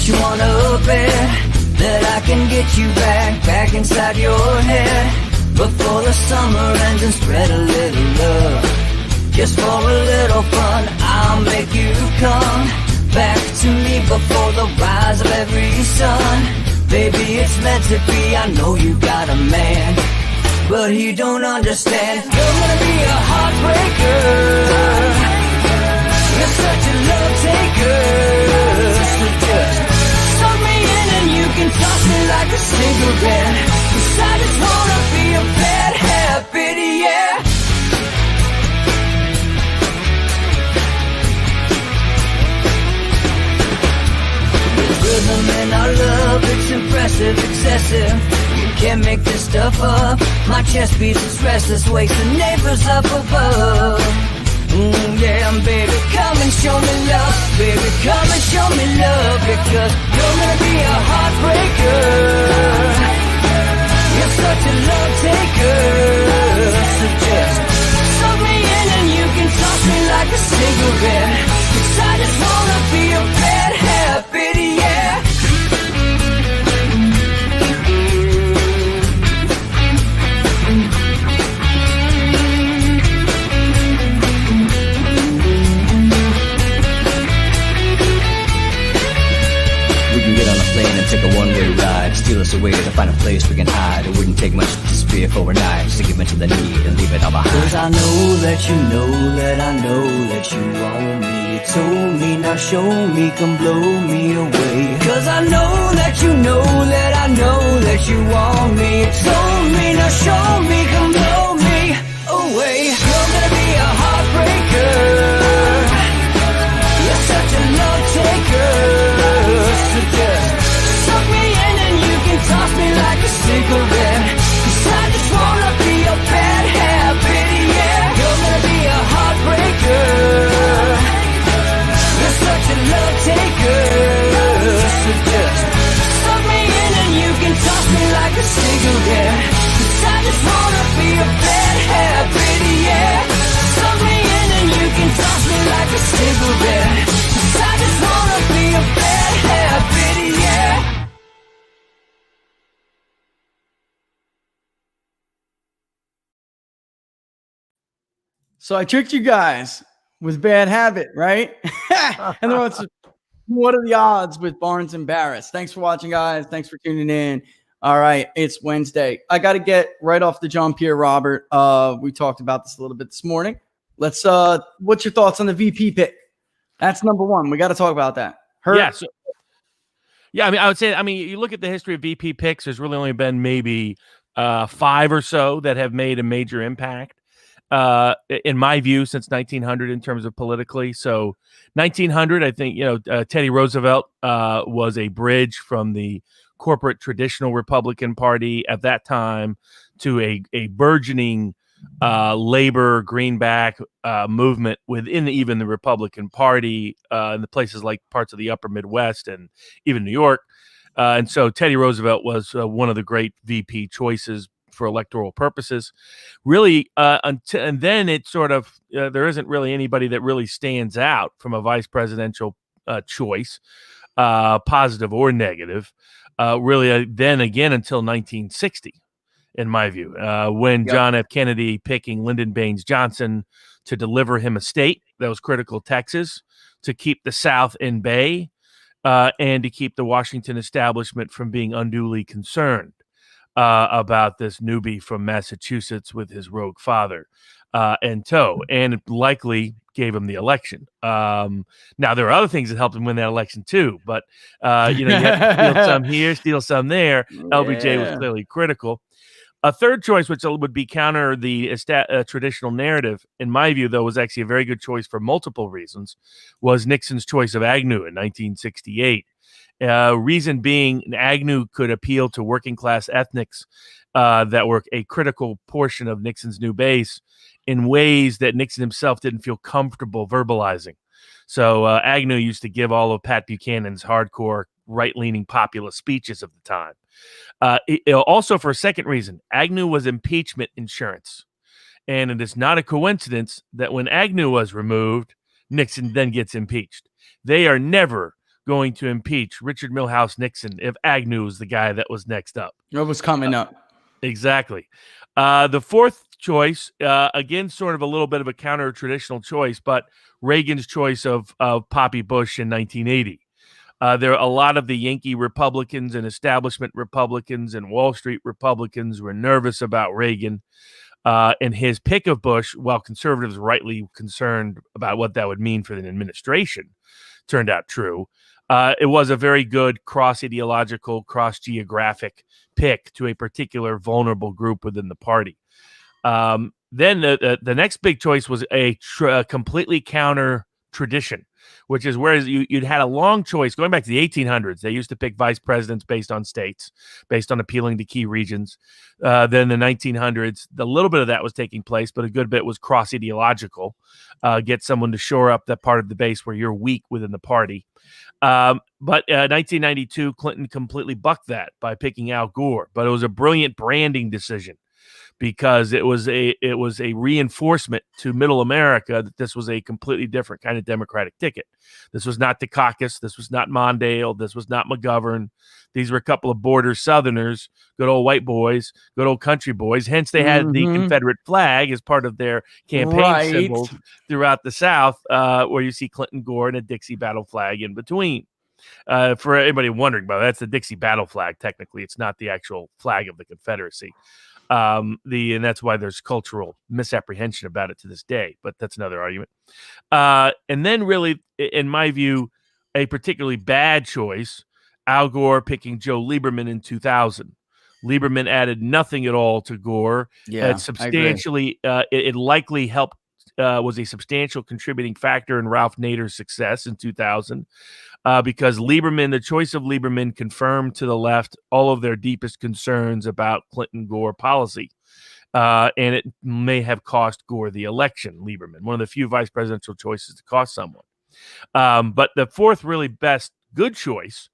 Bet you wanna bet that I can get you back inside your head before the summer ends and spread a little love. Just for a little fun, I'll make you come back to me before the rise of every sun. Baby, it's meant to be, I know you got a man, but he don't understand. You're gonna be a heartbreaker. You're such a love taker. So just suck me in and you can toss me like a cigarette. 'Cause I just wanna be a bad habit, yeah. There's rhythm in our love, it's impressive, excessive. You can't make this stuff up. My chest beats, it's restless, wakes the neighbors up above. Yeah, baby, come and show me love. Baby, come and show me love. Because you're gonna be a heartbreaker. You're such a love taker. So just suck me in and you can toss me like a cigarette. 'Cause I just wanna be a bad habit, yeah. Take a one-way ride, steal us away to find a place we can hide. It wouldn't take much to spear overnight, just to give into the need and leave it all behind. 'Cause I know that you know that I know that you want me. You told me, now show me, come blow me away. 'Cause I know that you know that I know that you want me. You told me, now show me, come blow me away. You're gonna be a heartbreaker. You're such a love taker. So just suck me in and you can toss me like a cigarette. 'Cause I just wanna be a bad habit, yeah. You're gonna be a heartbreaker. You're such a love taker. So just suck me in and you can toss me like a cigarette. 'Cause I just wanna be a bad habit, yeah. Suck me in and you can toss me like a cigarette. 'Cause I just wanna be a bad habit, yeah. So I tricked you guys with Bad Habit, right? And then what are the odds with Barnes and Baris? Thanks for watching, guys. Thanks for tuning in. All right, it's Wednesday. I got to get right off the jump here, Robert. We talked about this a little bit this morning. Let's. What's your thoughts on the VP pick? That's number one. We got to talk about that. Yeah, I would say, you look at the history of VP picks, there's really only been maybe 5 or so that have made a major impact, in my view, since 1900 in terms of politically. So 1900, I think, Teddy Roosevelt was a bridge from the corporate traditional Republican Party at that time to a burgeoning labor greenback movement within even the Republican Party in the places like parts of the upper Midwest and even New York. And so Teddy Roosevelt was one of the great VP choices for electoral purposes. Really, and then it sort of, there isn't really anybody that really stands out from a vice presidential choice, positive or negative, really then again until 1960. In my view, when John F. Kennedy picking Lyndon Baines Johnson to deliver him a state that was critical, Texas, to keep the South in bay, and to keep the Washington establishment from being unduly concerned about this newbie from Massachusetts with his rogue father in tow, and it likely gave him the election. Now, there are other things that helped him win that election too, but you have to steal some here, steal some there. LBJ was clearly critical. A third choice, which would be counter the traditional narrative, in my view, though, was actually a very good choice for multiple reasons, was Nixon's choice of Agnew in 1968. Reason being, Agnew could appeal to working class ethnics that were a critical portion of Nixon's new base in ways that Nixon himself didn't feel comfortable verbalizing. So Agnew used to give all of Pat Buchanan's hardcore right-leaning populist speeches of the time. Also, for a second reason, Agnew was impeachment insurance. And it is not a coincidence that when Agnew was removed, Nixon then gets impeached. They are never going to impeach Richard Milhouse Nixon if Agnew was the guy that was next up? What was coming up? Exactly. The fourth choice, again, sort of a little bit of a counter-traditional choice, but Reagan's choice of Poppy Bush in 1980. There a lot of the Yankee Republicans and establishment Republicans and Wall Street Republicans were nervous about Reagan and his pick of Bush, while conservatives rightly concerned about what that would mean for the administration, turned out true. It was a very good cross-ideological, cross-geographic pick to a particular vulnerable group within the party. Then the next big choice was a completely counter tradition, which is whereas you'd had a long choice going back to the 1800s. They used to pick vice presidents based on states, based on appealing to key regions. Then the 1900s, a little bit of that was taking place, but a good bit was cross-ideological. Get someone to shore up that part of the base where you're weak within the party. But 1992, Clinton completely bucked that by picking Al Gore. But it was a brilliant branding decision, because it was a reinforcement to middle America that this was a completely different kind of Democratic ticket. This was not Dukakis. This was not Mondale. This was not McGovern. These were a couple of border Southerners, good old white boys, good old country boys. Hence, they had the Confederate flag as part of their campaign symbols throughout the South, where you see Clinton, Gore, and a Dixie battle flag in between. For anybody wondering about it, that's the Dixie battle flag. Technically, it's not the actual flag of the Confederacy. And that's why there's cultural misapprehension about it to this day, but that's another argument. And then really, in my view, a particularly bad choice, Al Gore picking Joe Lieberman in 2000. Lieberman added nothing at all to Gore. Yeah, substantially, it likely helped, was a substantial contributing factor in Ralph Nader's success in 2000. Because Lieberman, the choice of Lieberman confirmed to the left all of their deepest concerns about Clinton-Gore policy. And it may have cost Gore the election, Lieberman, one of the few vice presidential choices to cost someone. But the fourth really best good choice,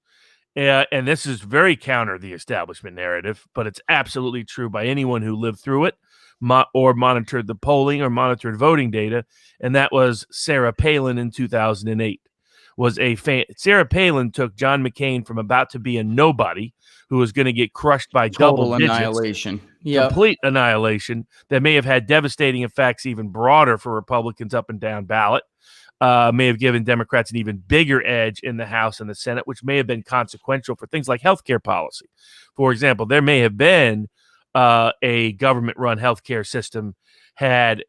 and this is very counter the establishment narrative, but it's absolutely true by anyone who lived through it or monitored the polling or monitored voting data, and that was Sarah Palin in 2008. Sarah Palin took John McCain from about to be a nobody who was going to get crushed by double digits, annihilation, complete annihilation that may have had devastating effects even broader for Republicans up and down ballot, may have given Democrats an even bigger edge in the House and the Senate, which may have been consequential for things like healthcare policy. For example, there may have been a government-run healthcare system had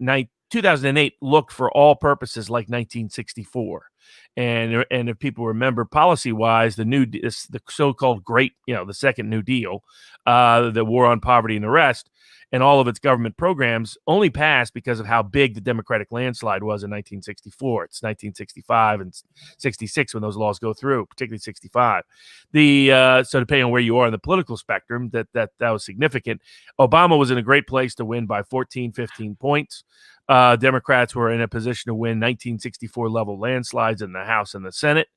2008 looked for all purposes like 1964. And if people remember policy-wise, the so-called great, the second New Deal, the war on poverty and the rest, and all of its government programs only passed because of how big the Democratic landslide was in 1964. It's 1965 and 66 when those laws go through, particularly 65. So depending on where you are in the political spectrum, that was significant. Obama was in a great place to win by 14, 15 points. Democrats were in a position to win 1964 level landslides in the House and the Senate.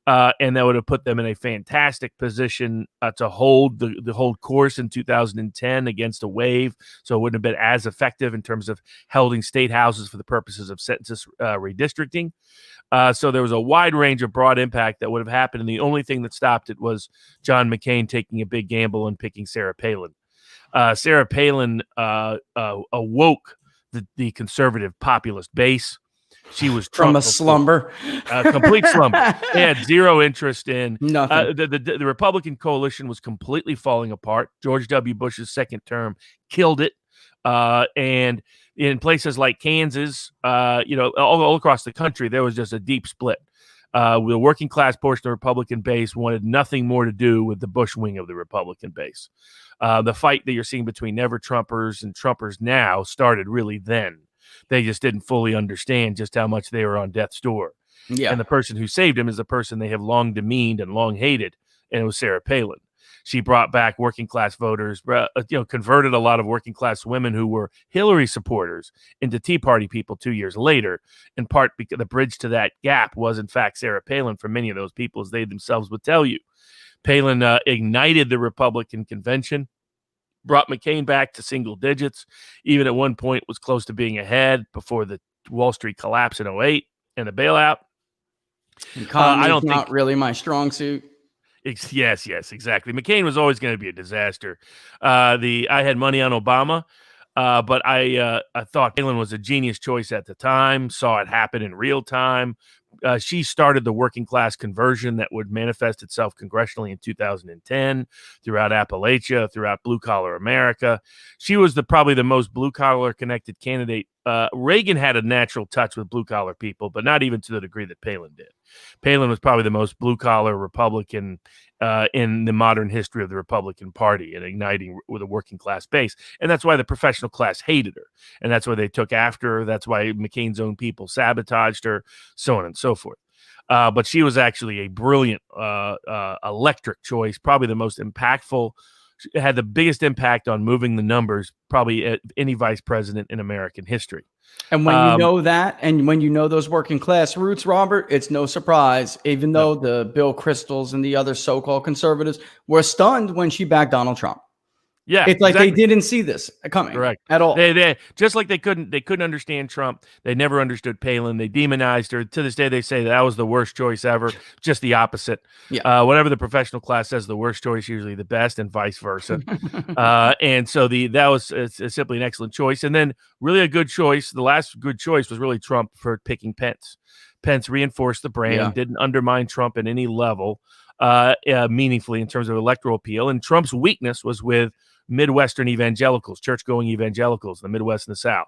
And that would have put them in a fantastic position to hold hold course in 2010 against a wave. So it wouldn't have been as effective in terms of holding state houses for the purposes of census redistricting. So there was a wide range of broad impact that would have happened. And the only thing that stopped it was John McCain taking a big gamble and picking Sarah Palin. Sarah Palin awoke the conservative populist base. She was from a slumber, complete slumber. They had zero interest in nothing. The Republican coalition was completely falling apart. George W. Bush's second term killed it. And in places like Kansas, all across the country, there was just a deep split. The working class portion of the Republican base wanted nothing more to do with the Bush wing of the Republican base. The fight that you're seeing between never Trumpers and Trumpers now started really then. They just didn't fully understand just how much they were on death's door. Yeah. And the person who saved him is the person they have long demeaned and long hated, and it was Sarah Palin. She brought back working class voters, converted a lot of working class women who were Hillary supporters into Tea Party people 2 years later, in part because the bridge to that gap was, in fact, Sarah Palin for many of those people, as they themselves would tell you. Palin ignited the Republican convention, brought McCain back to single digits, even at one point was close to being ahead before the Wall Street collapse in 2008 and the bailout. Economy don't is not think really my strong suit. Yes, exactly. McCain was always going to be a disaster. I had money on Obama, but I thought Palin was a genius choice at the time. Saw it happen in real time. She started the working class conversion that would manifest itself congressionally in 2010 throughout Appalachia, throughout blue collar America. She was probably the most blue collar connected candidate. Reagan had a natural touch with blue collar people, but not even to the degree that Palin did. Palin was probably the most blue collar Republican in the modern history of the Republican Party, and igniting with a working class base. And that's why the professional class hated her. And that's why they took after her. That's why McCain's own people sabotaged her, so on and so forth. But she was actually a brilliant electric choice, probably the most impactful. It had the biggest impact on moving the numbers, probably at any vice president in American history. And when you know that, and when you know those working class roots, Robert, it's no surprise, even though the Bill Kristols and the other so-called conservatives were stunned when she backed Donald Trump. Yeah, it's like they didn't see this coming. Correct. At all. They just like they couldn't understand Trump. They never understood Palin. They demonized her. To this day, they say that was the worst choice ever. Just the opposite. Yeah. Whatever the professional class says, the worst choice usually the best, and vice versa. And so that was simply an excellent choice. And then really a good choice. The last good choice was really Trump for picking Pence. Pence reinforced the brand, didn't undermine Trump at any level meaningfully in terms of electoral appeal. And Trump's weakness was with Midwestern evangelicals, church-going evangelicals, the Midwest and the South.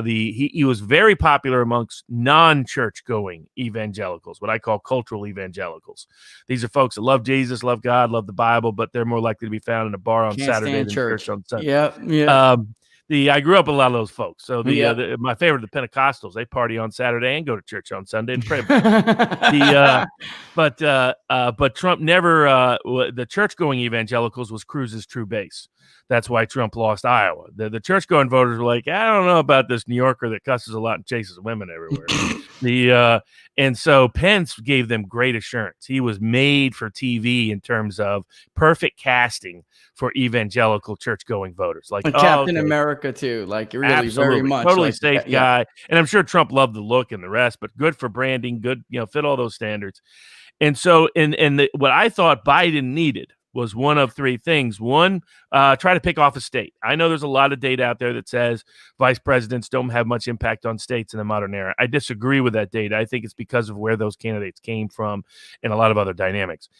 He was very popular amongst non-church-going evangelicals, what I call cultural evangelicals. These are folks that love Jesus, love God, love the Bible, but they're more likely to be found in a bar on Saturday than church on Sunday. Yeah. I grew up with a lot of those folks. So my favorite, the Pentecostals, they party on Saturday and go to church on Sunday and pray. But Trump never. The church-going evangelicals was Cruz's true base. That's why Trump lost Iowa. The church-going voters were like, I don't know about this New Yorker that cusses a lot and chases women everywhere. And so Pence gave them great assurance. He was made for TV in terms of perfect casting for evangelical church-going voters, like Captain America too. Like really, absolutely, very much totally like safe guy. And I'm sure Trump loved the look and the rest, but good for branding, good, fit all those standards. And so, what I thought Biden needed was one of three things. One, try to pick off a state. I know there's a lot of data out there that says vice presidents don't have much impact on states in the modern era. I disagree with that data. I think it's because of where those candidates came from and a lot of other dynamics.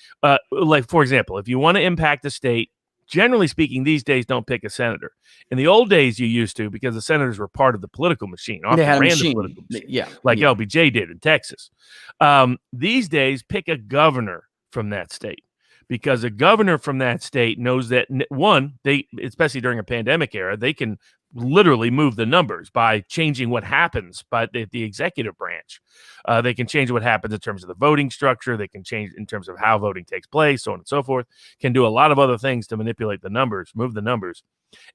Like, for example, if you want to impact a state, generally speaking, these days don't pick a senator. In the old days, you used to, because the senators were part of the political machine. They had a ran machine. The political machine, like LBJ did in Texas. These days, pick a governor from that state, because a governor from that state knows that, one, they, especially during a pandemic era, they can literally move the numbers by changing what happens by the executive branch. They can change what happens in terms of the voting structure. They can change in terms of how voting takes place, so on and so forth. Can do a lot of other things to manipulate the numbers, move the numbers.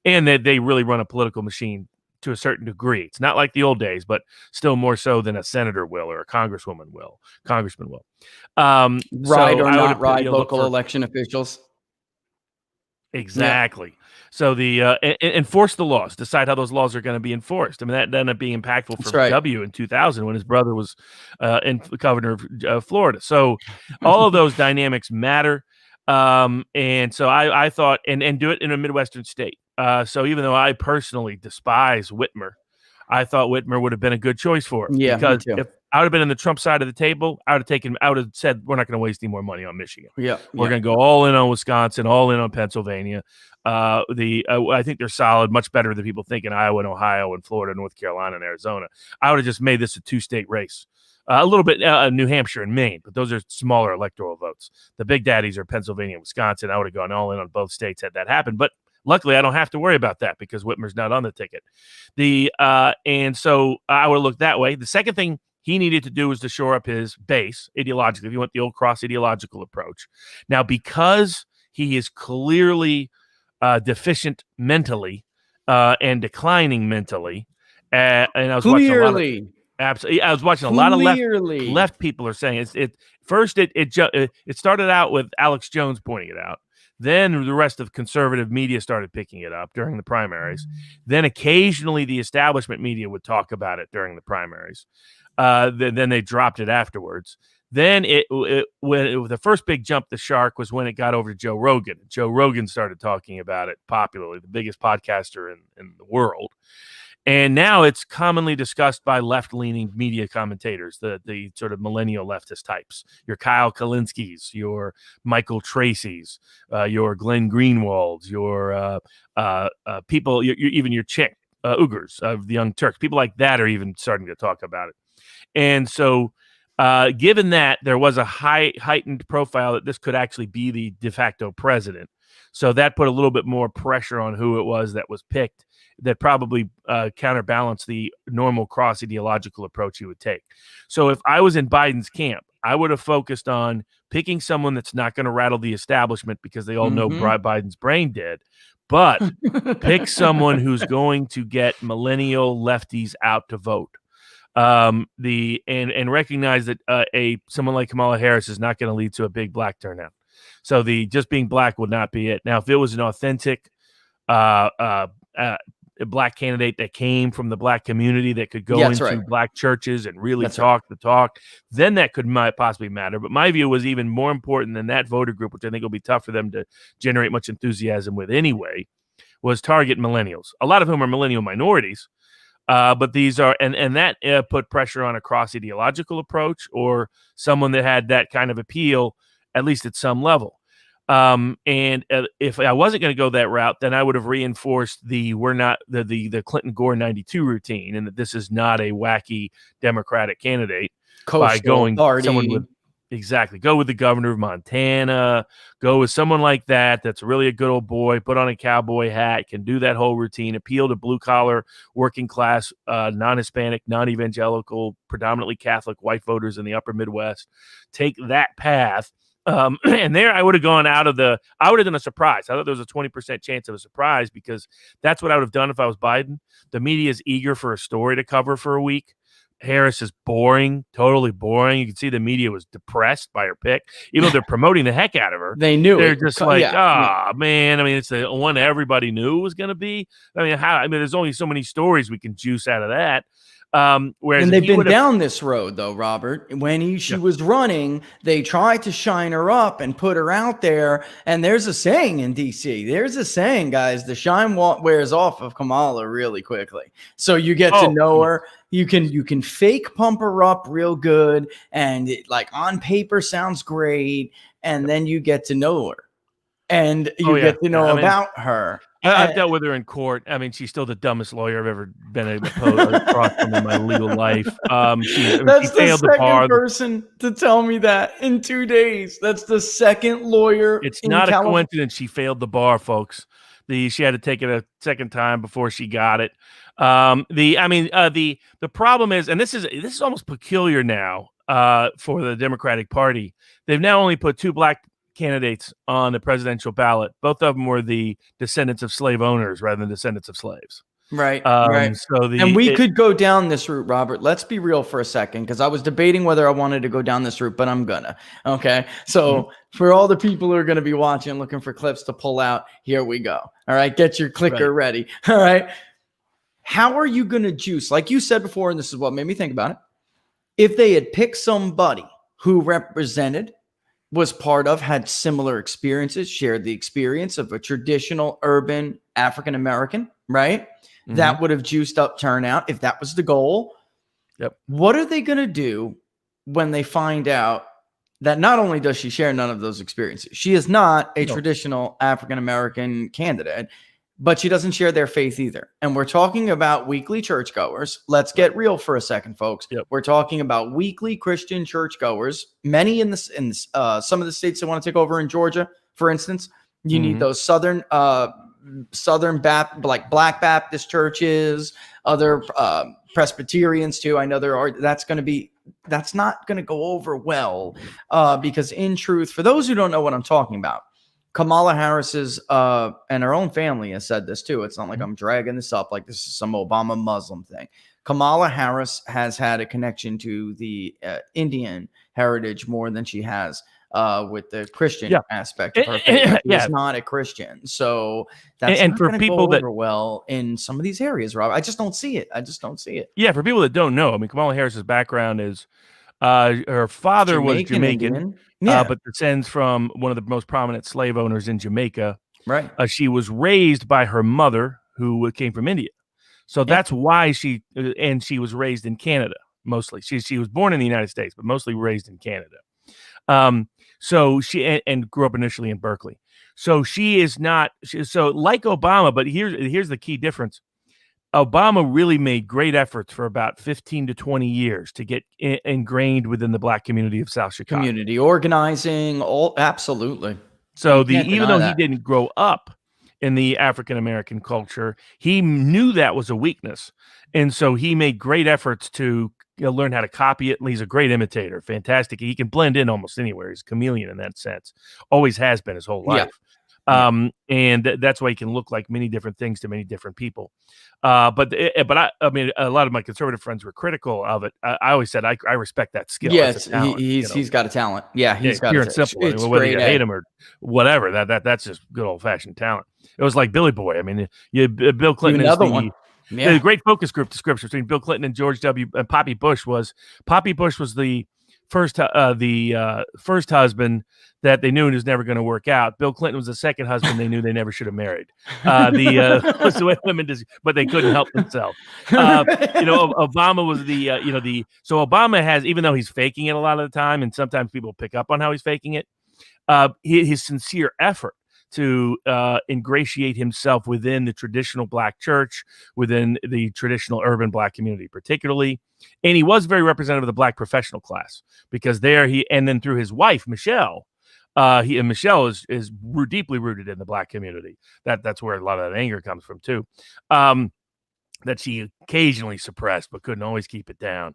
And they really run a political machine to a certain degree. It's not like the old days, but still more so than a senator will or a congressman will. Ride or not ride local election officials. Exactly. So enforce the laws, decide how those laws are going to be enforced. I mean, that ended up being impactful for W in 2000 when his brother was governor of Florida. So all of those dynamics matter. And so I thought, and do it in a Midwestern state. So even though I personally despise Whitmer, I thought Whitmer would have been a good choice for it. Yeah, because if I would have been on the Trump side of the table, I would have said, we're not going to waste any more money on Michigan. We're going to go all in on Wisconsin, all in on Pennsylvania. I think they're solid, much better than people think in Iowa and Ohio and Florida, North Carolina and Arizona. I would have just made this a two-state race. A little bit New Hampshire and Maine, but those are smaller electoral votes. The big daddies are Pennsylvania and Wisconsin. I would have gone all in on both states had that happened. But luckily, I don't have to worry about that because Whitmer's not on the ticket. And so I would look that way. The second thing he needed to do was to shore up his base ideologically, if you want the old cross ideological approach. Now, because he is clearly deficient mentally and declining mentally, and I was watching a lot of, absolutely, I was watching a lot of left people are saying it. First, it started out with Alex Jones pointing it out. Then the rest of conservative media started picking it up during the primaries. Then occasionally the establishment media would talk about it during the primaries. Then they dropped it afterwards. Then the first big jump the shark was when it got over to Joe Rogan. Joe Rogan started talking about it popularly, the biggest podcaster in the world. And now it's commonly discussed by left-leaning media commentators, the sort of millennial leftist types, your Kyle Kalinskis, your Michael Tracy's, your Glenn Greenwalds, your people, even your Chick Uyghurs of the Young Turks. People like that are even starting to talk about it. And so given that there was a heightened profile that this could actually be the de facto president, so that put a little bit more pressure on who it was that was picked, that probably counterbalanced the normal cross-ideological approach he would take. So if I was in Biden's camp, I would have focused on picking someone that's not going to rattle the establishment because they all know Biden's brain dead, but pick someone who's going to get millennial lefties out to vote. And recognize that someone like Kamala Harris is not going to lead to a big black turnout. So just being black would not be it. Now, if it was an authentic a black candidate that came from the black community that could go into black churches and really talk the talk, then that might possibly matter. But my view was even more important than that voter group, which I think will be tough for them to generate much enthusiasm with anyway, was target millennials, a lot of whom are millennial minorities. But these are, and that put pressure on a cross-ideological approach or someone that had that kind of appeal, at least at some level. And if I wasn't going to go that route, then I would have reinforced the Clinton Gore 92 routine, and that this is not a wacky Democratic candidate by going someone with go with the governor of Montana, go with someone like that that's really a good old boy, put on a cowboy hat, can do that whole routine, appeal to blue collar, working class, non-Hispanic, non-evangelical, predominantly Catholic white voters in the upper Midwest. Take that path. And there I would have gone I would have done a surprise. I thought there was a 20% chance of a surprise because that's what I would have done if I was Biden. The media is eager for a story to cover for a week. Harris is boring, totally boring. You can see the media was depressed by her pick, even though they're promoting the heck out of her. They knew they're it. Just like, man. I mean, it's the one everybody knew it was going to be. I mean, there's only so many stories we can juice out of that. Whereas and they've been down this road though, Robert. When she was running, they tried to shine her up and put her out there. And there's a saying in DC. There's a saying, guys, the shine wears off of Kamala really quickly. So you get to know her. You can fake pump her up real good, and it, like on paper sounds great, and then you get to know her, and you get to know about her. I've dealt with her in court. I mean, she's still the dumbest lawyer I've ever been across from in my legal life. That's she the failed the bar. second person to tell me that in 2 days. That's the second lawyer. It's not a coincidence she failed the bar, folks. She had to take it a second time before she got it. The problem is, and this is almost peculiar now for the Democratic Party. They've now only put 2 black candidates on the presidential ballot. Both of them were the descendants of slave owners rather than descendants of slaves. Right. Right. So could go down this route, Robert. Let's be real for a second, because I was debating whether I wanted to go down this route, but I'm gonna. Okay. So for all the people who are going to be watching, looking for clips to pull out, here we go. All right. Get your clicker ready. All right. How are you going to juice? Like you said before, and this is what made me think about it. If they had picked somebody who represented, was part of, had similar experiences, shared the experience of a traditional urban African-American, right? Mm-hmm. That would have juiced up turnout if that was the goal. Yep. What are they going to do when they find out that not only does she share none of those experiences, she is not a traditional African-American candidate, but she doesn't share their faith either. And we're talking about weekly churchgoers. Let's get real for a second, folks. Yep. We're talking about weekly Christian churchgoers. Many in some of the states that want to take over in Georgia, for instance, you need those Southern Baptist, like Black Baptist churches, other Presbyterians too. I know there are. That's not going to go over well because in truth, for those who don't know what I'm talking about, Kamala Harris's and her own family has said this too. It's not like I'm dragging this up like this is some Obama Muslim thing. Kamala Harris has had a connection to the Indian heritage more than she has with the Christian aspect of her faith. She's not a Christian, so that's not for people go over well in some of these areas, Rob. I just don't see it. Yeah, for people that don't know, I mean, Kamala Harris's background is Her father was Jamaican, Indian. Yeah. but descends from one of the most prominent slave owners in Jamaica. Right. She was raised by her mother, who came from India. So that's why she was raised in Canada mostly. She was born in the United States, but mostly raised in Canada. So she and grew up initially in Berkeley. So she is not so like Obama, but here's the key difference. Obama really made great efforts for about 15 to 20 years to get ingrained within the Black community of South Chicago. Community organizing, So absolutely. even though he didn't grow up in the African American culture, he knew that was a weakness, and so he made great efforts to learn how to copy it. And he's a great imitator, fantastic. He can blend in almost anywhere. He's a chameleon in that sense. Always has been his whole life. And that's why he can look like many different things to many different people. But I mean, a lot of my conservative friends were critical of it. I always said I respect that skill. Yes, talent, he's got a talent. Yeah, he's got pure a and simple. It's whether great. you hate him or whatever, that's just good old fashioned talent. It was like Billy Boy. I mean, Bill Clinton is the great focus group description between Bill Clinton and George W. and Poppy Bush was the first husband that they knew was never going to work out. Bill Clinton was the second husband they knew they never should have married. Was the way women but they couldn't help themselves. Obama was so Obama has, even though he's faking it a lot of the time, and sometimes people pick up on how he's faking it, his sincere effort to ingratiate himself within the traditional Black church, within the traditional urban Black community, particularly. And he was very representative of the Black professional class, because and then through his wife, Michelle, Michelle is deeply rooted in the Black community. That's where a lot of that anger comes from too. That she occasionally suppressed, but couldn't always keep it down.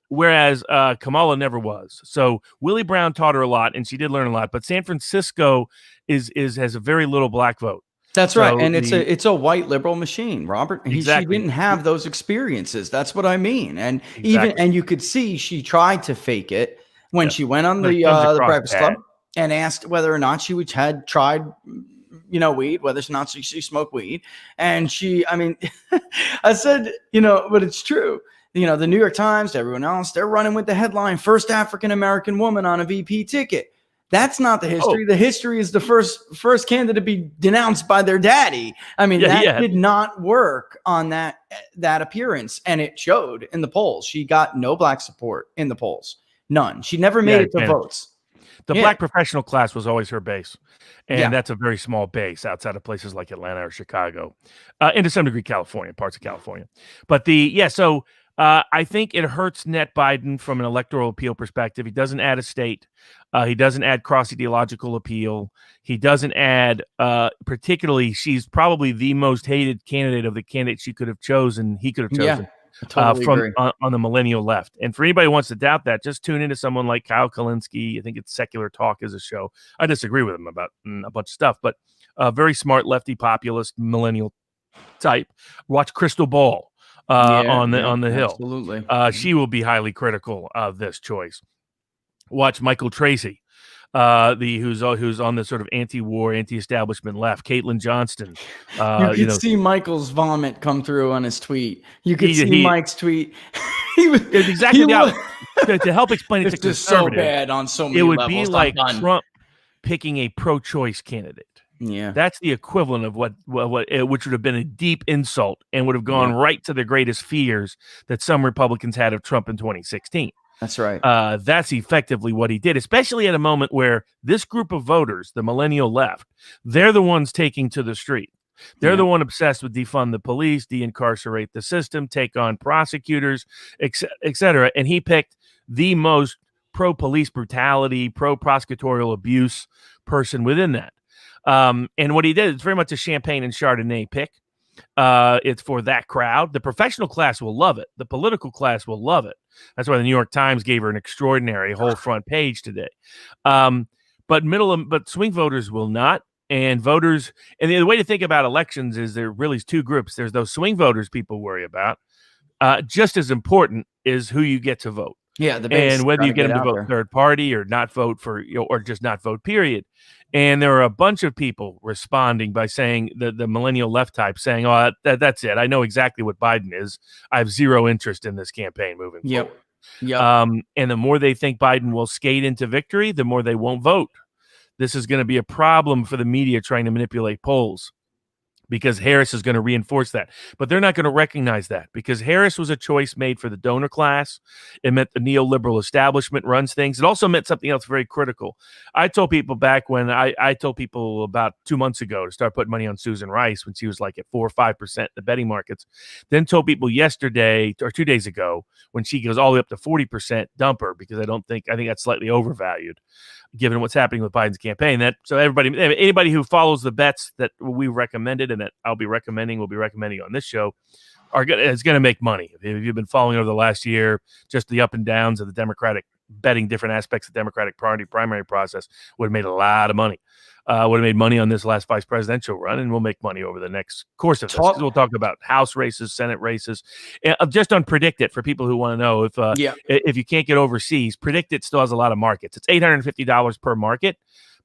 Whereas Kamala never was. So Willie Brown taught her a lot, and she did learn a lot. But San Francisco has a very little Black vote. That's right, and it's a white liberal machine, Robert. Exactly. She didn't have those experiences. That's what I mean. And and you could see she tried to fake it when she went on the Breakfast Club and asked whether or not she had tried weed, whether or not she smoked weed. And I said, but it's true. The New York Times, everyone else, they're running with the headline, first African-American woman on a VP ticket. That's not the history. The history is the first candidate to be denounced by their daddy. That did not work on that appearance. And it showed in the polls. She got no Black support in the polls. None. She never made it to votes. The Black professional class was always her base. And that's a very small base outside of places like Atlanta or Chicago, and to some degree California, parts of California. But I think it hurts net Biden from an electoral appeal perspective. He doesn't add a state. He doesn't add cross-ideological appeal. He doesn't add, particularly, she's probably the most hated candidate of the candidates she could have chosen. He could have chosen. Totally on the millennial left. And for anybody who wants to doubt that, just tune into someone like Kyle Kalinske. I think it's Secular Talk as a show. I disagree with him about a bunch of stuff, but a very smart lefty populist millennial type. Watch Crystal Ball on the Hill. Absolutely. She will be highly critical of this choice. Watch Michael Tracy. Who's on the sort of anti-war, anti-establishment left. Caitlin Johnston. You could see Michael's vomit come through on his tweet. You could see Mike's tweet. It's exactly to help explain it to conservatives. So bad on so many levels. It would be like Trump picking a pro-choice candidate. Yeah, that's the equivalent of what which would have been a deep insult and would have gone right to the greatest fears that some Republicans had of Trump in 2016. That's right. That's effectively what he did, especially at a moment where this group of voters, the millennial left, they're the ones taking to the street. They're the one obsessed with defund the police, de-incarcerate the system, take on prosecutors, et cetera. And he picked the most pro-police brutality, pro-prosecutorial abuse person within that. And what he did, it's very much a Champagne and Chardonnay pick. It's for that crowd. The professional class will love it. The political class will love it. That's why the New York Times gave her an extraordinary whole front page today. But swing voters will not. And voters, and the way to think about elections is there really is two groups. There's those swing voters people worry about. Just as important is who you get to vote. Yeah, the base, and whether you get them to vote third party or not vote for, or just not vote, period. And there are a bunch of people responding by saying the millennial left type saying, "Oh, that's it. I know exactly what Biden is. I have zero interest in this campaign moving forward." Yep. And the more they think Biden will skate into victory, the more they won't vote. This is going to be a problem for the media trying to manipulate polls, because Harris is going to reinforce that. But they're not going to recognize that, because Harris was a choice made for the donor class. It meant the neoliberal establishment runs things. It also meant something else very critical. I told people back when I told people about 2 months ago to start putting money on Susan Rice when she was like at 4 or 5% in the betting markets. Then told people yesterday or 2 days ago when she goes all the way up to 40%, dump her, because I think that's slightly overvalued, given what's happening with Biden's campaign. Anybody who follows the bets that we recommended and that we'll be recommending on this show is going to make money. If you've been following over the last year, just the up and downs of the Democratic betting, different aspects of the Democratic Party primary process, would have made a lot of money. Would have made money on this last vice presidential run, and we'll make money over the next course of this. We'll talk about House races, Senate races, and just on Predictive for people who want to know if you can't get overseas. Predictive still has a lot of markets. It's $850 per market,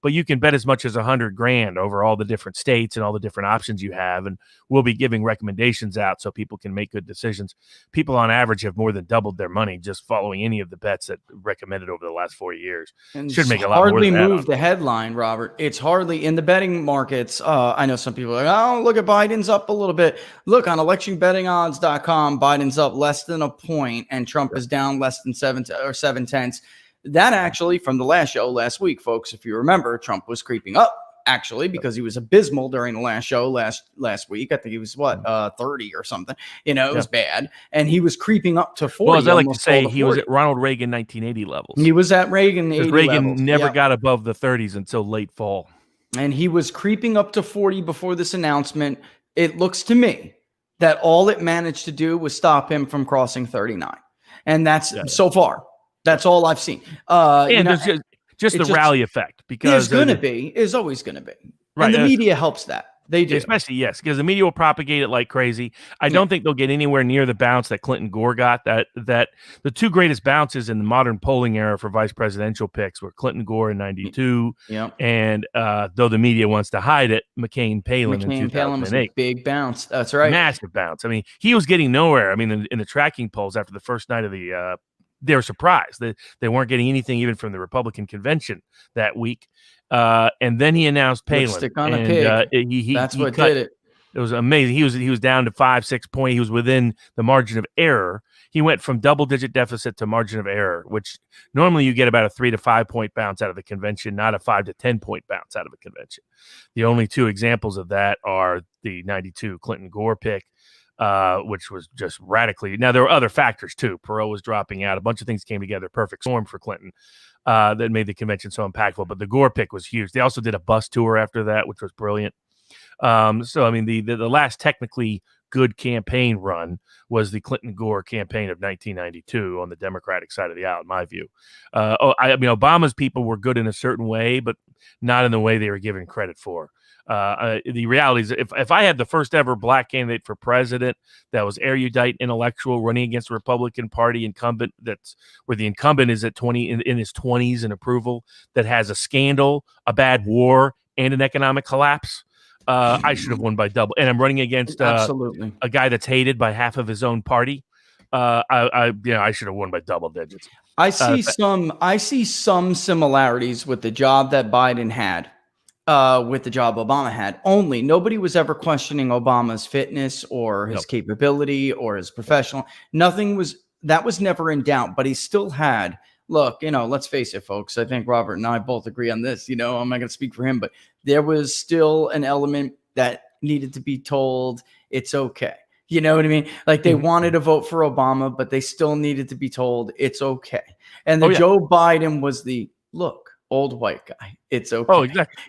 but you can bet as much as $100,000 over all the different states and all the different options you have. And we'll be giving recommendations out so people can make good decisions. People on average have more than doubled their money just following any of the bets that recommended over the last 4 years. And should make a lot more hardly than that move the headline, Robert. It's hardly in the betting markets. I know some people are like, oh, look at Biden's up a little bit. Look on electionbettingodds.com, Biden's up less than a point and Trump is down less than 7/10. That actually, from the last show last week, folks, if you remember, Trump was creeping up, actually, because he was abysmal during the last show last week. I think he was 30 or something. It was bad, and he was creeping up to 40. Well, as I like to say, he was at Ronald Reagan 1980 levels. He was at Reagan 80 Reagan levels. never got above the 30s until late fall, and he was creeping up to 40 before this announcement. It looks to me that all it managed to do was stop him from crossing 39, and that's so far. That's all I've seen. And there's just the rally effect, because is always going to be. Right. And the media helps that. They do. Especially, yes, because the media will propagate it like crazy. I don't think they'll get anywhere near the bounce that Clinton Gore got. That the two greatest bounces in the modern polling era for vice presidential picks were Clinton Gore in 92. Yep. And though the media wants to hide it, McCain Palin in 2008. Palin was a big bounce. That's right. Massive bounce. I mean, he was getting nowhere. I mean, in the tracking polls after the first night of the they were surprised that they weren't getting anything even from the Republican convention that week. And then he announced Palin. Lipstick on a pig. That's what did it. It was amazing. He was down to 5-6 points. He was within the margin of error. He went from double-digit deficit to margin of error, which normally you get about a 3 to 5 point bounce out of the convention, not a 5 to 10 point bounce out of a convention. The only two examples of that are the 92 Clinton Gore pick, which was just radically. Now, there were other factors, too. Perot was dropping out. A bunch of things came together. Perfect storm for Clinton that made the convention so impactful. But the Gore pick was huge. They also did a bus tour after that, which was brilliant. So, I mean, the last technically good campaign run was the Clinton Gore campaign of 1992 on the Democratic side of the aisle, in my view. I mean, Obama's people were good in a certain way, but not in the way they were given credit for. The reality is, if I had the first ever black candidate for president that was erudite, intellectual, running against the Republican Party incumbent, that's where the incumbent is at 20 in his 20s in approval, that has a scandal, a bad war, and an economic collapse, I should have won by double. And I'm running against absolutely a guy that's hated by half of his own party. I should have won by double digits. I see some similarities with the job that Biden had. With the job Obama had. Only nobody was ever questioning Obama's fitness or his capability or his professional. That was never in doubt, but he still had, look, let's face it, folks. I think Robert and I both agree on this. I'm not going to speak for him, but there was still an element that needed to be told it's okay. You know what I mean? Like they wanted to vote for Obama, but they still needed to be told it's okay. And Joe Biden was the old white guy. It's okay. Oh, exactly.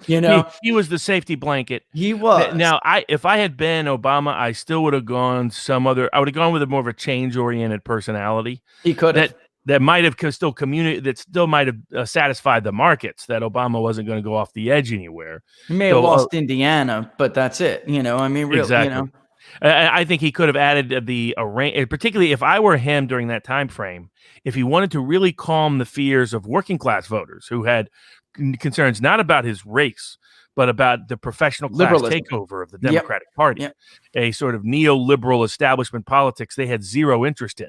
He was the safety blanket. He was. Now, if I had been Obama, I still would have gone I would have gone with a more of a change-oriented personality. He could have. That might have still that still might have satisfied the markets, that Obama wasn't going to go off the edge anywhere. He may have lost Indiana, but that's it. I mean, really, exactly. I think he could have added particularly if I were him during that time frame, if he wanted to really calm the fears of working class voters who had concerns not about his race, but about the professional class takeover of the Democratic Party, a sort of neoliberal establishment politics they had zero interest in.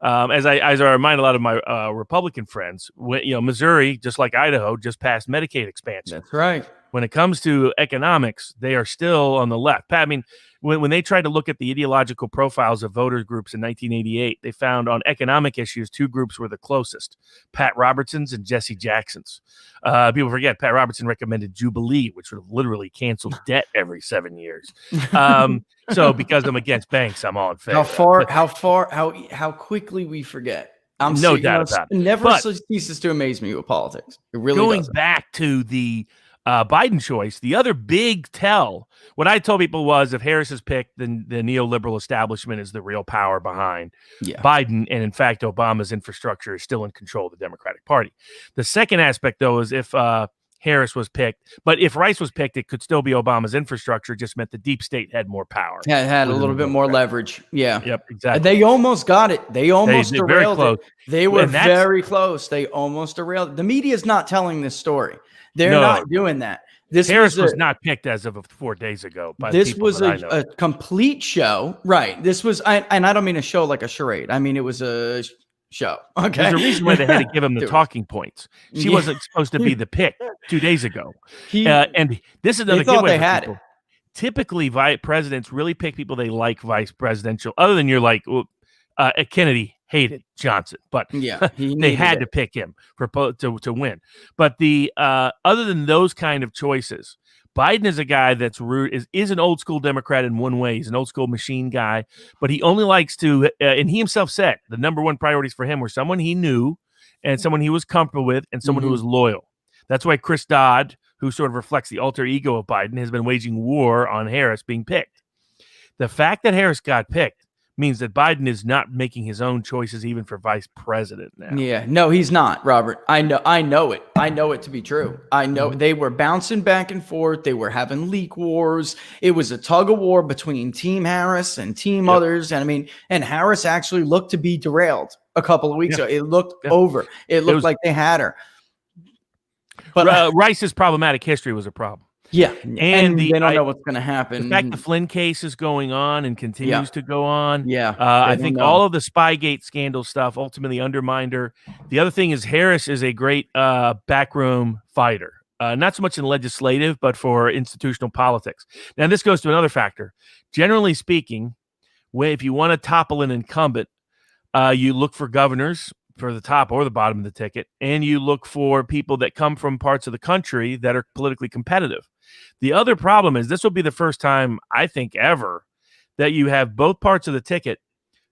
As I remind a lot of my Republican friends, Missouri, just like Idaho, just passed Medicaid expansion. That's right. When it comes to economics, they are still on the left. I mean, when they tried to look at the ideological profiles of voter groups in 1988, they found on economic issues, two groups were the closest: Pat Robertson's and Jesse Jackson's. People forget Pat Robertson recommended Jubilee, which would have literally canceled debt every 7 years. So because I'm against banks, I'm all in favor. How quickly we forget. No doubt about it. It never ceases to amaze me with politics. It really going doesn't. back to the Biden choice, the other big tell, what I told people was if Harris is picked, then the neoliberal establishment is the real power behind Biden. And in fact, Obama's infrastructure is still in control of the Democratic Party. The second aspect, though, is if Harris was picked, but if Rice was picked, it could still be Obama's infrastructure. Just meant the deep state had more power. Yeah, it had a little bit more leverage. Yeah. Yep, exactly. And they almost got it. They almost derailed it. They were very close. They almost derailed it. The media is not telling this story. They're not doing that. Harris was not picked as of 4 days ago. This was a complete show. Right. This was, and I don't mean a show like a charade. I mean, it was a show. Okay. There's a reason why they had to give him the talking points. She wasn't supposed to be the pick 2 days ago. And this is another good way. They had it. Typically, presidents really pick people they like vice presidential, other than you're like, Kennedy hated Johnson, but they had to pick him to win. But the other than those kind of choices, Biden is a guy that's is an old school Democrat in one way. He's an old school machine guy, but he only likes to, and he himself said the number one priorities for him were someone he knew and someone he was comfortable with and someone who was loyal. That's why Chris Dodd, who sort of reflects the alter ego of Biden, has been waging war on Harris being picked. The fact that Harris got picked means that Biden is not making his own choices even for vice president now. Yeah, no, he's not, Robert. I know it. I know it to be true. I know they were bouncing back and forth. They were having leak wars. It was a tug of war between Team Harris and Team others. And I mean, and Harris actually looked to be derailed a couple of weeks ago. It looked over. It looked like they had her. But Rice's problematic history was a problem. Yeah, and they don't know what's going to happen. The fact the Flynn case is going on and continues to go on. Yeah, I think all of the Spygate scandal stuff ultimately undermined her. The other thing is Harris is a great backroom fighter, not so much in legislative, but for institutional politics. Now, this goes to another factor. Generally speaking, if you want to topple an incumbent, you look for governors for the top or the bottom of the ticket, and you look for people that come from parts of the country that are politically competitive. The other problem is this will be the first time, I think, ever that you have both parts of the ticket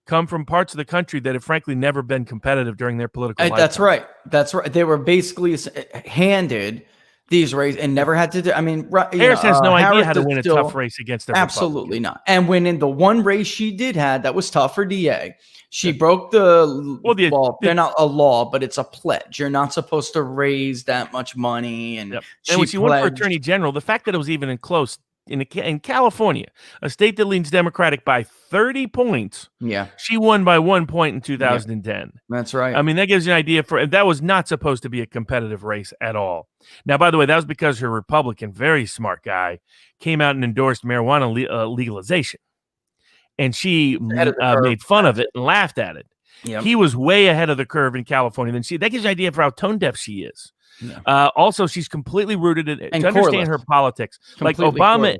come from parts of the country that have frankly never been competitive during their political lifetime. That's right. That's right. They were basically handed these races and never had to do. I mean, Harris has no idea how to win a tough race against them. Absolutely not. And when in the one race she did have that was tough for DA, she broke the law. They're not a law, but it's a pledge. You're not supposed to raise that much money. And when she won for attorney general, the fact that it was even in close in California, a state that leans Democratic by 30 points. Yeah, she won by 1 point in 2010. Yeah, that's right. I mean, that gives you an idea that was not supposed to be a competitive race at all. Now, by the way, that was because her Republican, very smart guy, came out and endorsed marijuana legalization. And she made fun of it and laughed at it. Yep. He was way ahead of the curve in California than she. That gives you an idea for how tone deaf she is. Yeah. Also, she's completely rooted in to understand her politics. Like Obama,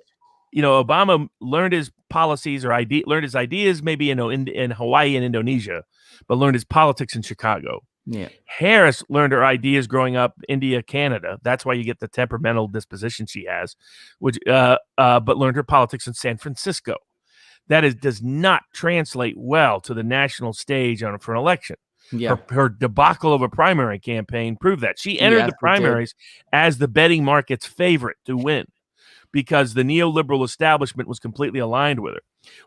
Obama learned his policies or learned his ideas maybe in Hawaii and Indonesia, but learned his politics in Chicago. Yeah. Harris learned her ideas growing up India, Canada. That's why you get the temperamental disposition she has, which but learned her politics in San Francisco. That does not translate well to the national stage for an election. Yeah. Her debacle of a primary campaign proved that. She entered the primaries as the betting market's favorite to win because the neoliberal establishment was completely aligned with her.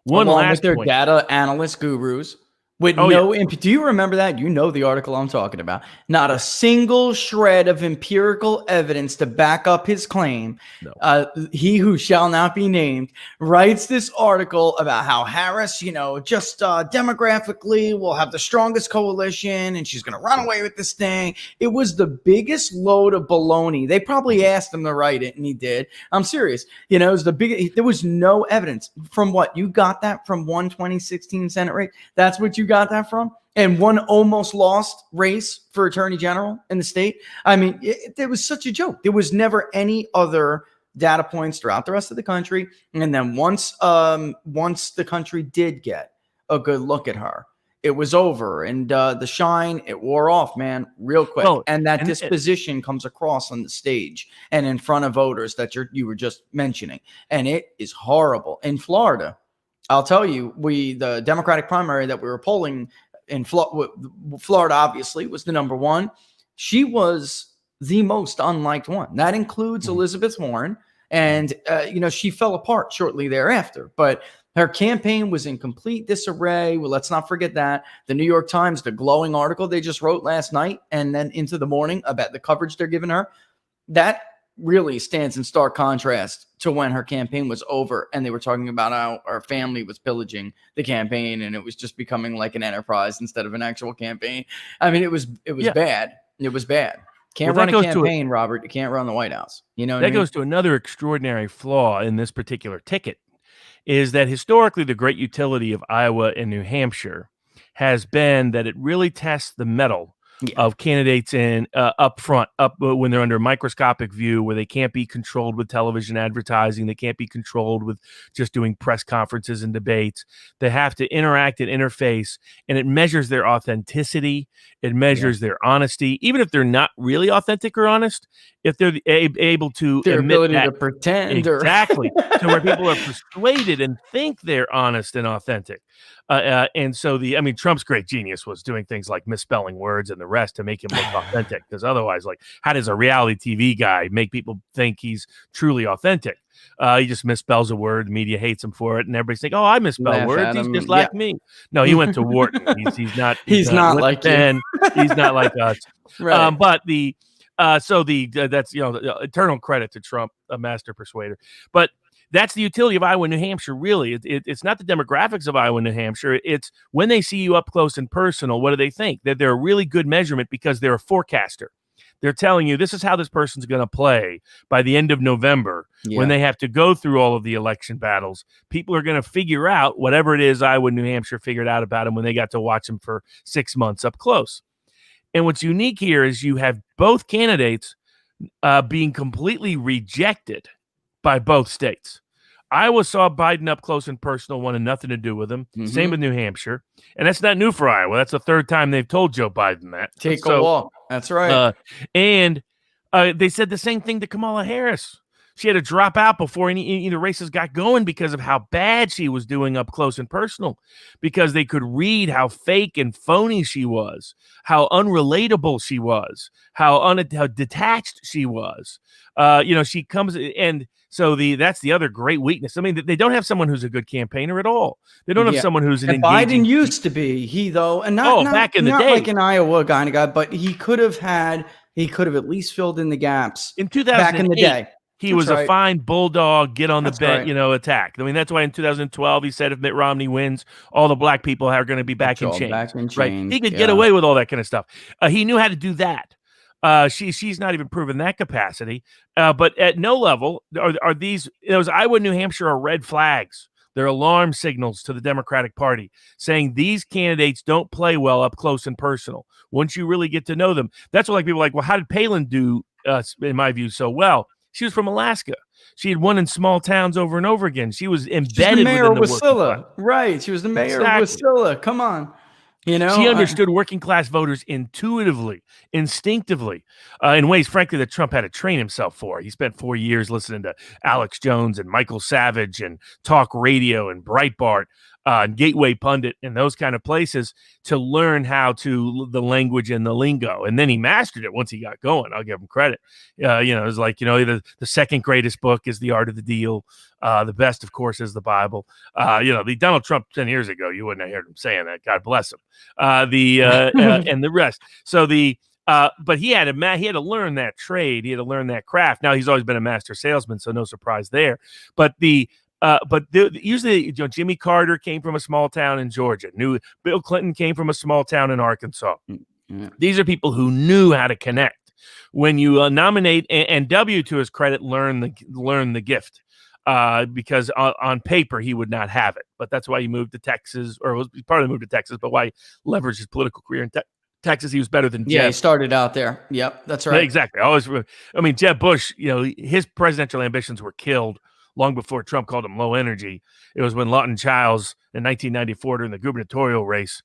Along with their data analyst gurus. With do you remember that? You know the article I'm talking about. Not a single shred of empirical evidence to back up his claim. No. He who shall not be named writes this article about how Harris, just demographically will have the strongest coalition and she's going to run away with this thing. It was the biggest load of baloney. They probably asked him to write it and he did. I'm serious. It was there was no evidence. From what? You got that from 2016 Senate race? That's what you got that from? and one almost lost race for attorney general in the state. I mean, it was such a joke. There was never any other data points throughout the rest of the country. And then once the country did get a good look at her, it was over. And the shine, it wore off, man, real quick. Well, and that disposition comes across on the stage and in front of voters that you were just mentioning. And it is horrible. In Florida, I'll tell you, the Democratic primary that we were polling in Florida, obviously, was the number one. She was the most unliked one. That includes Elizabeth Warren. And, she fell apart shortly thereafter. But her campaign was in complete disarray. Well, let's not forget that. The New York Times, the glowing article they just wrote last night and then into the morning about the coverage they're giving her, that really stands in stark contrast to when her campaign was over and they were talking about how our family was pillaging the campaign and it was just becoming like an enterprise instead of an actual campaign. I mean, it was bad. It was bad. Can't run a campaign, Robert. You can't run the White House. You know what I mean? That goes to another extraordinary flaw in this particular ticket, is that historically the great utility of Iowa and New Hampshire has been that it really tests the mettle of candidates in up front, when they're under a microscopic view, where they can't be controlled with television advertising, they can't be controlled with just doing press conferences and debates. They have to interact and interface, and it measures their authenticity. It measures their honesty, even if they're not really authentic or honest. If they're able to their admit ability that, to pretend, exactly, to where people are persuaded and think they're honest and authentic. And so Trump's great genius was doing things like misspelling words and the rest to make him look authentic. Because otherwise, like, how does a reality TV guy make people think he's truly authentic? He just misspells a word. The media hates him for it, and everybody's like, "Oh, I misspell words. He's just like me." No, he went to Wharton. He's not. He's not like you. He's not like us. Right. But that's eternal credit to Trump, a master persuader. But that's the utility of Iowa and New Hampshire, really. It's not the demographics of Iowa and New Hampshire. It's when they see you up close and personal, what do they think? That they're a really good measurement because they're a forecaster. They're telling you this is how this person's going to play by the end of November when they have to go through all of the election battles. People are going to figure out whatever it is Iowa and New Hampshire figured out about him when they got to watch him for 6 months up close. And what's unique here is you have both candidates being completely rejected by both states. Iowa saw Biden up close and personal, wanted nothing to do with him. Mm-hmm. Same with New Hampshire. And that's not new for Iowa. That's the third time they've told Joe Biden that. Take a walk. That's right. And they said the same thing to Kamala Harris. She had to drop out before any of the races got going because of how bad she was doing up close and personal, because they could read how fake and phony she was, how unrelatable she was, how detached she was. She comes and so that's the other great weakness. I mean, they don't have someone who's a good campaigner at all. They don't have someone who's an engaging. Biden used to be not back in the day, like an Iowa kind of guy, but he could have at least filled in the gaps in 2008. Back in the day. He was a fine bulldog, get on the bench, attack. I mean, that's why in 2012 he said if Mitt Romney wins, all the black people are going to be back in chains. Right? He could get away with all that kind of stuff. He knew how to do that. She's not even proven that capacity. But at no level are those Iowa and New Hampshire are red flags. They're alarm signals to the Democratic Party saying these candidates don't play well up close and personal. Once you really get to know them, that's what people are like, well, how did Palin do, in my view, so well? She was from Alaska. She had won in small towns over and over again. She was embedded within the working class. Right. She was the mayor of Wasilla. Come on. She understood working class voters intuitively, instinctively, in ways, frankly, that Trump had to train himself for. He spent 4 years listening to Alex Jones and Michael Savage and talk radio and Breitbart, and Gateway Pundit and those kind of places to learn how to the language and the lingo. And then he mastered it once he got going. I'll give him credit. It was like, the second greatest book is The Art of the Deal. The best, of course, is the Bible. The Donald Trump 10 years ago, you wouldn't have heard him saying that. God bless him. And the rest. So but he had to learn that trade. He had to learn that craft. Now he's always been a master salesman, so no surprise there. But usually, Jimmy Carter came from a small town in Georgia. Bill Clinton came from a small town in Arkansas. Mm-hmm. These are people who knew how to connect. When you nominate, and W, to his credit, learn the gift. because on paper he would not have it. But that's why he moved to Texas, or was partly moved to Texas, but why he leveraged his political career in Texas. He was better than Yeah, Jeb. he started out there. Yep, that's right. Exactly. Jeb Bush, his presidential ambitions were killed long before Trump called him low energy. It was when Lawton Chiles in 1994 during the gubernatorial race,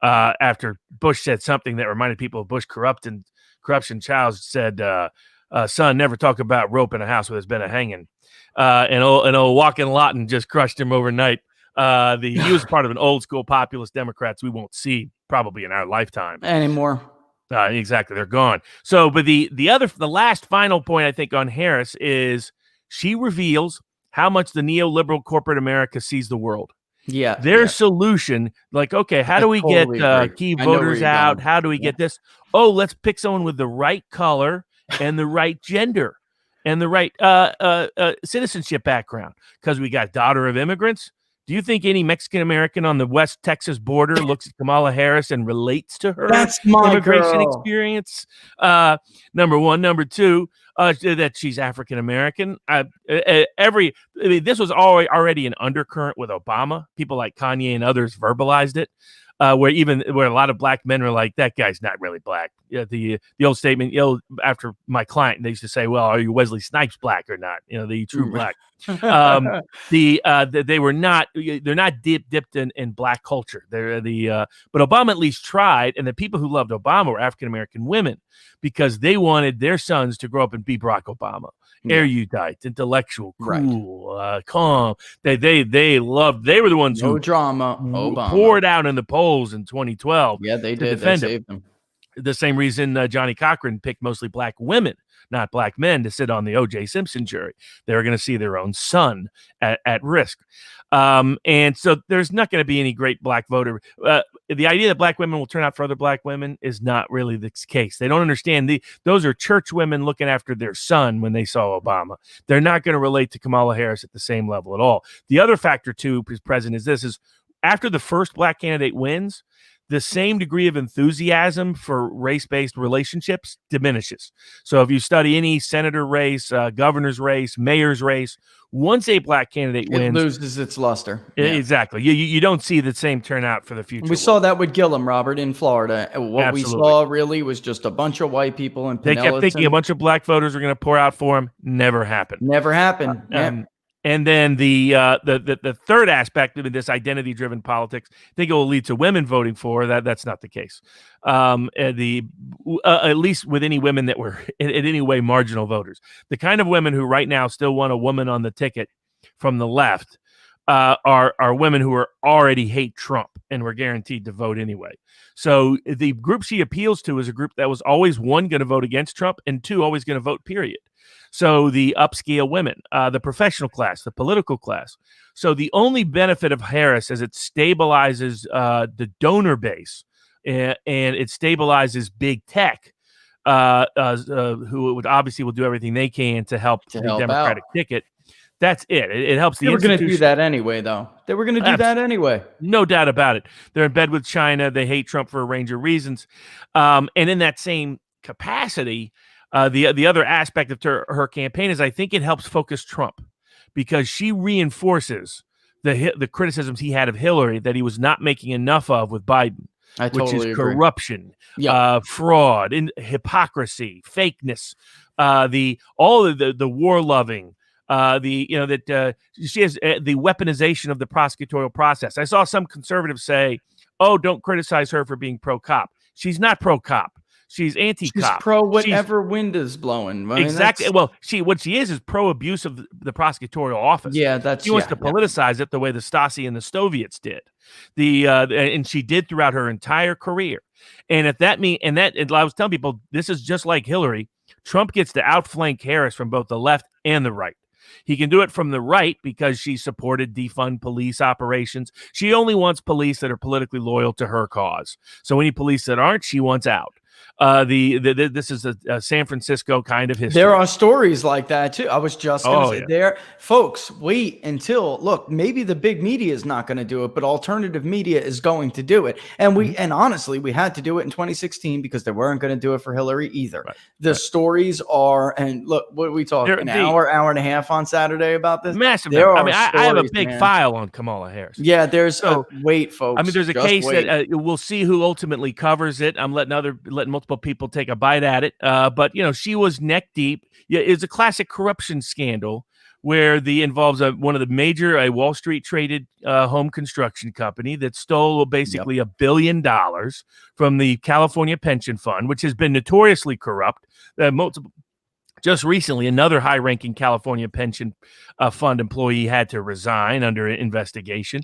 after Bush said something that reminded people of Bush corruption, Chiles said, son, never talk about rope in a house where there's been a hanging. And old Walking Lawton just crushed him overnight. He was part of an old school populist Democrats we won't see probably in our lifetime anymore. Exactly. They're gone. So, but the last final point I think on Harris is she reveals how much the neoliberal corporate America sees the world. Yeah. Their solution, like, okay, how do we totally get key voters out? How do we get this? Oh, let's pick someone with the right color and the right gender and the right citizenship background, because we got daughter of immigrants. Do you think any Mexican-American on the West Texas border looks at Kamala Harris and relates to her immigration experience? Number one. Number two, that she's African-American. This was already an undercurrent with Obama. People like Kanye and others verbalized it, where a lot of black men were like, that guy's not really black. The old statement, after my client, they used to say, well, are you Wesley Snipes black or not? The true black. They were not. They're not dipped in black culture. But Obama at least tried, and the people who loved Obama were African American women because they wanted their sons to grow up and be Barack Obama, erudite, intellectual, cool, calm. They loved. They were the ones who drama Obama poured out in the polls in 2012. Yeah, they did. They saved them. The same reason Johnny Cochran picked mostly black women, not black men, to sit on the O.J. Simpson jury. They were going to see their own son at risk. And so there's not going to be any great black voter. The idea that black women will turn out for other black women is not really the case. They don't understand. Those are church women looking after their son when they saw Obama. They're not going to relate to Kamala Harris at the same level at all. The other factor, too, is present is after the first black candidate wins, the same degree of enthusiasm for race-based relationships diminishes. So if you study any senator race, governor's race, mayor's race, once a black candidate wins, it loses its luster. Exactly. You don't see the same turnout for the future. We saw that with Gillum, Robert, in Florida. What we saw really was just a bunch of white people and they kept thinking a bunch of black voters were going to pour out for him. Never happened. And then the third aspect of this identity-driven politics, I think it will lead to women voting for that. That's not the case. At least with any women that were in any way marginal voters, the kind of women who right now still want a woman on the ticket from the left are women who already hate Trump and were guaranteed to vote anyway. So the group she appeals to is a group that was always, one, going to vote against Trump, and two, always going to vote, period. So the upscale women, the professional class, the political class. So the only benefit of Harris is it stabilizes the donor base and it stabilizes big tech, who would obviously will do everything they can to help the Democratic ticket. That's it. It helps the institution. They were going to do that anyway, though. They were going to do that anyway. No doubt about it. They're in bed with China. They hate Trump for a range of reasons. And in that same capacity, the other aspect of her campaign is I think it helps focus Trump because she reinforces the criticisms he had of Hillary that he was not making enough of with Biden, which is corruption, fraud, hypocrisy, fakeness, the war loving. She has the weaponization of the prosecutorial process. I saw some conservatives say, "Oh, don't criticize her for being pro-cop." She's not pro-cop. She's anti-cop. She's pro whatever wind is blowing. Exactly. Well, what she is pro-abuse of the prosecutorial office. Yeah, she wants to politicize it the way the Stasi and the Soviets did. And she did throughout her entire career. And I was telling people, this is just like Hillary. Trump gets to outflank Harris from both the left and the right. He can do it from the right because she supported defund police operations. She only wants police that are politically loyal to her cause. So any police that aren't, she wants out. This is a San Francisco kind of history. There are stories like that too. I was just going to say there, folks, wait until look, maybe the big media is not going to do it, but alternative media is going to do it. And and honestly, we had to do it in 2016 because they weren't going to do it for Hillary either. Right. The stories are, and look, what are we talking? An hour and a half on Saturday about this? Massive. I have a big file on Kamala Harris. Yeah, there's wait, folks. I mean, there's a case that we'll see who ultimately covers it. I'm letting multiple people take a bite at it. But she was neck deep. Yeah, it's a classic corruption scandal where involves one of the major Wall Street traded home construction company that stole basically $1 billion from the California pension fund, which has been notoriously corrupt. Just recently, another high-ranking California pension fund employee had to resign under investigation.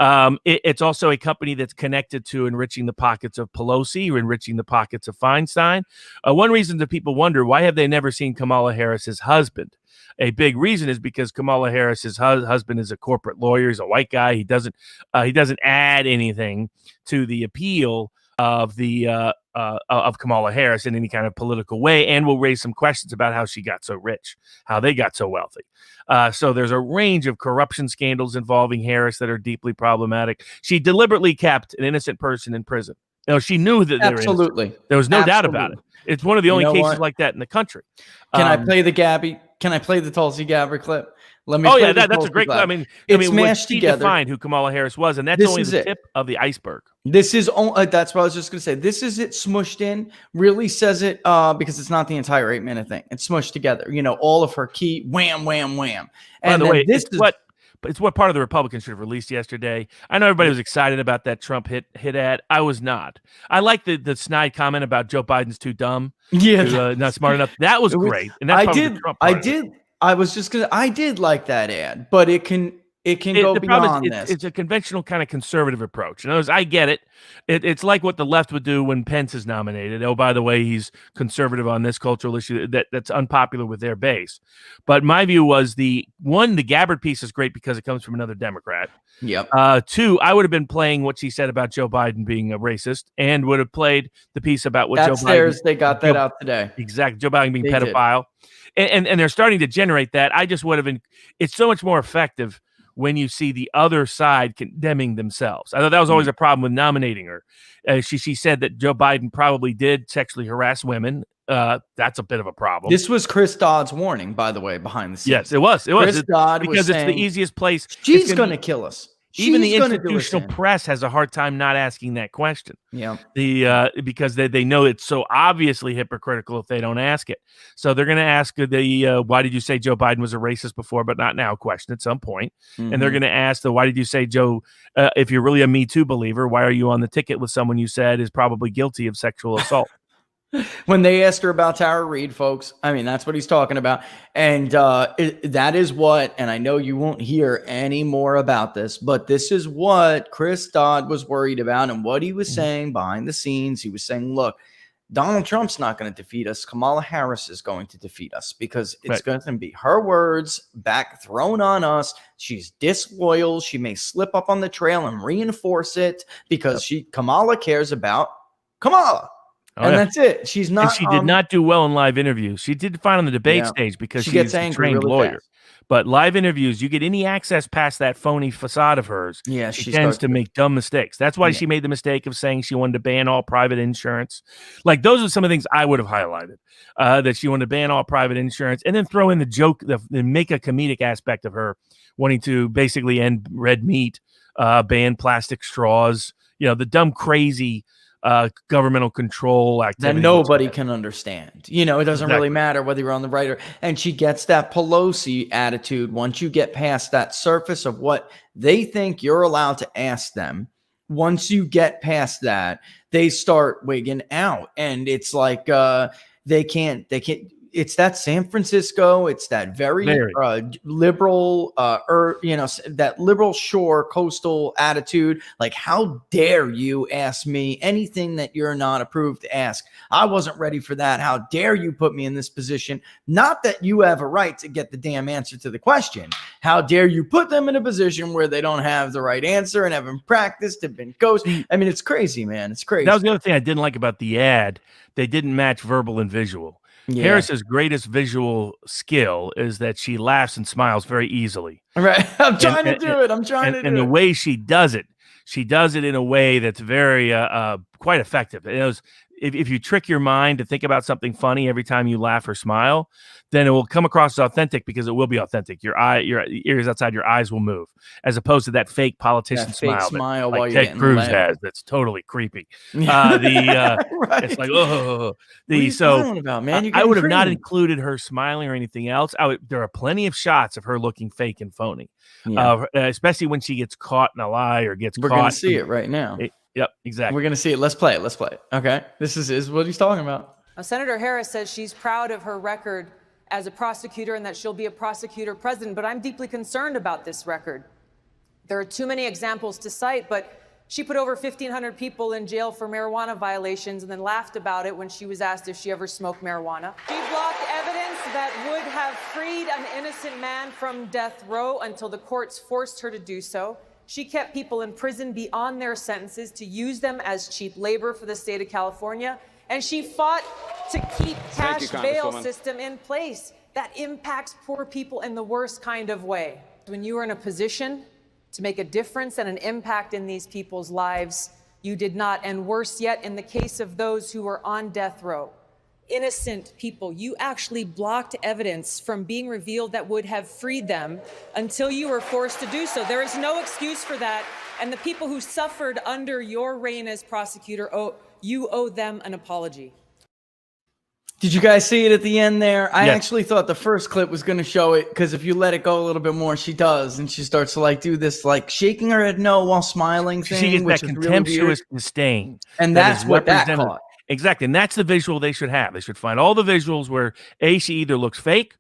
It's also a company that's connected to enriching the pockets of Pelosi or enriching the pockets of Feinstein. One reason that people wonder, why have they never seen Kamala Harris's husband? A big reason is because Kamala Harris's husband is a corporate lawyer. He's a white guy. He doesn't add anything to the appeal of Kamala Harris in any kind of political way, and will raise some questions about how she got so rich, how they got so wealthy. So there's a range of corruption scandals involving Harris that are deeply problematic. She deliberately kept an innocent person in prison. She knew that they were innocent. There was no doubt about it. It's one of the only cases like that in the country. Can I play the Gabby? Can I play the Tulsi Gabbard clip? Let me. That's a great clip. I mean, it's mashed together. Defined who Kamala Harris was, and that's only the tip of the iceberg. This is that's what I was just going to say. This is it smushed in. Really says it because it's not the entire 8-minute thing. It's smushed together. All of her key wham, wham, wham. And by the way, it's what part of the Republicans should have released yesterday. I know everybody was excited about that Trump hit ad. I was not. I like the snide comment about Joe Biden's too dumb. Yeah, not smart enough. That was great. And that's I did like that ad, but it can go beyond this. It's a conventional kind of conservative approach. In other words, I get it. It's like what the left would do when Pence is nominated. Oh, by the way, he's conservative on this cultural issue that's unpopular with their base. But my view was the Gabbard piece is great because it comes from another Democrat. Yep. 2, I would have been playing what she said about Joe Biden being a racist, and would have played the piece about what Joe Biden. They got that out today. Exactly. Joe Biden being pedophile. And they're starting to generate that. I just would have been. It's so much more effective when you see the other side condemning themselves. I thought that was always a problem with nominating her. She said that Joe Biden probably did sexually harass women. That's a bit of a problem. This was Chris Dodd's warning, by the way, behind the scenes. Yes, it was. Chris Dodd because it's the easiest place. She's going to kill us. Even the institutional press has a hard time not asking that question. Yeah. Because they know it's so obviously hypocritical if they don't ask it. So they're going to ask why did you say Joe Biden was a racist before but not now question at some point. Mm-hmm. And they're going to ask why did you say Joe, if you're really a Me Too believer, why are you on the ticket with someone you said is probably guilty of sexual assault? When they asked her about Tara Reid, folks, I mean, that's what he's talking about. And that is what, and I know you won't hear any more about this, but this is what Chris Dodd was worried about and what he was saying behind the scenes. He was saying, look, Donald Trump's not going to defeat us. Kamala Harris is going to defeat us because it's going to be her words back thrown on us. She's disloyal. She may slip up on the trail and reinforce it because Kamala cares about Kamala. That's it. She's not. And she did not do well in live interviews. She did fine on the debate stage because she's a trained lawyer. Fast. But live interviews, you get any access past that phony facade of hers. Yeah, she tends to make dumb mistakes. That's why she made the mistake of saying she wanted to ban all private insurance. Like those are some of the things I would have highlighted. That she wanted to ban all private insurance, and then throw in the joke, make a comedic aspect of her wanting to basically end red meat, ban plastic straws. The dumb, crazy. Governmental control activity that nobody can understand. It doesn't really matter whether you're on the right or. And she gets that Pelosi attitude. Once you get past that surface of what they think you're allowed to ask them, once you get past that, they start wigging out, and it's like they can't. It's that San Francisco. It's that very liberal, that liberal shore coastal attitude. Like, how dare you ask me anything that you're not approved to ask? I wasn't ready for that. How dare you put me in this position? Not that you have a right to get the damn answer to the question. How dare you put them in a position where they don't have the right answer and haven't practiced, have been coached. I mean, it's crazy, man. It's crazy. That was the other thing I didn't like about the ad. They didn't match verbal and visual. Yeah. Harris's greatest visual skill is that she laughs and smiles very easily. Right. I'm trying to do it. And the way she does it in a way that's very quite effective. It was, if you trick your mind to think about something funny every time you laugh or smile, then it will come across as authentic because it will be authentic. Your ears outside your eyes will move, as opposed to that fake politician smile that, while like you're Ted Cruz loud. has. That's totally creepy. Right. It's like, What are you smiling about, man? I would have not included her smiling or anything else. There are plenty of shots of her looking fake and phony, especially when she gets caught in a lie or gets We're caught. going to see it right now. Yep, exactly. We're going to see it. Let's play it. Okay. This is what he's talking about. Now, Senator Harris says she's proud of her record as a prosecutor and that she'll be a prosecutor president, but I'm deeply concerned about this record. There are too many examples to cite, but she put over 1,500 people in jail for marijuana violations and then laughed about it when she was asked if she ever smoked marijuana. She blocked evidence that would have freed an innocent man from death row until the courts forced her to do so. She kept people in prison beyond their sentences to use them as cheap labor for the state of California. And she fought to keep cash bail system in place. That impacts poor people in the worst kind of way. When you are in a position to make a difference and an impact in these people's lives, you did not. And worse yet, in the case of those who were on death row, innocent people, you actually blocked evidence from being revealed that would have freed them until you were forced to do so. There is no excuse for that. And the people who suffered under your reign as prosecutor, you owe them an apology. Did you guys see it at the end there? I Yes. actually thought the first clip was going to show it because if you let it go a little bit more, she does. And she starts to like do this like shaking her head no while smiling thing. She gets which that is really contemptuous weird. disdain. And that that's is what that represented. caught. Exactly. And that's the visual they should have. They should find all the visuals where A, she either looks fake,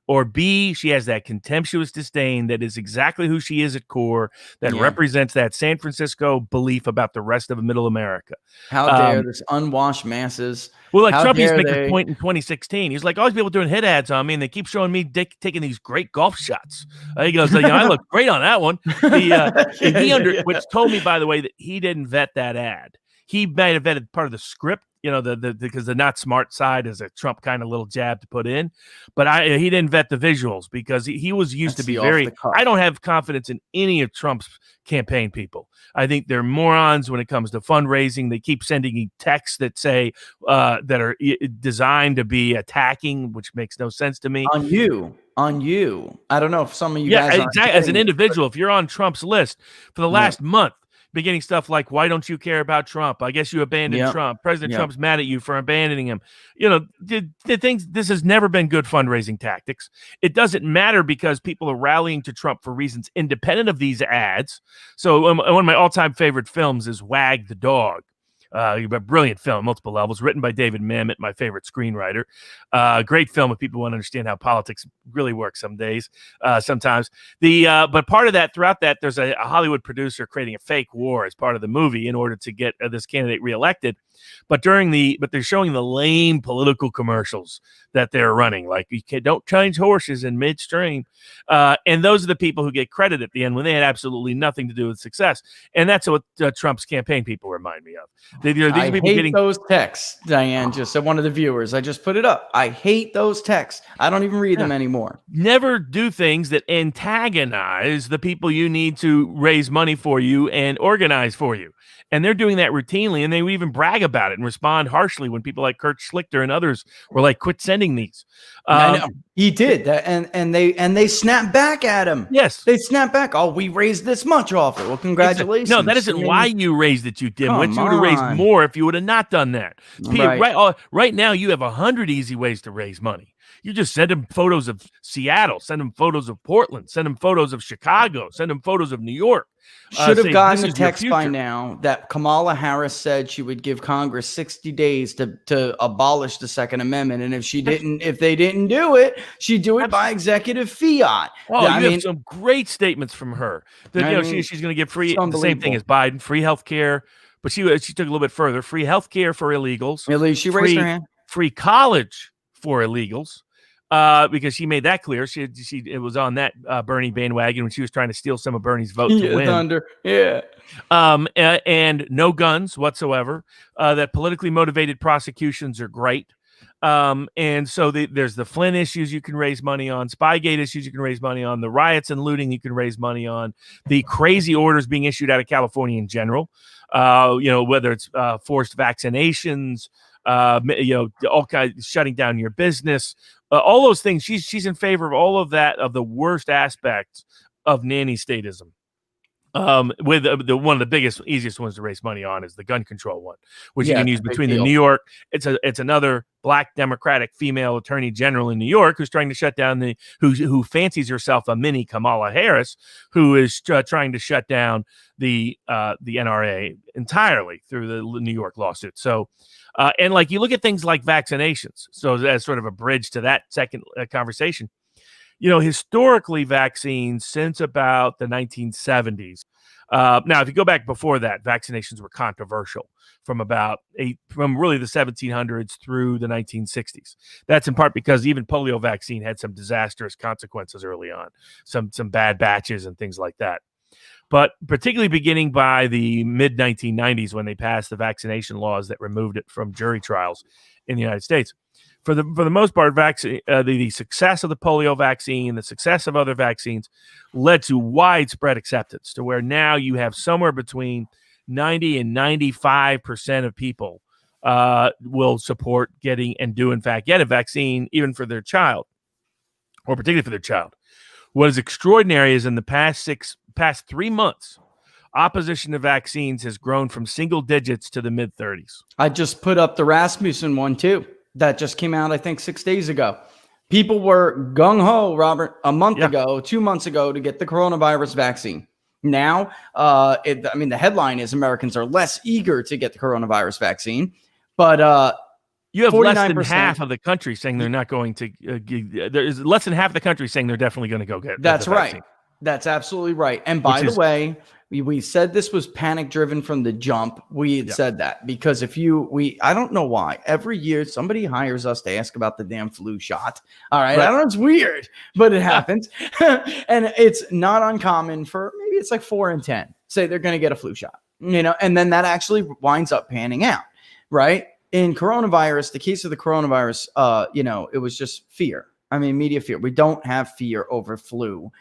or B, she has that contemptuous disdain that is exactly who she is at core, that represents that San Francisco belief about the rest of middle America. How dare this unwashed masses. Well, like How Trump used to dare make they- a point in 2016. He's like, all these people doing hit ads on me, and they keep showing me taking these great golf shots. He goes, I look great on that one. Which told me, by the way, that he didn't vet that ad. He might have vetted part of the script, because the not smart side is a Trump kind of little jab to put in. But he didn't vet the visuals because he was used to be very. I don't have confidence in any of Trump's campaign people. I think they're morons when it comes to fundraising. They keep sending texts that say that are designed to be attacking, which makes no sense to me. On you. I don't know if some of you guys. Exactly. As an individual, if you're on Trump's list for the last month, beginning stuff like, why don't you care about Trump? I guess you abandoned Trump. President Trump's mad at you for abandoning him. The things, this has never been good fundraising tactics. It doesn't matter because people are rallying to Trump for reasons independent of these ads. So one of my all-time favorite films is Wag the Dog. A brilliant film, multiple levels, written by David Mamet, my favorite screenwriter. Great film if people want to understand how politics really works sometimes. But part of that, throughout that, there's a Hollywood producer creating a fake war as part of the movie in order to get this candidate reelected. But they're showing the lame political commercials that they're running, like don't change horses in midstream. And those are the people who get credit at the end when they had absolutely nothing to do with success. And that's what Trump's campaign people remind me of. I hate those texts, Diane just said, one of the viewers. I just put it up. I hate those texts. I don't even read them anymore. Never do things that antagonize the people you need to raise money for you and organize for you. And they're doing that routinely, and they would even brag about it and respond harshly when people like Kurt Schlichter and others were like, quit sending these. I know. He did that, and they snapped back at him. Yes. They snapped back. Oh, we raised this much off it. Well, congratulations. No, that isn't why you raised it, you dimwit. You would have raised more if you would have not done that. Right now, you have 100 easy ways to raise money. You just send them photos of Seattle, send them photos of Portland, send them photos of Chicago, send them photos of New York. Should have gotten a text by now that Kamala Harris said she would give Congress 60 days to abolish the Second Amendment. And if they didn't do it, she'd do it by executive fiat. Oh, you have some great statements from her. That she's going to give free, the same thing as Biden, free health care. But she took a little bit further. Free health care for illegals. Really, she raised her hand. Free college for illegals. because she made that clear. It was on that Bernie bandwagon when she was trying to steal some of Bernie's vote to win. Thunder. Yeah. And no guns whatsoever. That politically motivated prosecutions are great. And so there's the Flynn issues you can raise money on, Spygate issues you can raise money on, the riots and looting you can raise money on, the crazy orders being issued out of California in general. Whether it's forced vaccinations, all kinds, shutting down your business, all those things. She's in favor of all of that, of the worst aspects of nanny statism. With one of the biggest, easiest ones to raise money on is the gun control one, which you can use between the New York. It's another black Democratic female attorney general in New York who's trying to shut down who fancies herself a mini Kamala Harris, who is trying to shut down the NRA entirely through the New York lawsuit. So, and like you look at things like vaccinations. So as sort of a bridge to that second conversation. Historically, vaccines since about the 1970s. Now, if you go back before that, vaccinations were controversial from really the 1700s through the 1960s. That's in part because even polio vaccine had some disastrous consequences early on, some bad batches and things like that. But particularly beginning by the mid 1990s, when they passed the vaccination laws that removed it from jury trials in the United States. For the most part, the success of the polio vaccine, the success of other vaccines led to widespread acceptance to where now you have somewhere between 90 and 95% of people will support getting and do, in fact, get a vaccine, even for their child, or particularly for their child. What is extraordinary is in the past 3 months, opposition to vaccines has grown from single digits to the mid-30s. I just put up the Rasmussen one, too. That just came out, I think, 6 days ago. People were gung-ho, Robert, a month ago, 2 months ago, to get the coronavirus vaccine. Now, the headline is Americans are less eager to get the coronavirus vaccine. But you have less than half of the country saying they're not going to. There's less than half of the country saying they're definitely going to go get. That's right. That's absolutely right. And by the way, we said this was panic driven from the jump. We had said that because I don't know why every year somebody hires us to ask about the damn flu shot. All right. I don't know. It's weird, but it happens. And it's not uncommon for maybe it's like 4 in 10 say they're going to get a flu shot, and then that actually winds up panning out. Right. In coronavirus, the case of the coronavirus, it was just fear. Media fear. We don't have fear over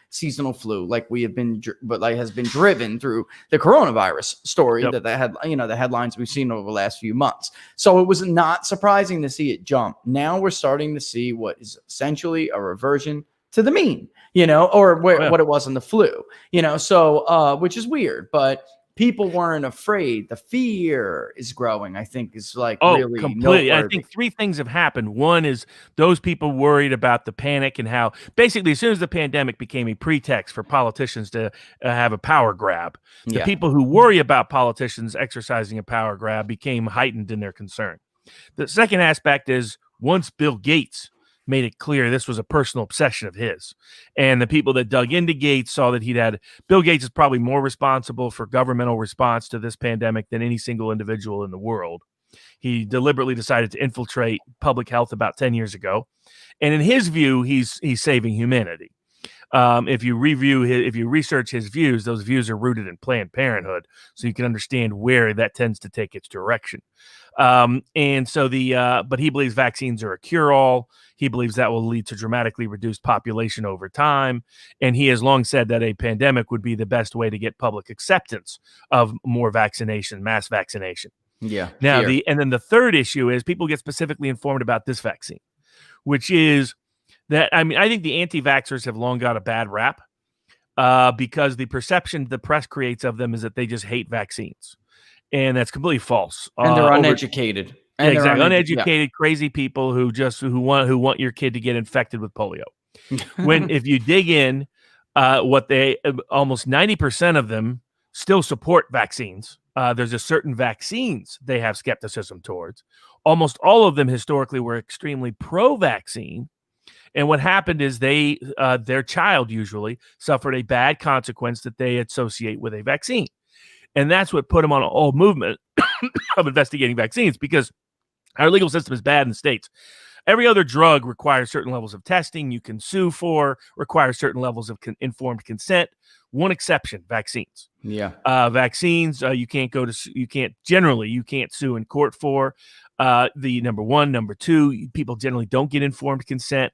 seasonal flu, like we have been, but like has been driven through the coronavirus story that had, the headlines we've seen over the last few months. So it was not surprising to see it jump. Now we're starting to see what is essentially a reversion to the mean, what it was in the flu, so which is weird, but people weren't afraid. The fear is growing, I think, is like really completely. I think 3 things have happened. One is those people worried about the panic and how basically as soon as the pandemic became a pretext for politicians to have a power grab, the people who worry about politicians exercising a power grab became heightened in their concern. The second aspect is once Bill Gates made it clear this was a personal obsession of his. And the people that dug into Gates saw that Bill Gates is probably more responsible for governmental response to this pandemic than any single individual in the world. He deliberately decided to infiltrate public health about 10 years ago. And in his view, he's saving humanity. If you research his views, those views are rooted in Planned Parenthood. So you can understand where that tends to take its direction. But he believes vaccines are a cure-all. He believes that will lead to dramatically reduced population over time. And he has long said that a pandemic would be the best way to get public acceptance of more vaccination, mass vaccination. Yeah. Now, then the third issue is people get specifically informed about this vaccine, which is that, I think the anti-vaxxers have long got a bad rap because the perception the press creates of them is that they just hate vaccines. And that's completely false. And they're uneducated. Exactly. Uneducated, crazy people who want your kid to get infected with polio. If you dig in, almost 90% of them still support vaccines. There's a certain vaccines they have skepticism towards. Almost all of them historically were extremely pro-vaccine. And what happened is their child usually suffered a bad consequence that they associate with a vaccine. And that's what put them on a whole movement of investigating vaccines, because our legal system is bad in the States. Every other drug requires certain levels of testing you can sue for, requires certain levels of informed consent. One exception, vaccines. Yeah. Vaccines, you can't sue in court for. The number one, number two, people generally don't get informed consent.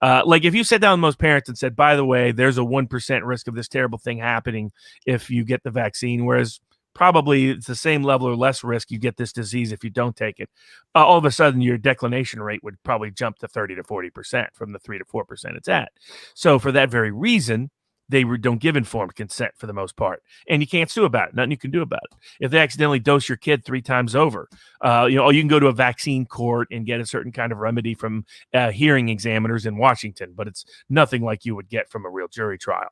Like if you sat down with most parents and said, by the way, there's a 1% risk of this terrible thing happening if you get the vaccine, whereas probably it's the same level or less risk you get this disease if you don't take it. All of a sudden, your declination rate would probably jump to 30 to 40% from the 3 to 4% it's at. So for that very reason, they don't give informed consent for the most part, and you can't sue about it. Nothing you can do about it. If they accidentally dose your kid 3 times over, you can go to a vaccine court and get a certain kind of remedy from hearing examiners in Washington, but it's nothing like you would get from a real jury trial.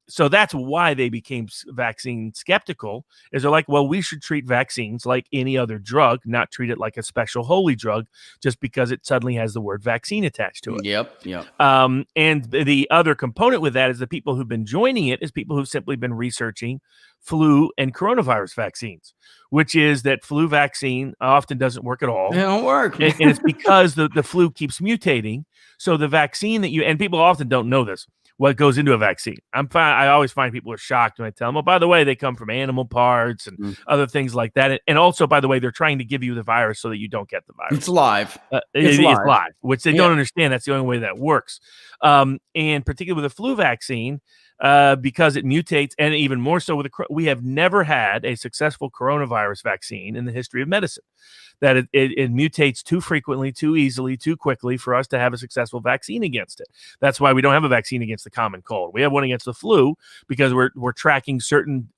So that's why they became vaccine skeptical, is they're like, well, we should treat vaccines like any other drug, not treat it like a special holy drug just because it suddenly has the word vaccine attached to it. Yep. And the other component with that is the people who've been joining it is people who've simply been researching flu and coronavirus vaccines, which is that flu vaccine often doesn't work at all. They don't work. And it's because the flu keeps mutating. So the vaccine and people often don't know this, what goes into a vaccine. I always find people are shocked when I tell them, oh, by the way, they come from animal parts and other things like that. And also, by the way, they're trying to give you the virus so that you don't get the virus. It's live. It's live, which they don't understand. That's the only way that works. And particularly with a flu vaccine, because it mutates, and even more so with we have never had a successful coronavirus vaccine in the history of medicine. That it mutates too frequently, too easily, too quickly for us to have a successful vaccine against it. That's why we don't have a vaccine against the common cold. We have one against the flu because we're tracking certain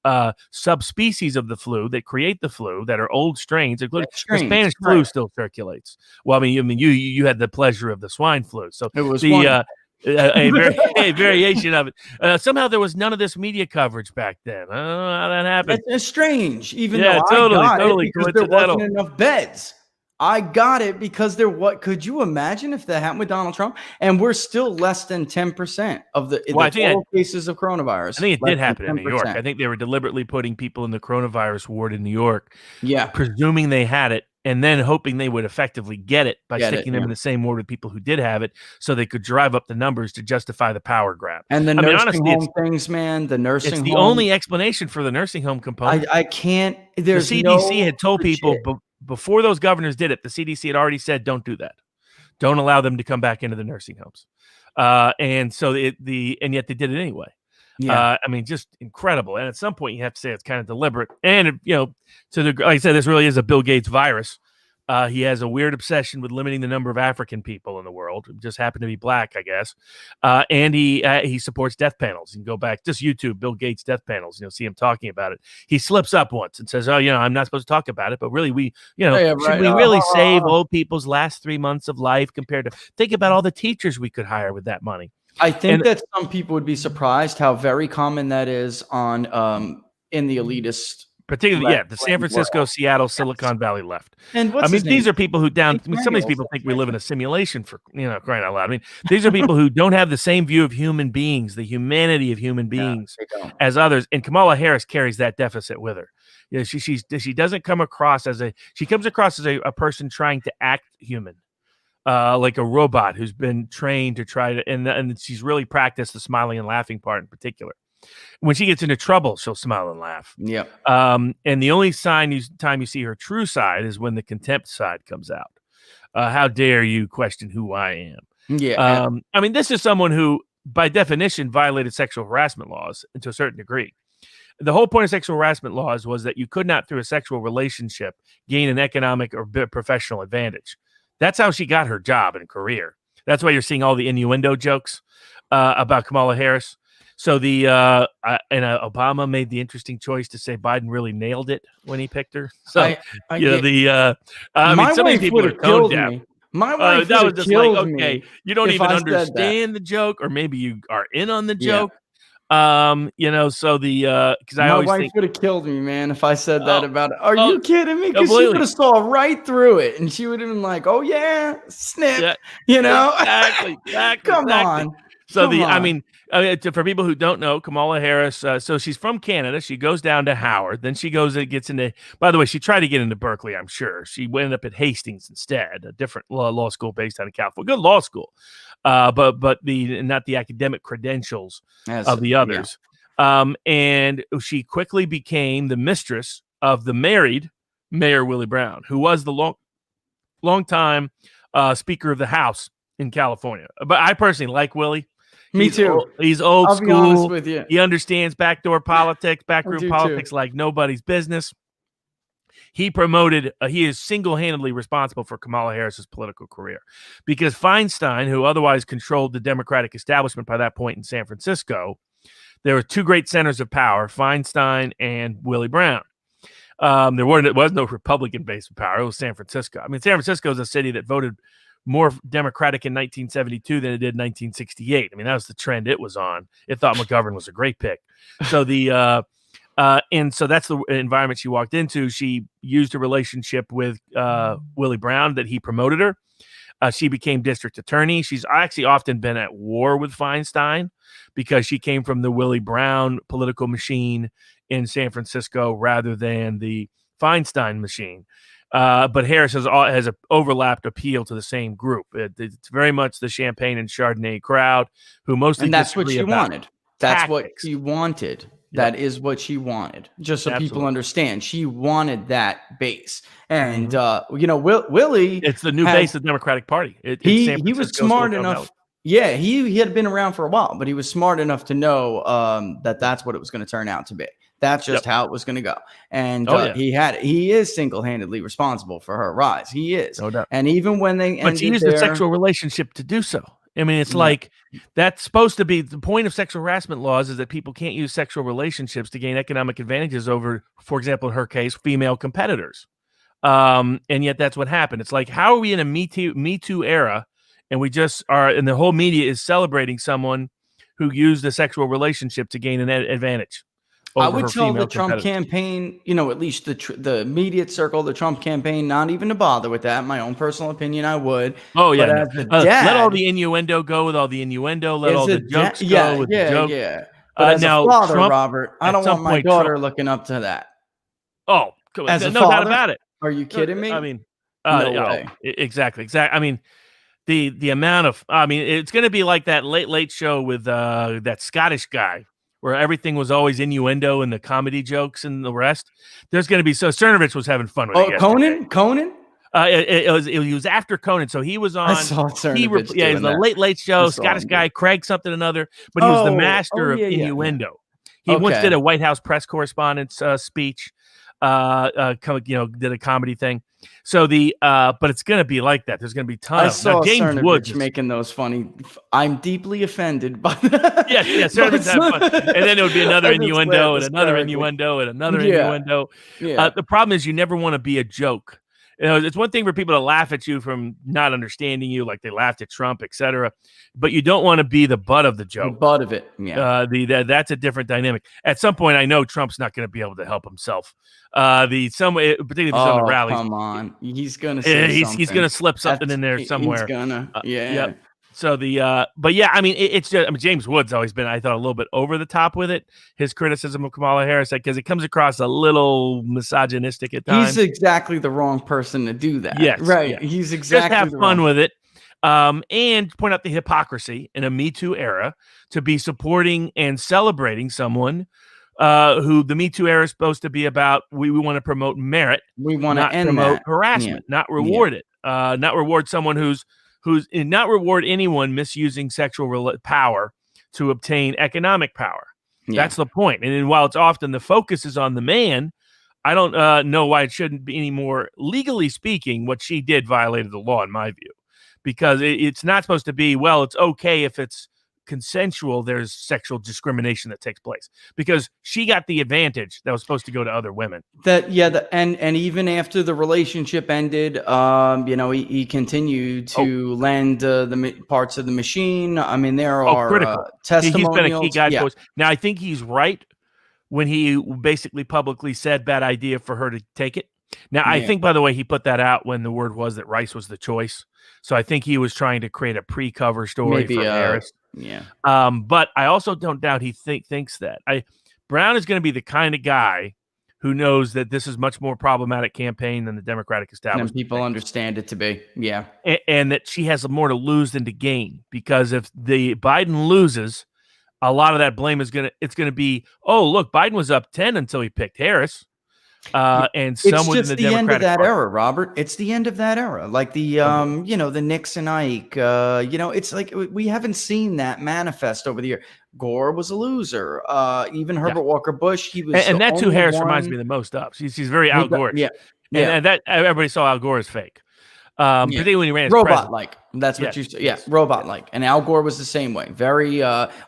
subspecies of the flu that create the flu that are old strains, including the Spanish flu still circulates. Well, I mean, you had the pleasure of the swine flu, so it was a variation of it. Somehow there was none of this media coverage back then. I don't know how that happened. It's strange, even though I got it because there wasn't enough beds. I got it because could you imagine if that happened with Donald Trump? And we're still less than 10% of the total cases of coronavirus. I think it did happen in New York. I think they were deliberately putting people in the coronavirus ward in New York, presuming they had it, and then hoping they would effectively get it by sticking them in the same ward with people who did have it, so they could drive up the numbers to justify the power grab. And the nursing home things, man, the nursing home. It's the only explanation for the nursing home component. I can't. The CDC had told people before those governors did it, the CDC had already said, don't do that. Don't allow them to come back into the nursing homes. And yet they did it anyway. Yeah. I mean, just incredible. And at some point you have to say it's kind of deliberate. And, like I said, this really is a Bill Gates virus. He has a weird obsession with limiting the number of African people in the world. It just happen to be black, I guess. And he supports death panels. You can go back, just YouTube, Bill Gates death panels. You'll see him talking about it. He slips up once and says, I'm not supposed to talk about it. But really, should we really save old people's last 3 months of life compared to, think about all the teachers we could hire with that money. I think that some people would be surprised how very common that is on in the elitist. Particularly, the San Francisco, Seattle, Silicon Valley left. And these are people who some of these people think we live in a simulation for, crying out loud. I mean, these are people who don't have the same view of human beings, the humanity of human beings as others. And Kamala Harris carries that deficit with her. She doesn't come across she comes across as a person trying to act human. Like a robot who's been trained to try to, and she's really practiced the smiling and laughing part in particular. When she gets into trouble, she'll smile and laugh. Yeah. And the only time you see her true side is when the contempt side comes out. How dare you question who I am? Yeah. I mean, this is someone who, by definition, violated sexual harassment laws to a certain degree. The whole point of sexual harassment laws was that you could not, through a sexual relationship, gain an economic or professional advantage. That's how she got her job and career. That's why you're seeing all the innuendo jokes about Kamala Harris. So Obama made the interesting choice to say Biden really nailed it when he picked her. So some people are tone deaf. My wife that was just like, okay, you don't even understand the joke, or maybe you are in on the joke. Because I always wife think would have killed me, man, if I said that about it. Are you kidding me? Because she completely. would have saw right through it, and she would have been like, "Oh yeah, snip," Exactly. Come on. So Come I on. mean, for people who don't know, Kamala Harris, so she's from Canada. She goes down to Howard. Then she goes and gets into, by the way, she tried to get into Berkeley, I'm sure. She ended up at Hastings instead, a different law school based out of California. Good law school, but not the academic credentials of the others. And she quickly became the mistress of the married Mayor Willie Brown, who was the long time Speaker of the House in California. But I personally like Willie. Me too. He's old I'll school. be honest with you. He understands backdoor politics, backroom do politics too. like nobody's business. He promoted, he is single-handedly responsible for Kamala Harris's political career because Feinstein, who otherwise controlled the Democratic establishment by that point in San Francisco, there were two great centers of power, Feinstein and Willie Brown. There was no Republican base of power. It was San Francisco. I mean, San Francisco is a city that voted more Democratic in 1972 than it did in 1968. I mean, that was the trend it was on. It thought McGovern was a great pick. So and so that's the environment she walked into. She used a relationship with Willie Brown that he promoted her. She became district attorney. She's actually often been at war with Feinstein because she came from the Willie Brown political machine in San Francisco rather than the Feinstein machine. But Harris has an overlapped appeal to the same group. It's very much the Champagne and Chardonnay crowd who mostly And that's what she wanted. That's tactics. what she wanted. That is what she wanted. Just so people understand, she wanted that base. And Willie, it's the new base of the Democratic Party. He was smart enough. Yeah, he had been around for a while, but he was smart enough to know that that's what it was going to turn out to be. That's just how it was going to go. And he is single-handedly responsible for her rise. He is. No doubt. And even when they But she used the sexual relationship to do so. I mean, it's like that's supposed to be the point of sexual harassment laws is that people can't use sexual relationships to gain economic advantages over, for example, in her case, female competitors. And yet that's what happened. It's like, how are we in a Me Too era? And we just are, and the whole media is celebrating someone who used a sexual relationship to gain an advantage. I would tell the Trump campaign, at least the immediate circle, the Trump campaign, not even to bother with that. My own personal opinion, I would. Oh, yeah. But as a dad, let all the innuendo go with all the innuendo. Let all the jokes go with the jokes. Yeah. But as now, a father, Trump, I don't want my daughter looking up to that. Oh, as a no father, doubt about it. Are you kidding me? I mean, no way. Exactly. I mean, the amount of, it's going to be like that late show with that Scottish guy, where everything was always innuendo and the comedy jokes and the rest. There's going to be, so Cernovich was having fun with it. Oh, Conan? It was after Conan, so he was on. I saw Cernovich it was the late show. Scottish guy, Craig something another, but he was the master of innuendo. He once did a White House press correspondence speech. Did a comedy thing. So but it's going to be like that. There's going to be tons. I saw James Cernovich Woods making those funny. I'm deeply offended by that. Yeah, Cernovich had fun, and then there would be another innuendo and another innuendo and another innuendo. Yeah. The problem is you never want to be a joke. It's one thing for people to laugh at you from not understanding you, like they laughed at Trump, etc. But you don't want to be the butt of the joke. The butt of it. Yeah. That's a different dynamic. At some point, I know Trump's not going to be able to help himself. Particularly if he's on the rallies. Come on, he's going to say he's going to slip something in there somewhere. He's gonna. Yeah. So but yeah, it's just, James Woods always been, I thought, a little bit over the top with it. His criticism of Kamala Harris, because it comes across a little misogynistic at times. He's exactly the wrong person to do that. Yes, right. Yeah. He's exactly. Just have fun with it, and point out the hypocrisy in a Me Too era to be supporting and celebrating someone who the Me Too era is supposed to be about. We want to promote merit. We want to promote harassment, not reward it. Not reward someone who's not reward anyone misusing sexual power to obtain economic power. Yeah. That's the point. And then while it's often the focus is on the man, I don't know why it shouldn't be any more. Legally speaking, what she did violated the law in my view, because it's not supposed to be, well, it's okay if it's consensual, there's sexual discrimination that takes place, because she got the advantage that was supposed to go to other women. And even after the relationship ended, he continued to lend the parts of the machine. I mean, there are critical testimonials. He's been a key guy. Yeah. Now, I think he's right when he basically publicly said bad idea for her to take it. Now, I think, by the way, he put that out when the word was that Rice was the choice. So I think he was trying to create a pre-cover story for Harris. Yeah. But I also don't doubt he thinks that. Brown is going to be the kind of guy who knows that this is much more problematic campaign than the Democratic establishment. And people understand it to be. Yeah. And that she has more to lose than to gain, because if the Biden loses, a lot of that blame is going to be, oh, look, Biden was up 10 until he picked Harris. And some it's within just the the Democratic end of that Party. era, Robert. It's the end of that era. Like the the Nixon Ike, it's like we haven't seen that manifest over the year. Gore was a loser. Even Herbert Walker Bush, he was, and that's who Harris reminds me the most of. She's very Al Gore. Yeah. And that everybody saw Al Gore as fake. Particularly when he ran as robot-like. That's what you said. Yeah, robot-like. And Al Gore was the same way. Very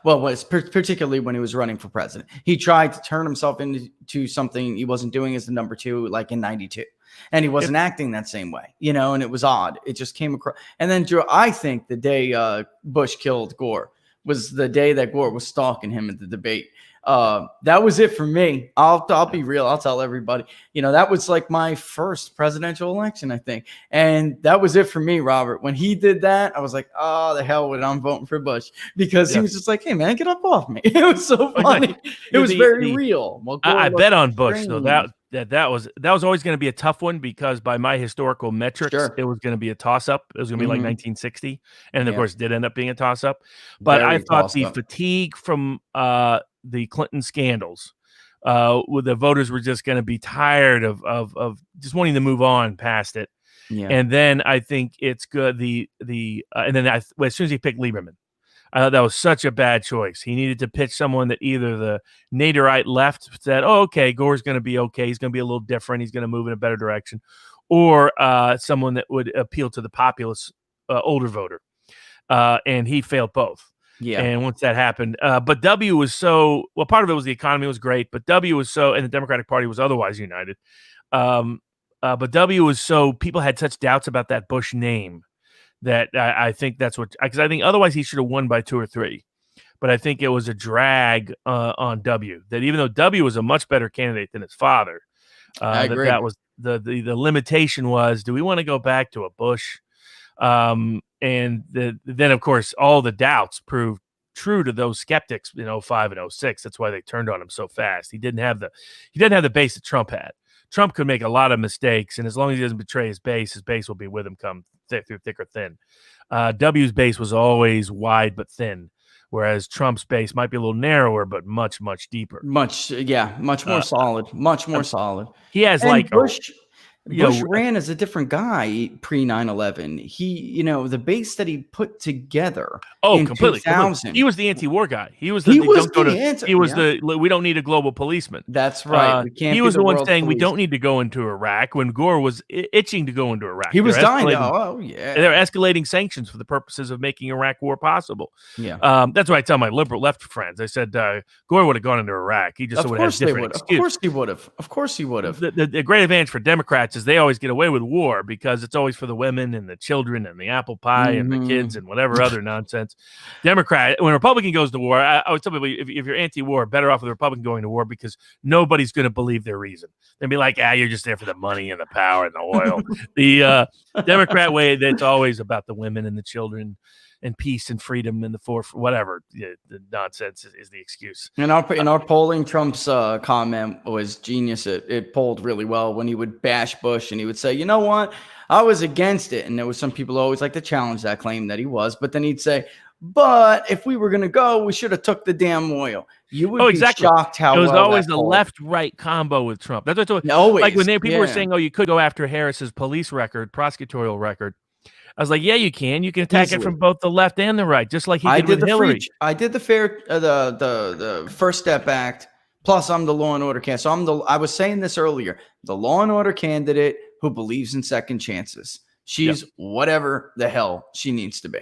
particularly when he was running for president. He tried to turn himself into something he wasn't doing as the number 2, like in 92. And he wasn't acting that same way, and it was odd. It just came across. And then I think the day Bush killed Gore was the day that Gore was stalking him at the debate. That was it for me. I'll be real. I'll tell everybody, that was like my first presidential election, I think. And that was it for me, Robert. When he did that, I was like, oh, the hell with it. I'm voting for Bush, because he was just like, hey man, get up off me. It was so funny. It was very real. Well, I bet on Bush though. That was always going to be a tough one, because by my historical metrics, it was going to be a toss-up. It was going to be like 1960, and of course, it did end up being a toss-up. But I thought the fatigue from the Clinton scandals, where the voters were just going to be tired of just wanting to move on past it. Yeah. And then I think it's good. And then as soon as he picked Lieberman, I thought that was such a bad choice. He needed to pitch someone that either the Naderite left said, oh, okay, Gore's going to be okay. He's going to be a little different. He's going to move in a better direction. Or someone that would appeal to the populist older voter. And he failed both. Yeah. And once that happened, but W was part of it was the economy was great, but W was and the Democratic Party was otherwise united. But W was people had such doubts about that Bush name that I think that's because I think otherwise he should have won by 2 or 3. But I think it was a drag on W, that even though W was a much better candidate than his father, I agree. that was the limitation was, do we want to go back to a Bush? And then of course all the doubts proved true to those skeptics in 05 and 06. That's why they turned on him so fast. He didn't have the base that Trump had. Trump could make a lot of mistakes, and as long as he doesn't betray his base will be with him come through thick or thin. W's base was always wide but thin, whereas Trump's base might be a little narrower but much, much deeper. Much more solid. Much more solid. He has Bush ran as a different guy pre 9/11. He, the base that he put together. Oh, completely. He was the anti-war guy. He was we don't need a global policeman. That's right. He was the one saying we don't need to go into Iraq when Gore was itching to go into Iraq. He was dying. They're escalating sanctions for the purposes of making Iraq war possible. Yeah. That's what I tell my liberal left friends. I said Gore would have gone into Iraq. He just would have had a different excuse. Of course he would have. The great advantage for Democrats is they always get away with war because it's always for the women and the children and the apple pie and the kids and whatever other nonsense. Democrat, when a Republican goes to war, I always tell people, if you're anti-war, better off with a Republican going to war, because nobody's going to believe their reason. They'll be like, you're just there for the money and the power and the oil. The Democrat way, that's always about the women and the children and peace and freedom and whatever the nonsense is the excuse. In our polling, Trump's comment was genius. It polled really well when he would bash Bush and he would say, you know what, I was against it. And there was some people who always like to challenge that claim that he was, but then he'd say, but if we were going to go, we should have took the damn oil. You would be shocked how it was always the left-right combo with Trump. That's what always. Like when people were saying, you could go after Harris's police record, prosecutorial record. I was like, yeah, you can. You can attack it from both the left and the right, just like he did with Hillary. I did the First Step Act. Plus, I'm the law and order candidate. So I was saying this earlier. The law and order candidate who believes in second chances. She's whatever the hell she needs to be,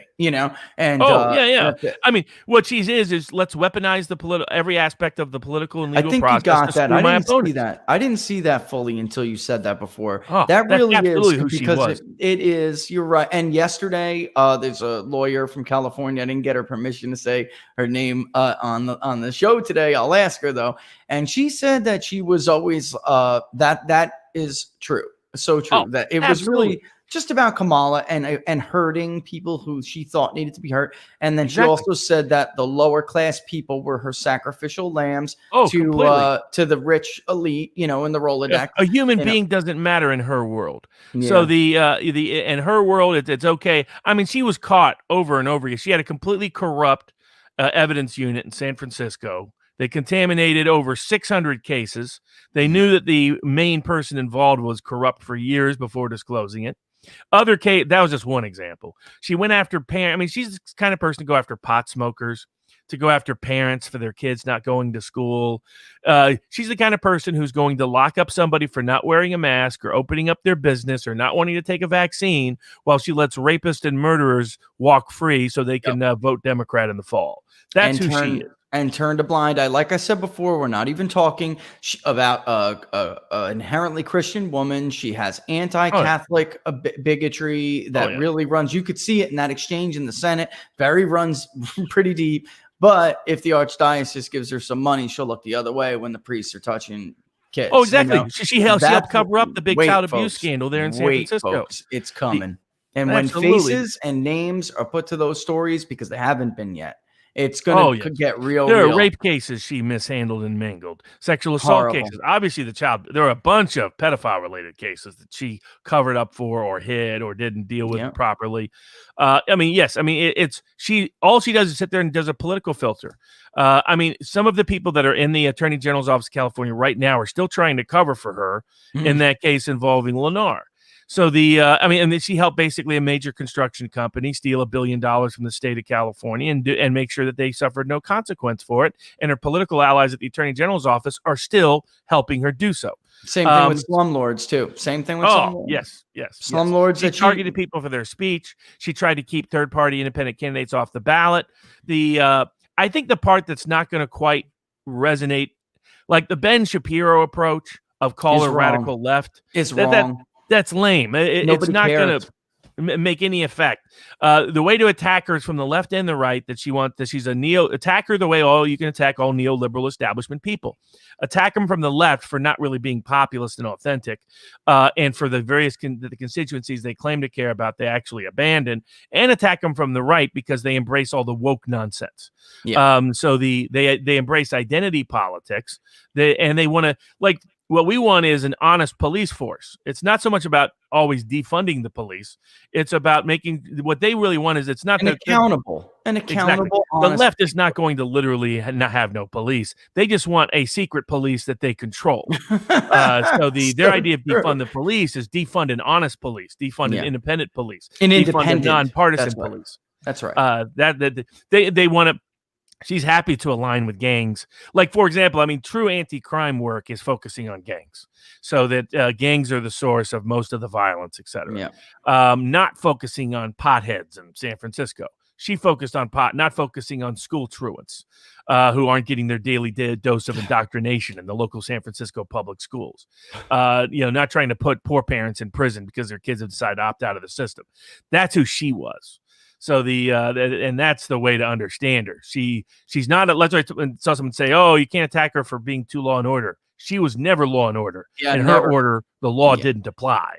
And I mean, what she is let's weaponize every aspect of the political and legal process. I think you got that. I didn't see that fully until you said that before. That really is who she was. It is. You're right. And yesterday, there's a lawyer from California. I didn't get her permission to say her name on the show today. I'll ask her though, and she said that she was always that is true. so true. Oh, That it was absolutely. really just about Kamala and hurting people who she thought needed to be hurt. And then Exactly. she also said that the lower class people were her sacrificial lambs completely. to the rich elite, in the Rolodex. A human being doesn't matter in her world. Yeah. So the in her world, it's okay. I mean, she was caught over and over again. She had a completely corrupt evidence unit in San Francisco. They contaminated over 600 cases. They knew that the main person involved was corrupt for years before disclosing it. Other case, that was just one example. She went after parents. I mean, she's the kind of person to go after pot smokers, to go after parents for their kids not going to school. She's the kind of person who's going to lock up somebody for not wearing a mask or opening up their business or not wanting to take a vaccine while she lets rapists and murderers walk free so they can vote Democrat in the fall. That's who she is. And turned a blind eye. Like I said before, we're not even talking about an inherently Christian woman. She has anti-Catholic bigotry that really runs. You could see it in that exchange in the Senate. Runs pretty deep. But if the archdiocese gives her some money, she'll look the other way when the priests are touching kids. Oh, exactly. She helped cover up the big child abuse scandal there in San Francisco. Folks, it's coming. And when faces and names are put to those stories, because they haven't been yet, it's going to get real. There are rape cases she mishandled and mangled, sexual assault cases. Obviously, there are a bunch of pedophile-related cases that she covered up for or hid or didn't deal with properly. I mean, yes. I mean, all she does is sit there and does a political filter. I mean, some of the people that are in the Attorney General's office of California right now are still trying to cover for her in that case involving Lennar. So and then she helped basically a major construction company steal $1 billion from the state of California and make sure that they suffered no consequence for it. And her political allies at the Attorney General's office are still helping her do so. Same thing with slumlords too. Same thing with slumlords. Yes. Slumlords. She targeted people for their speech. She tried to keep third-party independent candidates off the ballot. I think the part that's not going to quite resonate, like the Ben Shapiro approach of call her radical left, is wrong. That's lame. It's not going to make any effect. The way to attack her is from the left and the right. That she's a attack her the way you can attack all neoliberal establishment people. Attack them from the left for not really being populist and authentic, and for the various the constituencies they claim to care about, they actually abandon. And attack them from the right because they embrace all the woke nonsense. Yeah. So they embrace identity politics. They want to what we want is an honest police force. It's not so much about always defunding the police. It's about making what they really want is accountable. Exactly. The left is not going to literally not have no police. They just want a secret police that they control. Their idea of defund the police is defund an honest police, defund an independent police, defund a nonpartisan police. That's right. They want to. She's happy to align with gangs. Like, for example, I mean, true anti-crime work is focusing on gangs. So that gangs are the source of most of the violence, et cetera. Yeah. Not focusing on potheads in San Francisco. She focused on not focusing on school truants who aren't getting their daily dose of indoctrination in the local San Francisco public schools. Not trying to put poor parents in prison because their kids have decided to opt out of the system. That's who she was. So and that's the way to understand her. She's not let's saw someone say, "Oh, you can't attack her for being too law and order." She was never law and order. In her order, the law didn't apply.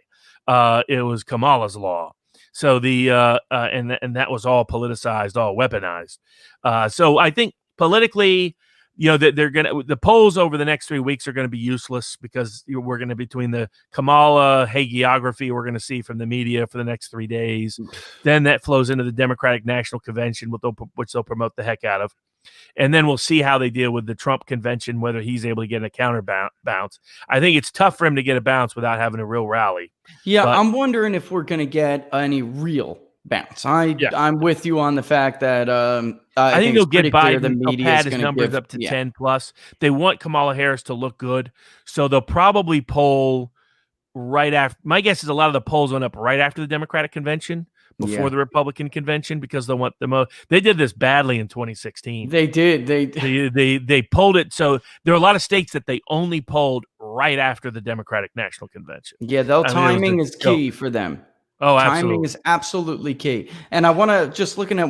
It was Kamala's law. So and that was all politicized, all weaponized. So I think politically, that the polls over the next 3 weeks are going to be useless because we're going to between the Kamala hagiography we're going to see from the media for the next 3 days. Then that flows into the Democratic National Convention, which they'll promote the heck out of. And then we'll see how they deal with the Trump convention, whether he's able to get a counter bounce. I think it's tough for him to get a bounce without having a real rally. Yeah, I'm wondering if we're going to get any real bounce. I'm with you on the fact that I think they'll get Biden. The they'll pad his numbers up to 10 plus. They want Kamala Harris to look good, so they'll probably poll right after. My guess is a lot of the polls went up right after the Democratic convention, before the Republican convention, because they want the most. They did this badly in 2016. They did. They polled it. So there are a lot of states that they only polled right after the Democratic National Convention. Yeah, timing is key for them. Oh, absolutely. Timing is absolutely key. And I want to just looking at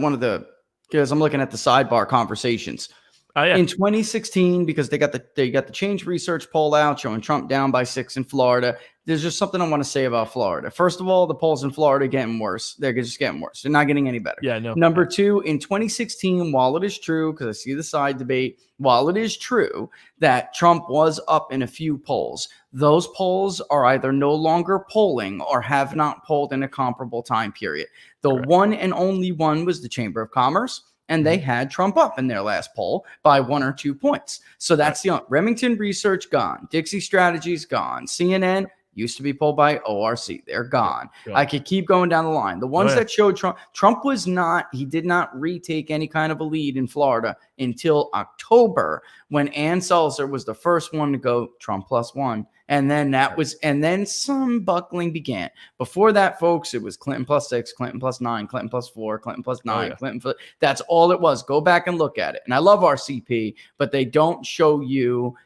because I'm looking at the sidebar conversations. In 2016, because they got the Change Research poll out showing Trump down by 6 in Florida. there's just something I want to say about Florida. First of all, the polls in Florida are getting worse. They're just getting worse. They're not getting any better. Yeah, no. Number two, in 2016, while it is true, because I see the side debate, while it is true that Trump was up in a few polls, those polls are either no longer polling or have not polled in a comparable time period. The one and only one was the Chamber of Commerce, and they had Trump up in their last poll by 1 or 2 points. So that's the Remington Research gone. Dixie Strategies gone. CNN used to be polled by ORC. They're gone. I could keep going down the line. The ones that showed Trump was not, he did not retake any kind of a lead in Florida until October, when Ann Sulzer was the first one to go Trump +1. And then and then some buckling began. Before that, folks, it was Clinton +6, Clinton +9, Clinton +4, Clinton +9, Clinton. That's all it was. Go back and look at it. And I love RCP, but they don't show you.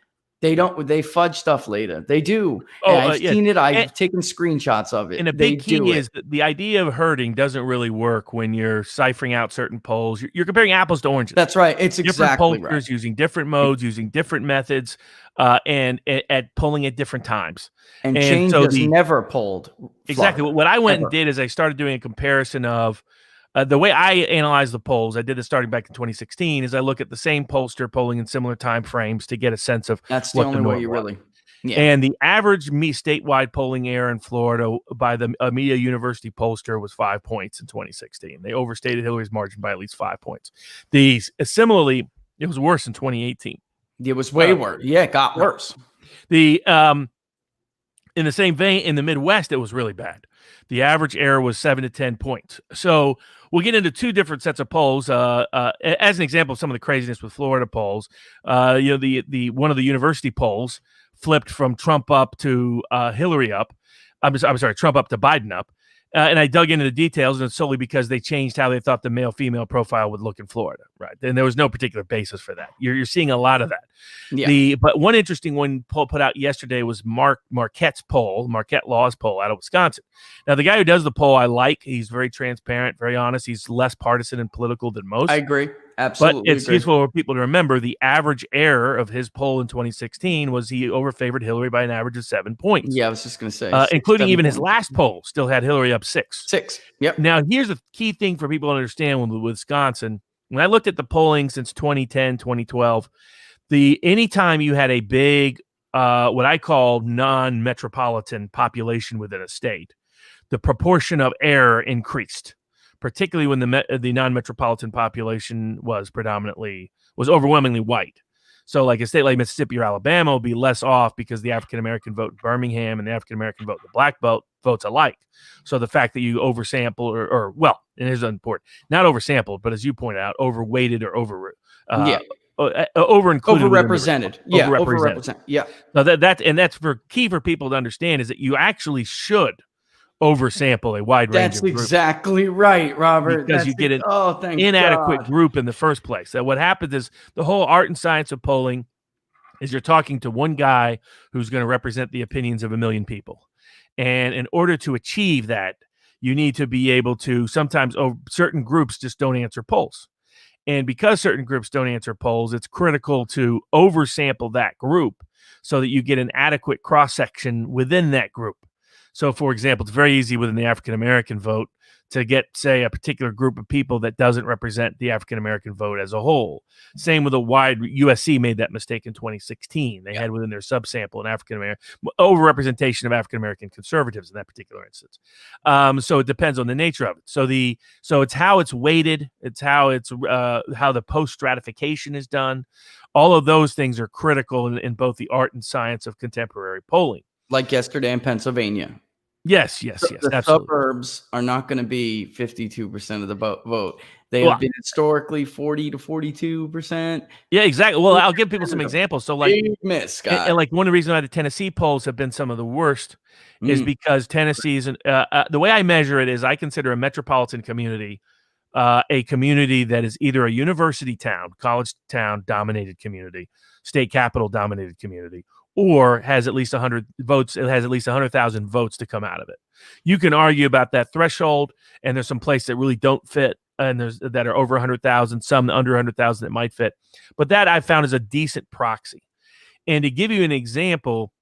They fudge stuff later. They do. I've seen it. I've taken screenshots of it. And a big key is that the idea of herding doesn't really work when you're ciphering out certain polls. You're comparing apples to oranges. That's right. It's exactly different pollsters using different modes, using different methods, and at polling at different times. And change has never polled. Exactly. What I went and did is I started doing a comparison of the way I analyze the polls. I did this starting back in 2016. Is I look at the same pollster polling in similar time frames to get a sense of that's the only way you really. Yeah. And the average statewide polling error in Florida by the Media University pollster was 5 points in 2016. They overstated Hillary's margin by at least 5 points. Similarly, it was worse in 2018. It was way worse. Yeah, it got worse. In the same vein, in the Midwest, it was really bad. The average error was 7 to 10 points. So we'll get into two different sets of polls. As an example of some of the craziness with Florida polls, the one of the university polls flipped from Trump up to Hillary up. I'm sorry, Trump up to Biden up. And I dug into the details, and it's solely because they changed how they thought the male-female profile would look in Florida, right? And there was no particular basis for that. You're seeing a lot of that. Yeah. But one interesting one poll put out yesterday was Marquette Law's poll out of Wisconsin. Now, the guy who does the poll, I like. He's very transparent, very honest. He's less partisan and political than most. I agree. Absolutely. But it's useful for people to remember the average error of his poll in 2016 was he overfavored Hillary by an average of 7 points. Yeah, I was just going to say. Including even his last poll still had Hillary up 6. 6. Yep. Now, here's the key thing for people to understand with Wisconsin. When I looked at the polling since 2010, 2012, anytime you had a big, what I call non-metropolitan population within a state, the proportion of error increased, particularly when the non-metropolitan population was overwhelmingly white. So like a state like Mississippi or Alabama will be less off because the African-American vote in Birmingham and the African-American vote in the black belt votes alike. So the fact that you oversample it is important, not oversampled, but as you point out, overweighted or overincluded. Overrepresented. Yeah. Overrepresented. Yeah. Now that's key for people to understand is that you actually should oversample a wide range of groups. That's exactly right, Robert. Because you get an inadequate group in the first place. So what happens is the whole art and science of polling is you're talking to one guy who's going to represent the opinions of a million people. And in order to achieve that, you need to be able to sometimes certain groups just don't answer polls. And because certain groups don't answer polls, it's critical to oversample that group so that you get an adequate cross-section within that group. So, for example, it's very easy within the African-American vote to get, say, a particular group of people that doesn't represent the African-American vote as a whole. Same with USC made that mistake in 2016. They had within their subsample an African-American overrepresentation of African-American conservatives in that particular instance. So it depends on the nature of it. So it's how it's weighted. It's how the post-stratification is done. All of those things are critical in both the art and science of contemporary polling. Like yesterday in Pennsylvania. Yes. The absolutely. Suburbs are not going to be 52% of the vote. They have been historically 40 to 42%. Yeah, exactly. Well, I'll give people some examples. So, like, big miss, Scott. And like one of the reasons why the Tennessee polls have been some of the worst is because Tennessee's the way I measure it is I consider a metropolitan community a community that is either a university town, college town dominated community, state capital dominated community, or has at least 100 votes. It has at least 100,000 votes to come out of it. You can argue about that threshold, and there's some places that really don't fit, and there's that are over 100,000, some under 100,000 that might fit. But that I found is a decent proxy. And to give you an example,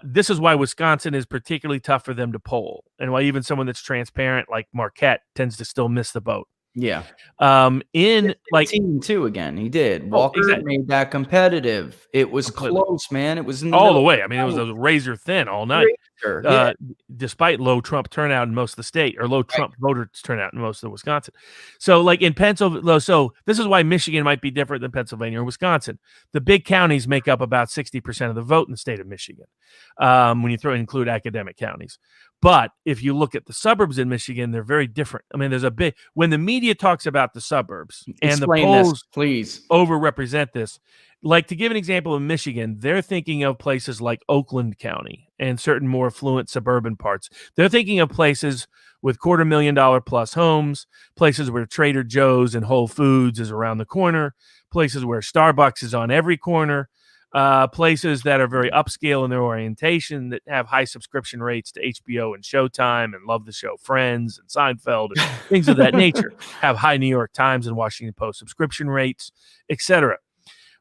This is why Wisconsin is particularly tough for them to poll, and why even someone that's transparent like Marquette tends to still miss the boat. Yeah. In like team too again. He did. Oh, Walker exactly. made that competitive. It was Completely. close, man. It was in all the middle. way. I mean, it was a razor thin all night. Yeah. Despite low Trump turnout in most of the state, or low Trump voter turnout in most of Wisconsin. So like in Pennsylvania, so this is why Michigan might be different than Pennsylvania or Wisconsin. The big counties make up about 60% of the vote in the state of Michigan, when you include academic counties. But if you look at the suburbs in Michigan, they're very different. I mean, there's a big, when the media talks about the suburbs and Explain the polls this, please. overrepresent this. Like, to give an example in Michigan, they're thinking of places like Oakland County and certain more affluent suburban parts. They're thinking of places with $250,000 plus homes, places where Trader Joe's and Whole Foods is around the corner, places where Starbucks is on every corner, places that are very upscale in their orientation, that have high subscription rates to HBO and Showtime and love the show Friends and Seinfeld and things of that nature, have high New York Times and Washington Post subscription rates, etc.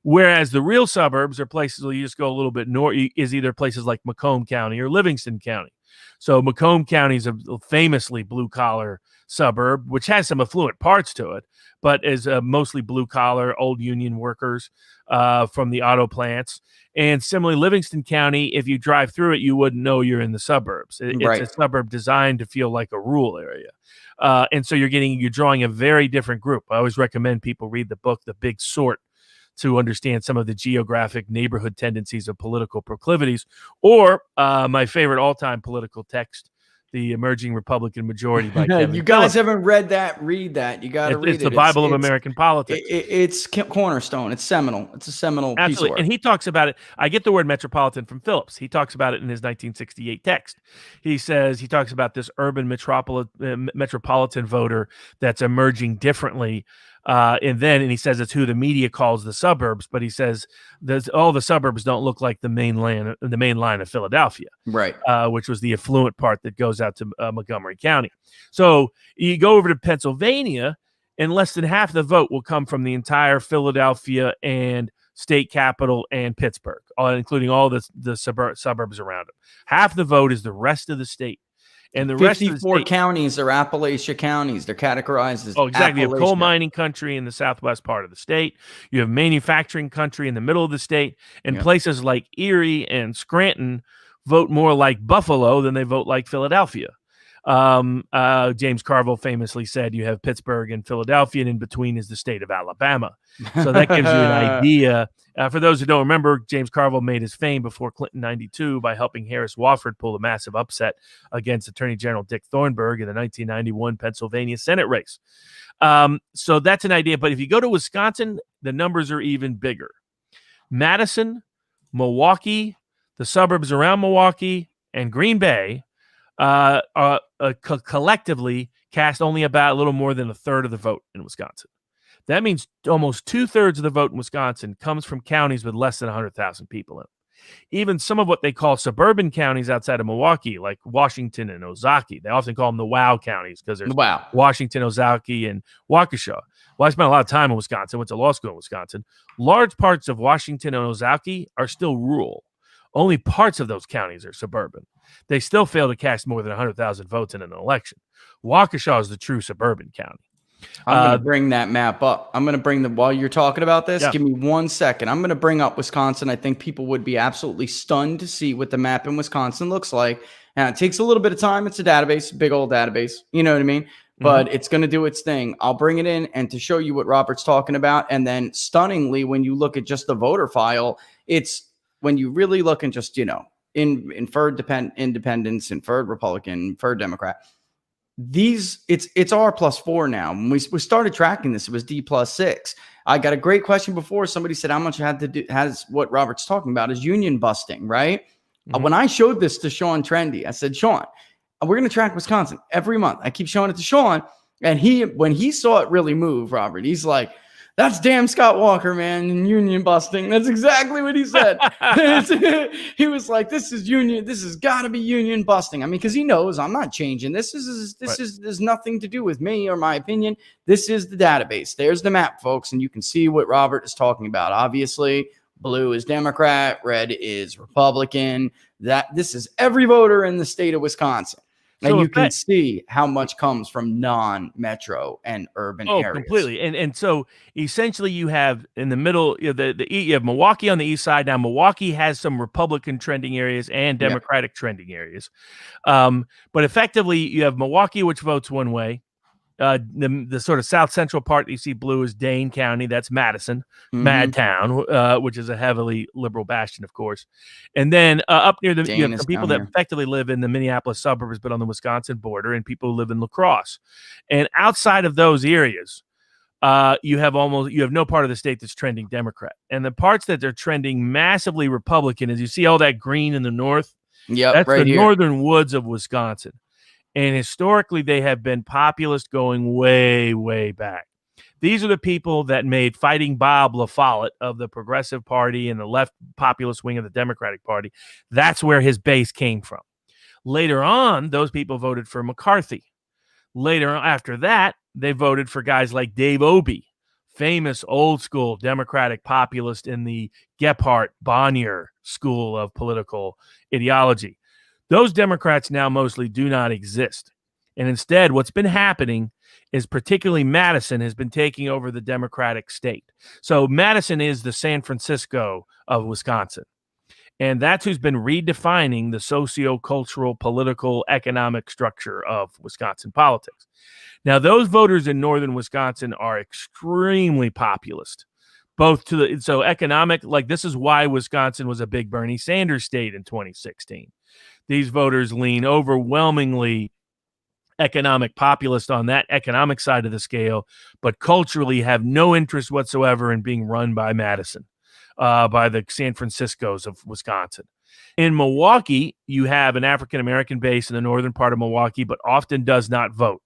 Whereas the real suburbs are places where you just go a little bit north, is either places like Macomb County or Livingston County. So Macomb County is a famously blue-collar suburb, which has some affluent parts to it, but is mostly blue-collar, old union workers from the auto plants. And similarly, Livingston County, if you drive through it, you wouldn't know you're in the suburbs. It's a suburb designed to feel like a rural area. And so you're drawing a very different group. I always recommend people read the book, The Big Sort, to understand some of the geographic neighborhood tendencies of political proclivities, or my favorite all-time political text, The Emerging Republican Majority by Kevin You guys Phillips. haven't read that, read that. You got to read it. It's the Bible of American politics. It's cornerstone. It's seminal. It's a seminal piece of work. And he talks about it. I get the word metropolitan from Phillips. He talks about it in his 1968 text. He talks about this urban metropolitan voter that's emerging differently. And he says it's who the media calls the suburbs, but he says all the suburbs don't look like the main line of Philadelphia, right? Which was the affluent part that goes out to Montgomery County. So you go over to Pennsylvania, and less than half the vote will come from the entire Philadelphia and state capital and Pittsburgh, including all the suburbs around it. Half the vote is the rest of the state. And the 54 rest of the state, counties are Appalachia counties. They're categorized as exactly. You have coal Appalachia. mining country in the southwest part of the state. You have manufacturing country in the middle of the state. And places like Erie and Scranton vote more like Buffalo than they vote like Philadelphia. James Carville famously said you have Pittsburgh and Philadelphia, and in between is the state of Alabama. So that gives you an idea. For those who don't remember, James Carville made his fame before Clinton 92 by helping Harris Wofford pull a massive upset against Attorney General Dick Thornburgh in the 1991 Pennsylvania Senate race. So that's an idea. But if you go to Wisconsin, the numbers are even bigger. Madison, Milwaukee, the suburbs around Milwaukee, and Green Bay collectively cast only about a little more than a third of the vote in Wisconsin. That means almost 2/3 of the vote in Wisconsin comes from counties with less than 100,000 people in them. Even some of what they call suburban counties outside of Milwaukee, like Washington and Ozaukee, they often call them the WOW counties because there's Washington, Ozaukee, and Waukesha. Well, I spent a lot of time in Wisconsin, went to law school in Wisconsin. Large parts of Washington and Ozaukee are still rural. Only parts of those counties are suburban. They still fail to cast more than 100,000 votes in an election. Waukesha is the true suburban county. I'm going to bring that map up. I'm going to bring while you're talking about this, give me 1 second. I'm going to bring up Wisconsin. I think people would be absolutely stunned to see what the map in Wisconsin looks like. And it takes a little bit of time. It's a database, big old database. You know what I mean? But it's going to do its thing. I'll bring it in and to show you what Robert's talking about. And then stunningly, when you look at just the voter file, it's when you really look and just, inferred independents, inferred Republican, inferred Democrat. It's R+4 now. When we started tracking this, it was D+6. I got a great question before. Somebody said how much has what Robert's talking about is union busting, right? When I showed this to Sean Trendy, I said, Sean, we're going to track Wisconsin every month. I keep showing it to Sean, and when he saw it really move, Robert, he's like, that's damn Scott Walker, man, and union busting. That's exactly what he said. He was like, this has got to be union busting. I mean, because he knows I'm not changing. There's nothing to do with me or my opinion. This is the database. There's the map, folks, and you can see what Robert is talking about. Obviously, blue is Democrat, red is Republican. that this is every voter in the state of Wisconsin. And So you can see how much comes from non-metro and urban areas. Completely. And so essentially you have in the middle, you have Milwaukee on the east side. Now, Milwaukee has some Republican trending areas and Democratic trending areas. But effectively, you have Milwaukee, which votes one way. The sort of south central part that you see blue is Dane County. That's Madison, Madtown, which is a heavily liberal bastion, of course. And then up near them, you have some people that effectively live in the Minneapolis suburbs, but on the Wisconsin border, and people who live in La Crosse. And outside of those areas, you have no part of the state that's trending Democrat. And the parts that they're trending massively Republican, as you see all that green in the north, that's right, the northern woods of Wisconsin. And historically, they have been populist going way, way back. These are the people that made Fighting Bob La Follette of the Progressive Party and the left populist wing of the Democratic Party. That's where his base came from. Later on, those people voted for McCarthy. Later, after that, they voted for guys like Dave Obey, famous old school Democratic populist in the Gephardt-Bonnier school of political ideology. Those Democrats now mostly do not exist. And instead, what's been happening is particularly Madison has been taking over the Democratic state. So Madison is the San Francisco of Wisconsin. And that's who's been redefining the socio-cultural, political, economic structure of Wisconsin politics. Now, those voters in northern Wisconsin are extremely populist. So economic, like this is why Wisconsin was a big Bernie Sanders state in 2016. These voters lean overwhelmingly economic populist on that economic side of the scale, but culturally have no interest whatsoever in being run by Madison, by the San Franciscos of Wisconsin. In Milwaukee, you have an African-American base in the northern part of Milwaukee, but often does not vote.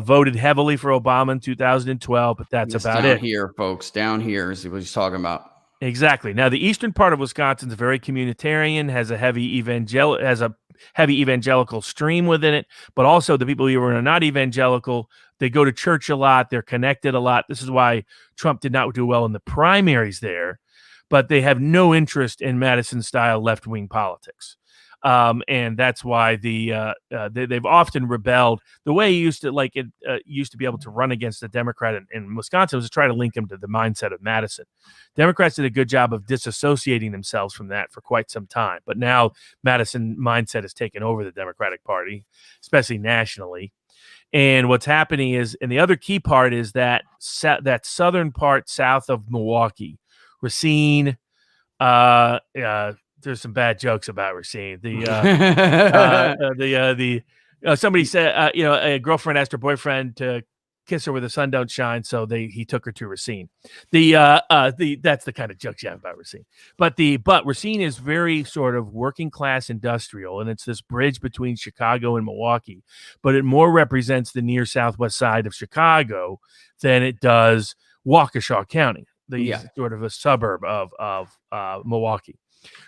Voted heavily for Obama in 2012, but that's about it. Down here, folks, down here is what he's talking about. Exactly. Now, the eastern part of Wisconsin is very communitarian, has a heavy evangelical stream within it, but also the people who are not evangelical, they go to church a lot, they're connected a lot. This is why Trump did not do well in the primaries there, but they have no interest in Madison-style left-wing politics. And that's why they've often rebelled. The way he used to be able to run against a Democrat in Wisconsin was to try to link him to the mindset of Madison. Democrats did a good job of disassociating themselves from that for quite some time. But now Madison mindset has taken over the Democratic Party, especially nationally. And what's happening is, and the other key part is that that southern part south of Milwaukee, Racine, there's some bad jokes about Racine. Somebody said, a girlfriend asked her boyfriend to kiss her where the sun don't shine, so he took her to Racine. That's the kind of jokes you have about Racine. But Racine is very sort of working class industrial, and it's this bridge between Chicago and Milwaukee. But it more represents the near southwest side of Chicago than it does Waukesha County, sort of a suburb of Milwaukee.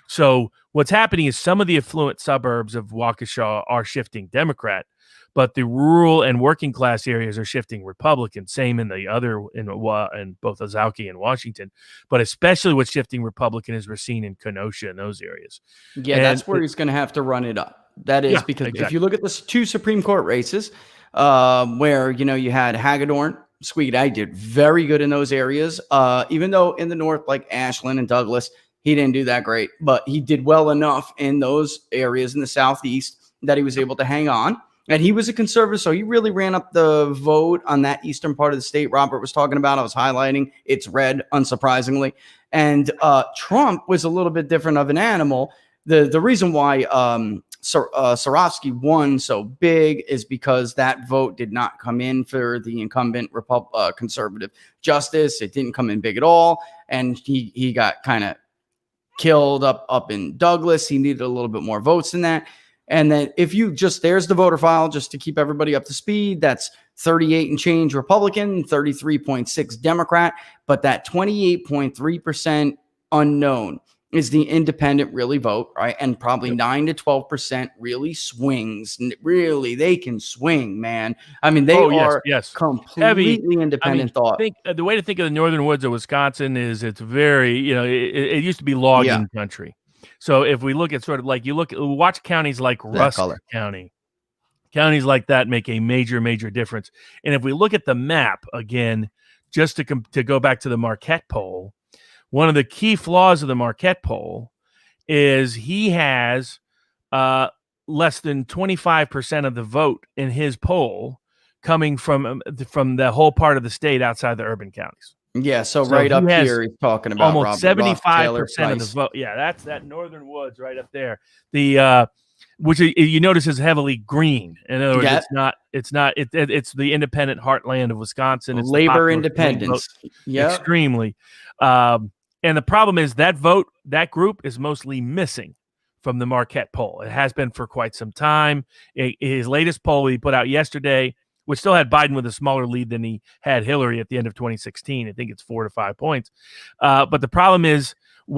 So what's happening is some of the affluent suburbs of Waukesha are shifting Democrat, but the rural and working class areas are shifting Republican. Same in both Ozauki and Washington, but especially what's shifting Republican is Racine and Kenosha in those areas. Yeah, and that's where he's going to have to run it up. That is because if you look at the two Supreme Court races, where you had Hagedorn, Squeegee did very good in those areas, even though in the north, like Ashland and Douglas, he didn't do that great, but he did well enough in those areas in the southeast that he was able to hang on. And he was a conservative, so he really ran up the vote on that eastern part of the state Robert was talking about. I was highlighting. It's red, unsurprisingly. And Trump was a little bit different of an animal. The reason why Swarovski won so big is because that vote did not come in for the incumbent conservative justice. It didn't come in big at all. And he got kind of killed up in Douglas. He needed a little bit more votes than that. And then if you there's the voter file, just to keep everybody up to speed, that's 38 and change Republican, 33.6 Democrat, but that 28.3% unknown is the independent really vote, right? And probably 9 to 12% really swings. Really, they can swing, man. I mean, they are completely heavy, independent thought. I think the way to think of the northern woods of Wisconsin is it's very, it used to be logging country. So if we look at sort of like watch counties like Rust County, counties like that make a major, major difference. And if we look at the map again, just to go back to the Marquette poll, one of the key flaws of the Marquette poll is he has less than 25% of the vote in his poll coming from the whole part of the state outside the urban counties. Yeah, so right up here, he's talking about almost 75% of the vote. Yeah, that's that northern woods right up there. The which you notice is heavily green. In other words, it's the independent heartland of Wisconsin. It's labor independence. Yeah, extremely. And the problem is that group is mostly missing from the Marquette poll. It has been for quite some time. His latest poll he put out yesterday, which still had Biden with a smaller lead than he had Hillary at the end of 2016. I think it's 4 to 5 points. But the problem is,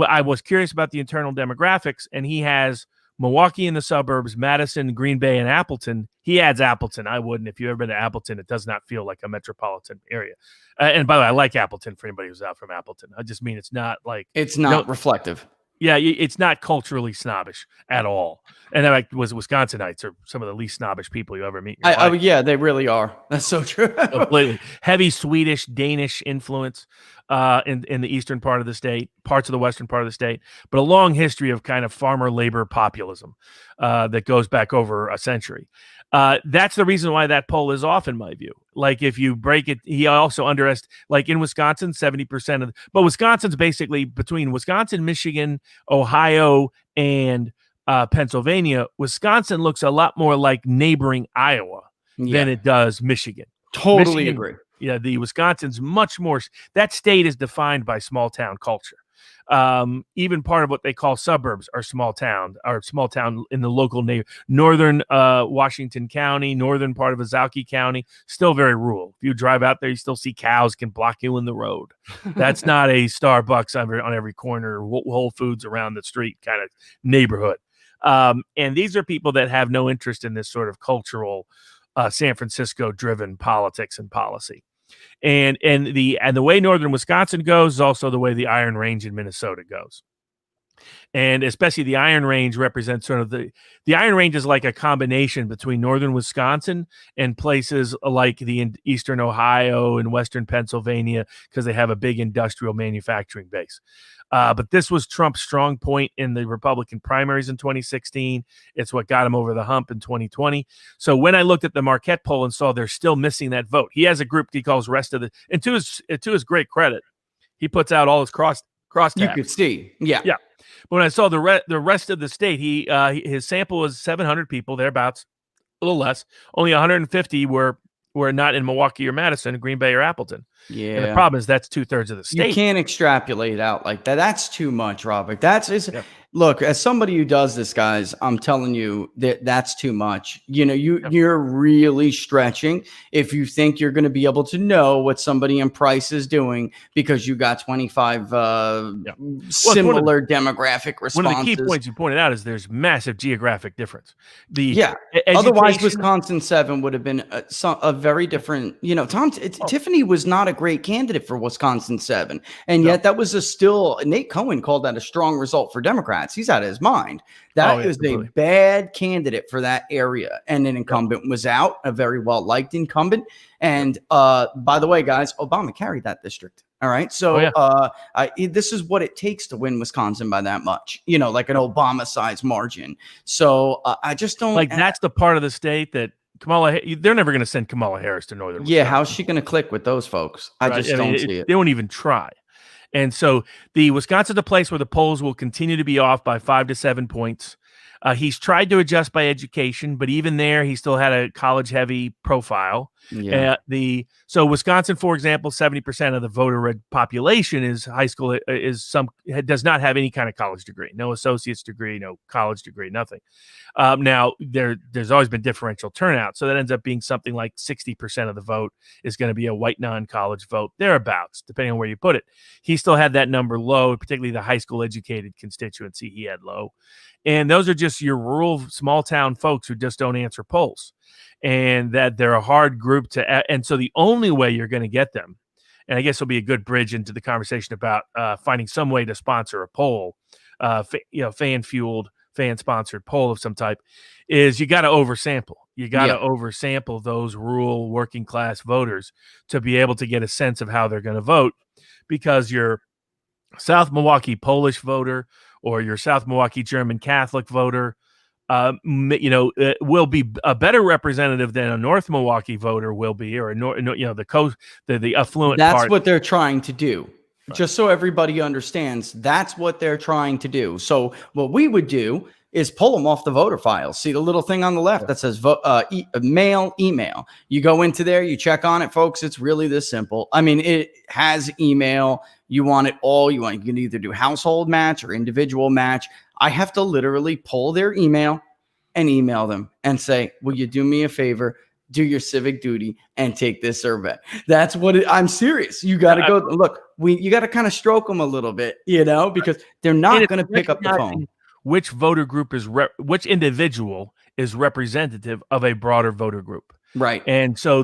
I was curious about the internal demographics, and he has Milwaukee in the suburbs, Madison, Green Bay, and Appleton. He adds Appleton. I wouldn't. If you've ever been to Appleton, it does not feel like a metropolitan area. And by the way, I like Appleton for anybody who's out from Appleton. I just mean it's not like... It's not reflective. Yeah, it's not culturally snobbish at all. And like Wisconsinites are some of the least snobbish people you ever meet in your life. Yeah, they really are. That's so true. Completely. Heavy Swedish, Danish influence in the eastern part of the state, parts of the western part of the state, but a long history of kind of farmer labor populism that goes back over a century. That's the reason why that poll is off, in my view. Like, if you break it, he also like in Wisconsin, 70% but Wisconsin's basically between Wisconsin, Michigan, Ohio, and Pennsylvania. Wisconsin looks a lot more like neighboring Iowa than it does Michigan. Totally agree. Yeah, the Wisconsin's much more. That state is defined by small town culture. Even part of what they call suburbs are small town in the local northern Washington County, northern part of Azauki County, still very rural. If you drive out there, you still see cows can block you in the road. That's not a Starbucks on every corner, Whole Foods around the street kind of neighborhood. And these are people that have no interest in this sort of cultural San Francisco driven politics and policy. And the way northern Wisconsin goes is also the way the Iron Range in Minnesota goes. And especially the Iron Range represents sort of the Iron Range is like a combination between northern Wisconsin and places like the eastern Ohio and western Pennsylvania, because they have a big industrial manufacturing base. But this was Trump's strong point in the Republican primaries in 2016. It's what got him over the hump in 2020. So when I looked at the Marquette poll and saw they're still missing that vote, he has a group he calls rest of the, and to his great credit, he puts out all his cross you could see. Yeah. But when I saw the rest of the state, his sample was 700 people, thereabouts, a little less. Only 150 were not in Milwaukee or Madison, Green Bay or Appleton. Yeah. And the problem is that's 2/3 of the state. You can't extrapolate out like that. That's too much, Robert. Look, as somebody who does this, guys, I'm telling you that's too much. You know, you're really stretching if you think you're going to be able to know what somebody in Price is doing because you got 25 similar demographic responses. One of the key points you pointed out is there's massive geographic difference. Otherwise, Wisconsin 7 would have been a very different. You know, Tiffany was not a great candidate for Wisconsin 7, and yet that was Nate Cohen called that a strong result for Democrats. He's out of his mind. That is a bad candidate for that area. And an incumbent was out, a very well-liked incumbent. And by the way, guys, Obama carried that district. All right. So this is what it takes to win Wisconsin by that much, you know, like an Obama-sized margin. So I just don't like that's the part of the state that they're never going to send Kamala Harris to northern Wisconsin. Yeah. How's she going to click with those folks? I don't see it. They won't even try. And so the Wisconsin's a place where the polls will continue to be off by 5 to 7 points. He's tried to adjust by education, but even there, he still had a college-heavy profile. Yeah. So Wisconsin, for example, 70% of the voter population is high school, does not have any kind of college degree, no associate's degree, no college degree, nothing. Now there's always been differential turnout, so that ends up being something like 60% of the vote is going to be a white non-college vote, thereabouts, depending on where you put it. He still had that number low, particularly the high school educated constituency he had low. And those are just your rural small town folks who just don't answer polls, and that they're a hard group and so the only way you're going to get them, and I guess it'll be a good bridge into the conversation about finding some way to sponsor a poll fan-fueled, fan-sponsored poll of some type, is you got to oversample. You got to oversample those rural working class voters to be able to get a sense of how they're going to vote, because your South Milwaukee Polish voter or your South Milwaukee German Catholic voter, will be a better representative than a North Milwaukee voter will be, or the affluent. That's part. what they're trying to do. Right. Just so everybody understands, that's what they're trying to do. So what we would do is pull them off the voter files. See the little thing on the left that says mail, email. You go into there, you check on it, folks. It's really this simple. I mean, it has email. You want it all. You can either do household match or individual match. I have to literally pull their email and email them and say, will you do me a favor? Do your civic duty and take this survey. That's what I'm serious. You got to go look. You got to kind of stroke them a little bit, because they're not going to pick up the phone. Which voter group which individual is representative of a broader voter group, right? And so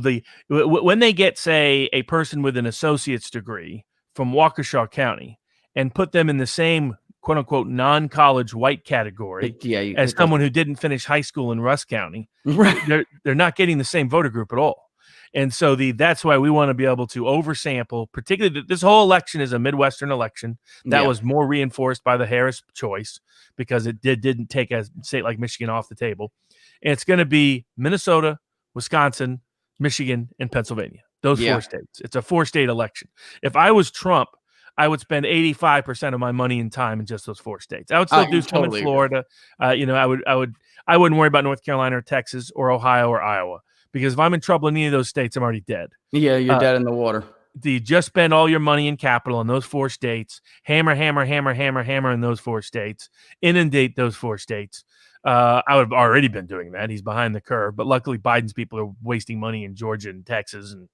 when they get, say, a person with an associate's degree from Waukesha County and put them in the same quote unquote non-college white category as someone who didn't finish high school in Rust County, right? They're not getting the same voter group at all. And so that's why we want to be able to oversample, particularly this whole election is a Midwestern election that was more reinforced by the Harris choice, because it didn't take a state like Michigan off the table. And it's going to be Minnesota, Wisconsin, Michigan, and Pennsylvania. Those 4 states. It's a 4-state election. If I was Trump, I would spend 85% of my money and time in just those 4 states. I would still do some in Florida. I wouldn't worry about North Carolina or Texas or Ohio or Iowa, because if I'm in trouble in any of those states, I'm already dead. Yeah, you're dead in the water. You just spend all your money and capital in those 4 states, hammer in those 4 states, inundate those 4 states. I would have already been doing that. He's behind the curve, but luckily Biden's people are wasting money in Georgia and Texas and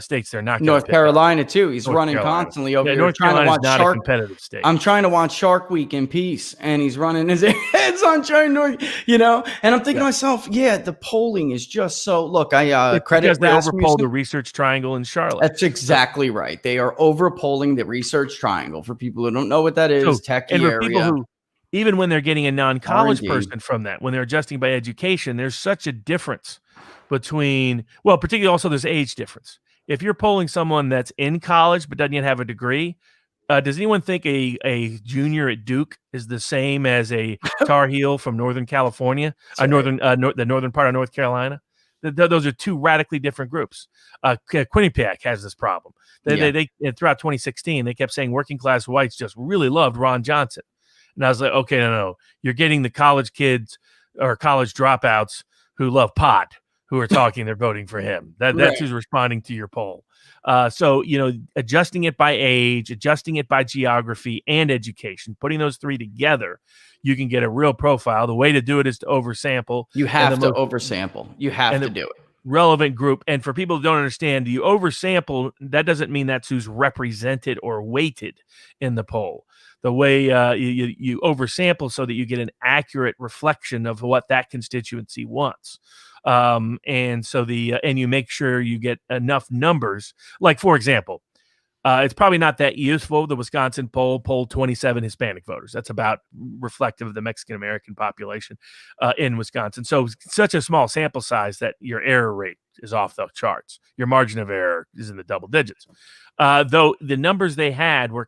states they're not. North Carolina too. He's running constantly over here. North Carolina's not a competitive state. I'm trying to watch Shark Week in peace, and he's running his heads on trying to, and I'm thinking to myself, the polling is just so. Look, I credit they overpolled the Research Triangle in Charlotte. That's exactly right. They are overpolling the Research Triangle. For people who don't know what that is, techie and for area. People who, even when they're getting a non-college person from that, when they're adjusting by education, there's such a difference between, particularly also there's age difference. If you're polling someone that's in college but doesn't yet have a degree, does anyone think a junior at Duke is the same as a Tar Heel from Northern California, the northern part of North Carolina? Those are 2 radically different groups. Quinnipiac has this problem. They throughout 2016, they kept saying working class whites just really loved Ron Johnson. And I was like, okay, no. You're getting the college kids or college dropouts who love pot, who are talking, they're voting for him. That's who's responding to your poll. So, adjusting it by age, adjusting it by geography and education, putting those 3 together, you can get a real profile. The way to do it is to oversample. You have to oversample. You have to do it. Relevant group. And for people who don't understand, you oversample, that doesn't mean that's who's represented or weighted in the poll. The way you oversample so that you get an accurate reflection of what that constituency wants. And so and you make sure you get enough numbers. Like, for example, it's probably not that useful. The Wisconsin poll polled 27 Hispanic voters. That's about reflective of the Mexican American population in Wisconsin. So such a small sample size that your error rate is off the charts. Your margin of error is in the double digits. Though the numbers they had were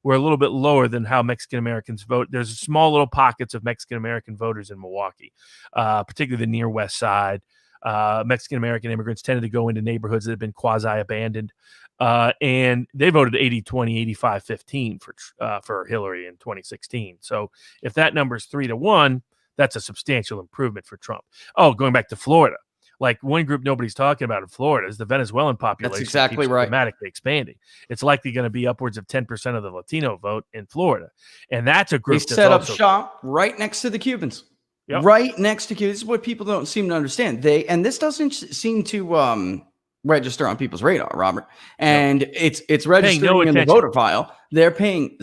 were a little bit lower than how Mexican Americans vote. There's small little pockets of Mexican American voters in Milwaukee, particularly the near west side. Mexican American immigrants tended to go into neighborhoods that have been quasi-abandoned. And they voted 80-20, 85-15 for Hillary in 2016. So if that number is 3-1, that's a substantial improvement for Trump. Oh, going back to Florida. Like, one group nobody's talking about in Florida is the Venezuelan population. That's exactly right. Dramatically expanding. It's likely going to be upwards of 10% of the Latino vote in Florida. And that's a group that's set up shop right next to the Cubans. Yep. Right next to Cubans. This is what people don't seem to understand. And this doesn't seem to register on people's radar, Robert. And it's registering in the voter file. They're paying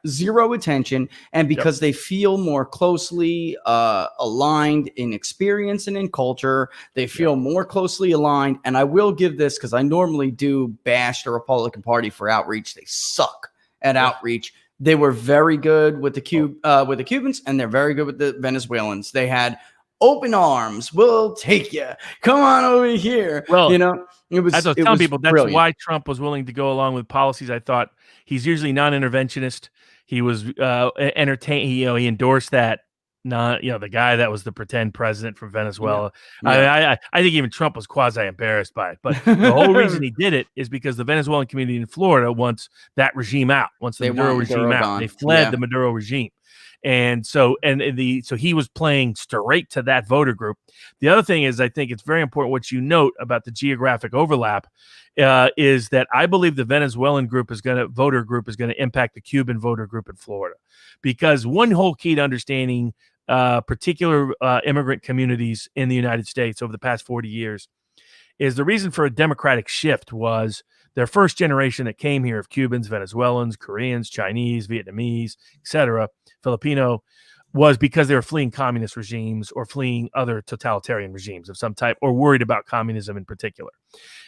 zero attention, and because they feel more closely aligned in experience and in culture, they feel more closely aligned. And I will give this, because I normally do bash the Republican Party for outreach. They suck at outreach. They were very good with the Cubans, and they're very good with the Venezuelans. They had open arms. We'll take you. Come on over here. Well, it was. As I was telling people, that's why Trump was willing to go along with policies. I thought he's usually non-interventionist. He was entertained. He endorsed that. The guy that was the pretend president from Venezuela. Yeah. I think even Trump was quasi embarrassed by it. But the whole reason he did it is because the Venezuelan community in Florida wants that regime out. Wants the Maduro regime out. Gone. They fled the Maduro regime. And so he was playing straight to that voter group. The other thing is, I think it's very important what you note about the geographic overlap is that I believe the Venezuelan voter group is going to impact the Cuban voter group in Florida, because one whole key to understanding particular immigrant communities in the United States over the past 40 years is the reason for a democratic shift was their first generation that came here of Cubans, Venezuelans, Koreans, Chinese, Vietnamese, etc., Filipino, was because they were fleeing communist regimes or fleeing other totalitarian regimes of some type, or worried about communism in particular.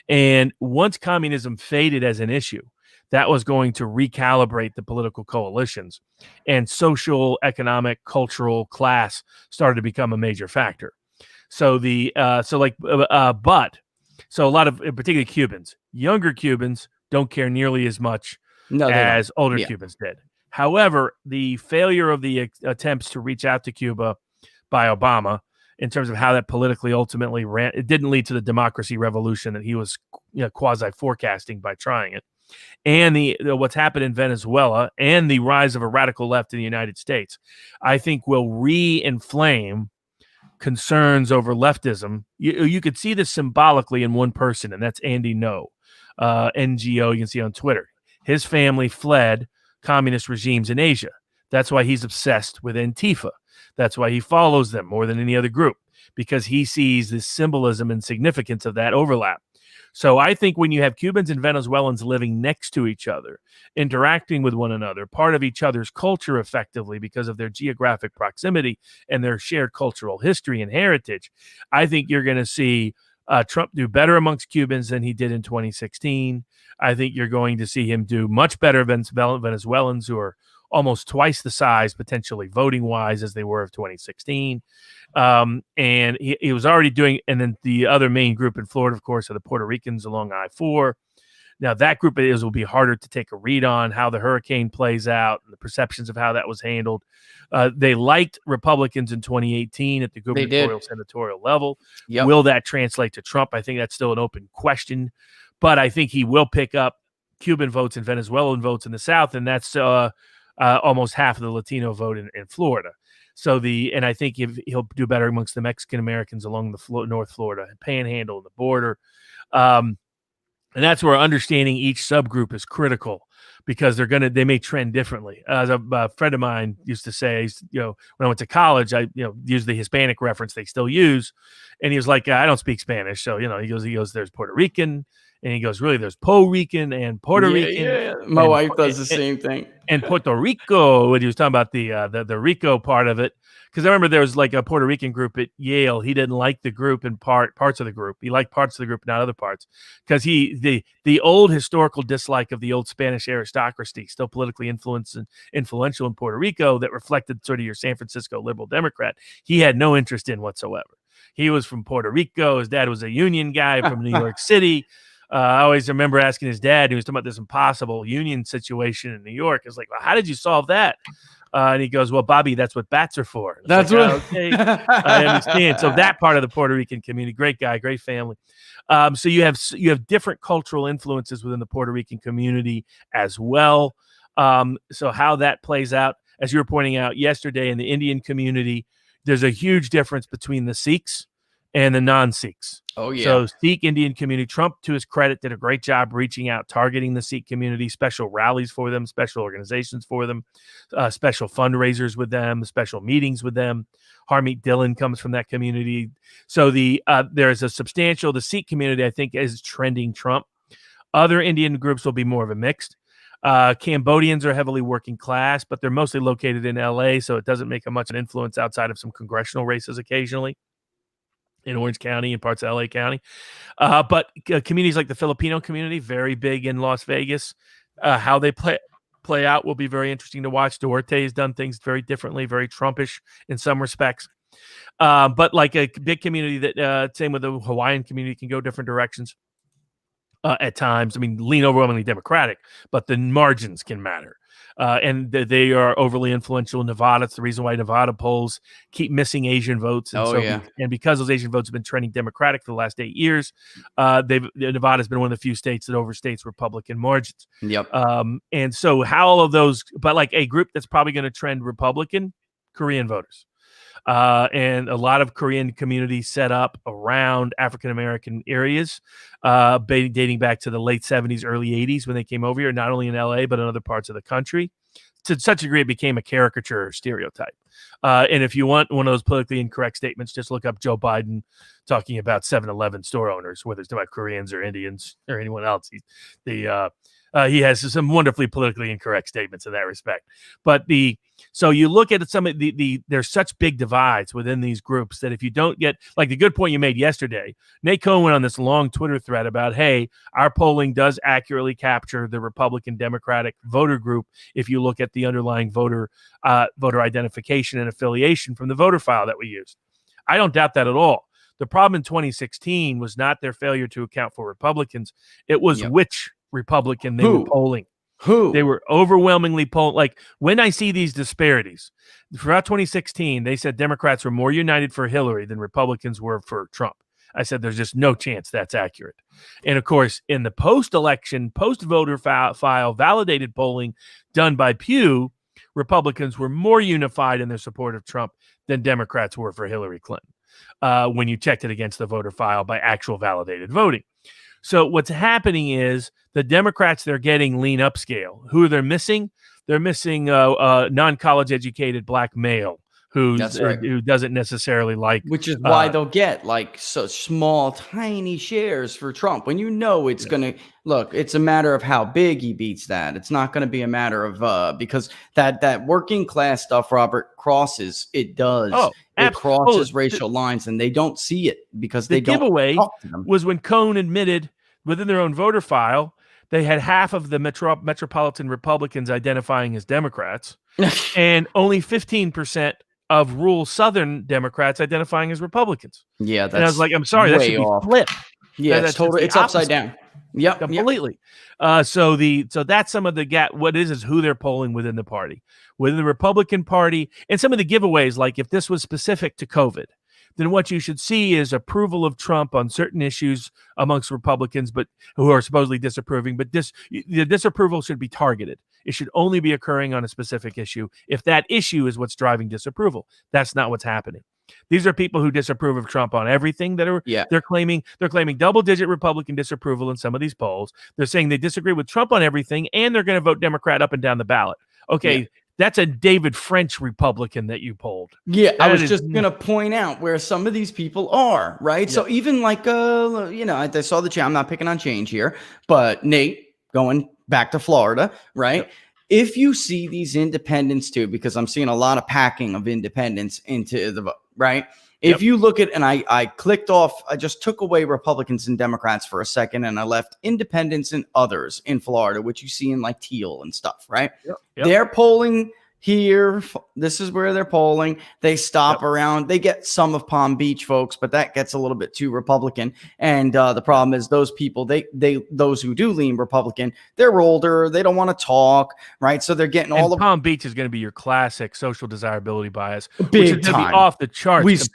And once communism faded as an issue, that was going to recalibrate the political coalitions, and social, economic, cultural, class started to become a major factor. So a lot of, particularly Cubans, younger Cubans don't care nearly as much as older Cubans did. However, the failure of the attempts to reach out to Cuba by Obama, in terms of how that politically ultimately ran, it didn't lead to the democracy revolution that he was quasi forecasting by trying it. And what's happened in Venezuela and the rise of a radical left in the United States, I think will re-inflame concerns over leftism. You could see this symbolically in one person, and that's Andy Ngo, NGO. You can see on Twitter. His family fled communist regimes in Asia. That's why he's obsessed with Antifa. That's why he follows them more than any other group, because he sees the symbolism and significance of that overlap. So I think when you have Cubans and Venezuelans living next to each other, interacting with one another, part of each other's culture effectively because of their geographic proximity and their shared cultural history and heritage, I think you're going to see Trump do better amongst Cubans than he did in 2016. I think you're going to see him do much better than Venezuelans, who are almost twice the size, potentially voting-wise, as they were of 2016. And he was already doing, and then the other main group in Florida, of course, are the Puerto Ricans along I-4. Now, that group will be harder to take a read on how the hurricane plays out and the perceptions of how that was handled. They liked Republicans in 2018 at the gubernatorial, senatorial level. Yep. Will that translate to Trump? I think that's still an open question. But I think he will pick up Cuban votes and Venezuelan votes in the South, and that's almost half of the Latino vote in Florida. And I think he'll do better amongst the Mexican Americans along the North Florida Panhandle and the border. And that's where understanding each subgroup is critical, because they may trend differently. As a friend of mine used to say, when I went to college, I used the Hispanic reference they still use, and he was like, I don't speak Spanish, so he goes, there's Puerto Rican. And he goes, really, there's Puerto Rican and Puerto Rican. Yeah. My wife does the same thing. And Puerto Rico, when he was talking about the Rico part of it, because I remember there was like a Puerto Rican group at Yale. He didn't like the group and parts of the group. He liked parts of the group, not other parts, because the old historical dislike of the old Spanish aristocracy, still politically influential in Puerto Rico, that reflected sort of your San Francisco liberal Democrat, he had no interest in whatsoever. He was from Puerto Rico. His dad was a union guy from New York City. I always remember asking his dad, he was talking about this impossible union situation in New York. I was like, well, how did you solve that? And he goes, well, Bobby, that's what bats are for. That's like, okay, I understand. So that part of the Puerto Rican community, great guy, great family. So you have different cultural influences within the Puerto Rican community as well. So how that plays out, as you were pointing out yesterday in the Indian community, there's a huge difference between the Sikhs and the non-Sikhs. Oh, yeah. So Sikh Indian community, Trump, to his credit, did a great job reaching out, targeting the Sikh community, special rallies for them, special organizations for them, special fundraisers with them, special meetings with them. Harmeet Dillon comes from that community. So there's the Sikh community, I think, is trending Trump. Other Indian groups will be more of a mixed. Cambodians are heavily working class, but they're mostly located in LA, so it doesn't make much an influence outside of some congressional races occasionally in Orange County and parts of LA County. But communities like the Filipino community, very big in Las Vegas, how they play play out will be very interesting to watch. Duarte has done things very differently, very Trumpish in some respects. But like a big community that, same with the Hawaiian community, can go different directions at times. I mean, lean overwhelmingly Democratic, but the margins can matter. And they are overly influential in Nevada. It's the reason why Nevada polls keep missing Asian votes. And and because those Asian votes have been trending Democratic for the last 8 years, Nevada's been one of the few states that overstates Republican margins. Yep. And so how all of those, but like a group that's probably going to trend Republican, Korean voters. And a lot of Korean communities set up around African-American areas, dating back to the late 70s, early 80s when they came over here, not only in LA, but in other parts of the country. To such a degree, it became a caricature or stereotype. And if you want one of those politically incorrect statements, just look up Joe Biden talking about 7-Eleven store owners, whether it's about Koreans or Indians or anyone else. He has some wonderfully politically incorrect statements in that respect. But so you look at some of there's such big divides within these groups that if you don't get, like the good point you made yesterday, Nate Cohn went on this long Twitter thread about, hey, our polling does accurately capture the Republican Democratic voter group if you look at the underlying voter identification and affiliation from the voter file that we used. I don't doubt that at all. The problem in 2016 was not their failure to account for Republicans. It was which Republican they were polling. They were overwhelmingly polling. Like when I see these disparities throughout 2016, they said Democrats were more united for Hillary than Republicans were for Trump. I said, there's just no chance that's accurate. And of course, in the post-election, post-voter file validated polling done by Pew, Republicans were more unified in their support of Trump than Democrats were for Hillary Clinton when you checked it against the voter file by actual validated voting. So what's happening is the Democrats, they're getting lean upscale. Who they're missing? They're missing non-college educated black male who doesn't necessarily like. Which is why they'll get like so small, tiny shares for Trump. When you know it's going to look, it's a matter of how big he beats that. It's not going to be a matter of because that working class stuff, Robert, crosses. It does. Oh, it crosses racial lines, and they don't see it because they don't. The giveaway was when Cohn admitted within their own voter file they had half of the metropolitan Republicans identifying as Democrats, and only 15% of rural Southern Democrats identifying as Republicans. Yeah, that's and I was like, I'm sorry, that should be flipped. Yeah, that's totally. It's upside down. Yep, completely. So that's some of the gap. What is who they're polling within the party, within the Republican Party, and some of the giveaways. Like if this was specific to COVID, then what you should see is approval of Trump on certain issues amongst Republicans, but who are supposedly disapproving. But the disapproval should be targeted. It should only be occurring on a specific issue if that issue is what's driving disapproval. That's not what's happening. These are people who disapprove of Trump on everything that are they're claiming double-digit Republican disapproval in some of these polls. They're saying they disagree with Trump on everything, and they're going to vote Democrat up and down the ballot. Okay, that's a David French Republican that you polled. Yeah, I was just going to point out where some of these people are, right? Yeah. So even like, I saw the I'm not picking on change here, but Nate going back to Florida, right? Yep. If you see these independents too, because I'm seeing a lot of packing of independents into the vote, right? If you look at, and I clicked off, I just took away Republicans and Democrats for a second, and I left independents and others in Florida, which you see in like Teal and stuff, right? Yep. They're polling here. This is where they're polling. They stop around. They get some of Palm Beach folks, but that gets a little bit too Republican. And the problem is those people, those who do lean Republican, they're older. They don't want to talk, right? So they're getting all of Palm Beach is going to be your classic social desirability bias, big which is going to time. be off the charts.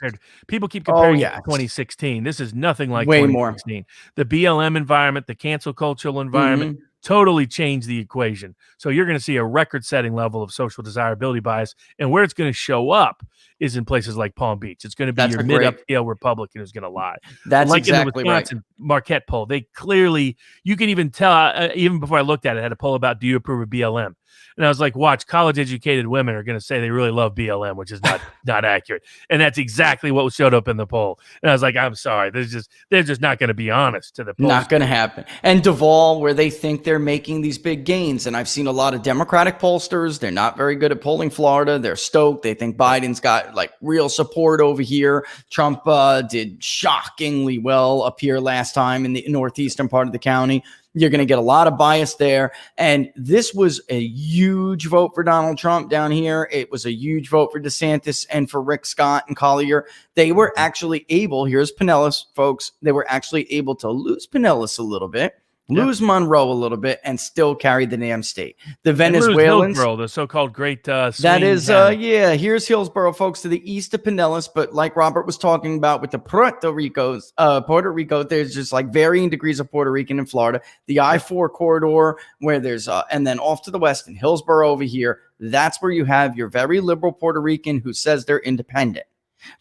People keep comparing it to 2016. This is nothing like way 2016. More. The BLM environment, the cancel cultural environment. Totally change the equation. So you're going to see a record-setting level of social desirability bias, and where it's going to show up is in places like Palm Beach. It's going to be your mid-upscale Republican who's going to lie. That's like exactly in the Wisconsin Marquette poll. They clearly, you can even tell, even before I looked at it, I had a poll about do you approve of BLM? And I was like, watch, college-educated women are going to say they really love BLM, which is not accurate. And that's exactly what showed up in the poll. And I was like, I'm sorry. They're just not going to be honest to the poll. Not going to happen. And Duvall, where they think they're making these big gains. And I've seen a lot of Democratic pollsters. They're not very good at polling Florida. They're stoked. They think Biden's got like real support over here. Trump did shockingly well up here last time in the northeastern part of the county. You're going to get a lot of bias there. And this was a huge vote for Donald Trump down here. It was a huge vote for DeSantis and for Rick Scott and Collier. They were actually able, here's Pinellas, folks, they were actually able to lose Pinellas a little bit, lose Monroe a little bit, and still carry the damn state. The Venezuelans, Hillsborough, the so-called great that is, here's Hillsborough, folks, to the east of Pinellas. But like Robert was talking about with the Puerto Rico, there's just like varying degrees of Puerto Rican in Florida. The I-4 corridor, where there's, and then off to the west in Hillsborough over here, that's where you have your very liberal Puerto Rican who says they're independent.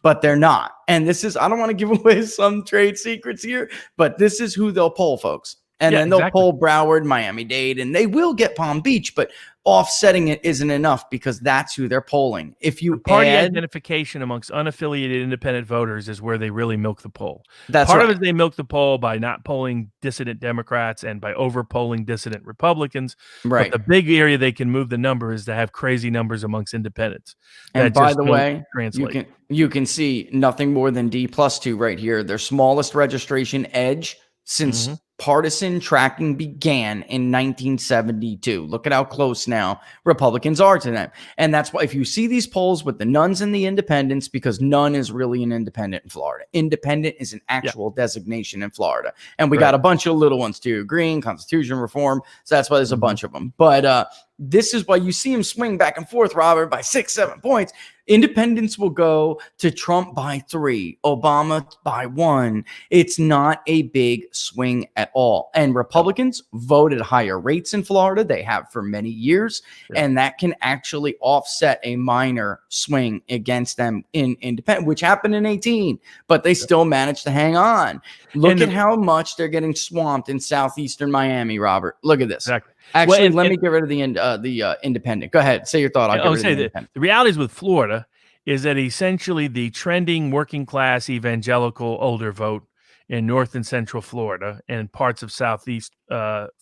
But they're not. And this is, I don't want to give away some trade secrets here, but this is who they'll poll, folks. And then they'll poll Broward, Miami-Dade, and they will get Palm Beach, but offsetting it isn't enough because that's who they're polling. If you party identification amongst unaffiliated independent voters is where they really milk the poll. That's part right. of it is they milk the poll by not polling dissident Democrats and by over polling dissident Republicans. Right. But the big area they can move the number is to have crazy numbers amongst independents. And by the way, translate. you can see nothing more than D+2 right here. Their smallest registration edge since partisan tracking began in 1972. Look at how close now Republicans are to them. And that's why if you see these polls with the nuns and the independents, because none is really an independent in Florida. Independent is an actual designation in Florida. And we got a bunch of little ones too. Green, Constitution Reform. So that's why there's a bunch of them. But this is why you see him swing back and forth, Robert, by 6-7 points. Independents will go to Trump by 3, Obama by 1. It's not a big swing at all. And Republicans voted higher rates in Florida. They have for many years. And that can actually offset a minor swing against them in independent, which happened in 18, but they still managed to hang on. Look at how much they're getting swamped in southeastern Miami, Robert. Look at this. Exactly. Actually, let me get rid of the independent. Go ahead. Say your thought. I'll get rid of the independent. The realities with Florida is that essentially the trending working class evangelical older vote in North and Central Florida and parts of Southeast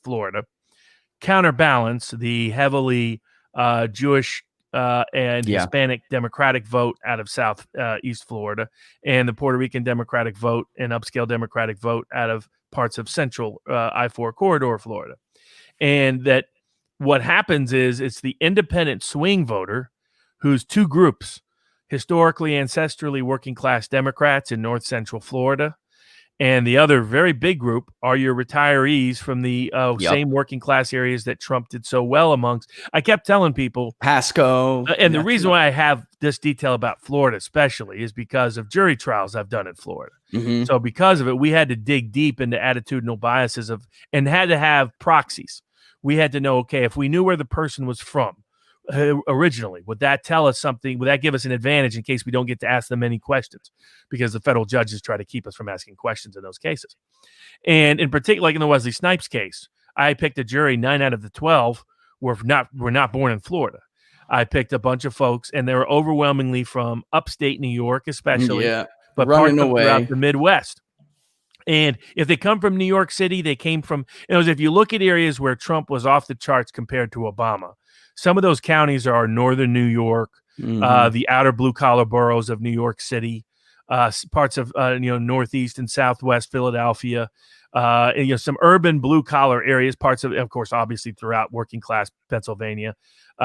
Florida counterbalance the heavily Jewish and Hispanic Democratic vote out of Southeast Florida and the Puerto Rican Democratic vote and upscale Democratic vote out of parts of Central I-4 corridor Florida. And that what happens is it's the independent swing voter who's two groups, historically, ancestrally working class Democrats in North Central Florida. And the other very big group are your retirees from the same working class areas that Trump did so well amongst. I kept telling people Pasco. And the reason why I have this detail about Florida especially is because of jury trials I've done in Florida. So because of it, we had to dig deep into attitudinal biases and had to have proxies. We had to know, okay, if we knew where the person was from originally, would that tell us something? Would that give us an advantage in case we don't get to ask them any questions? Because the federal judges try to keep us from asking questions in those cases. And in particular, like in the Wesley Snipes case, I picked a jury, 9 out of the 12 were not born in Florida. I picked a bunch of folks, and they were overwhelmingly from upstate New York, especially, but parts throughout the Midwest. And if they come from New York City, they came from, if you look at areas where Trump was off the charts compared to Obama, some of those counties are northern New York, the outer blue collar boroughs of New York City, parts of northeast and southwest Philadelphia, some urban blue collar areas, parts of course, obviously throughout working class Pennsylvania,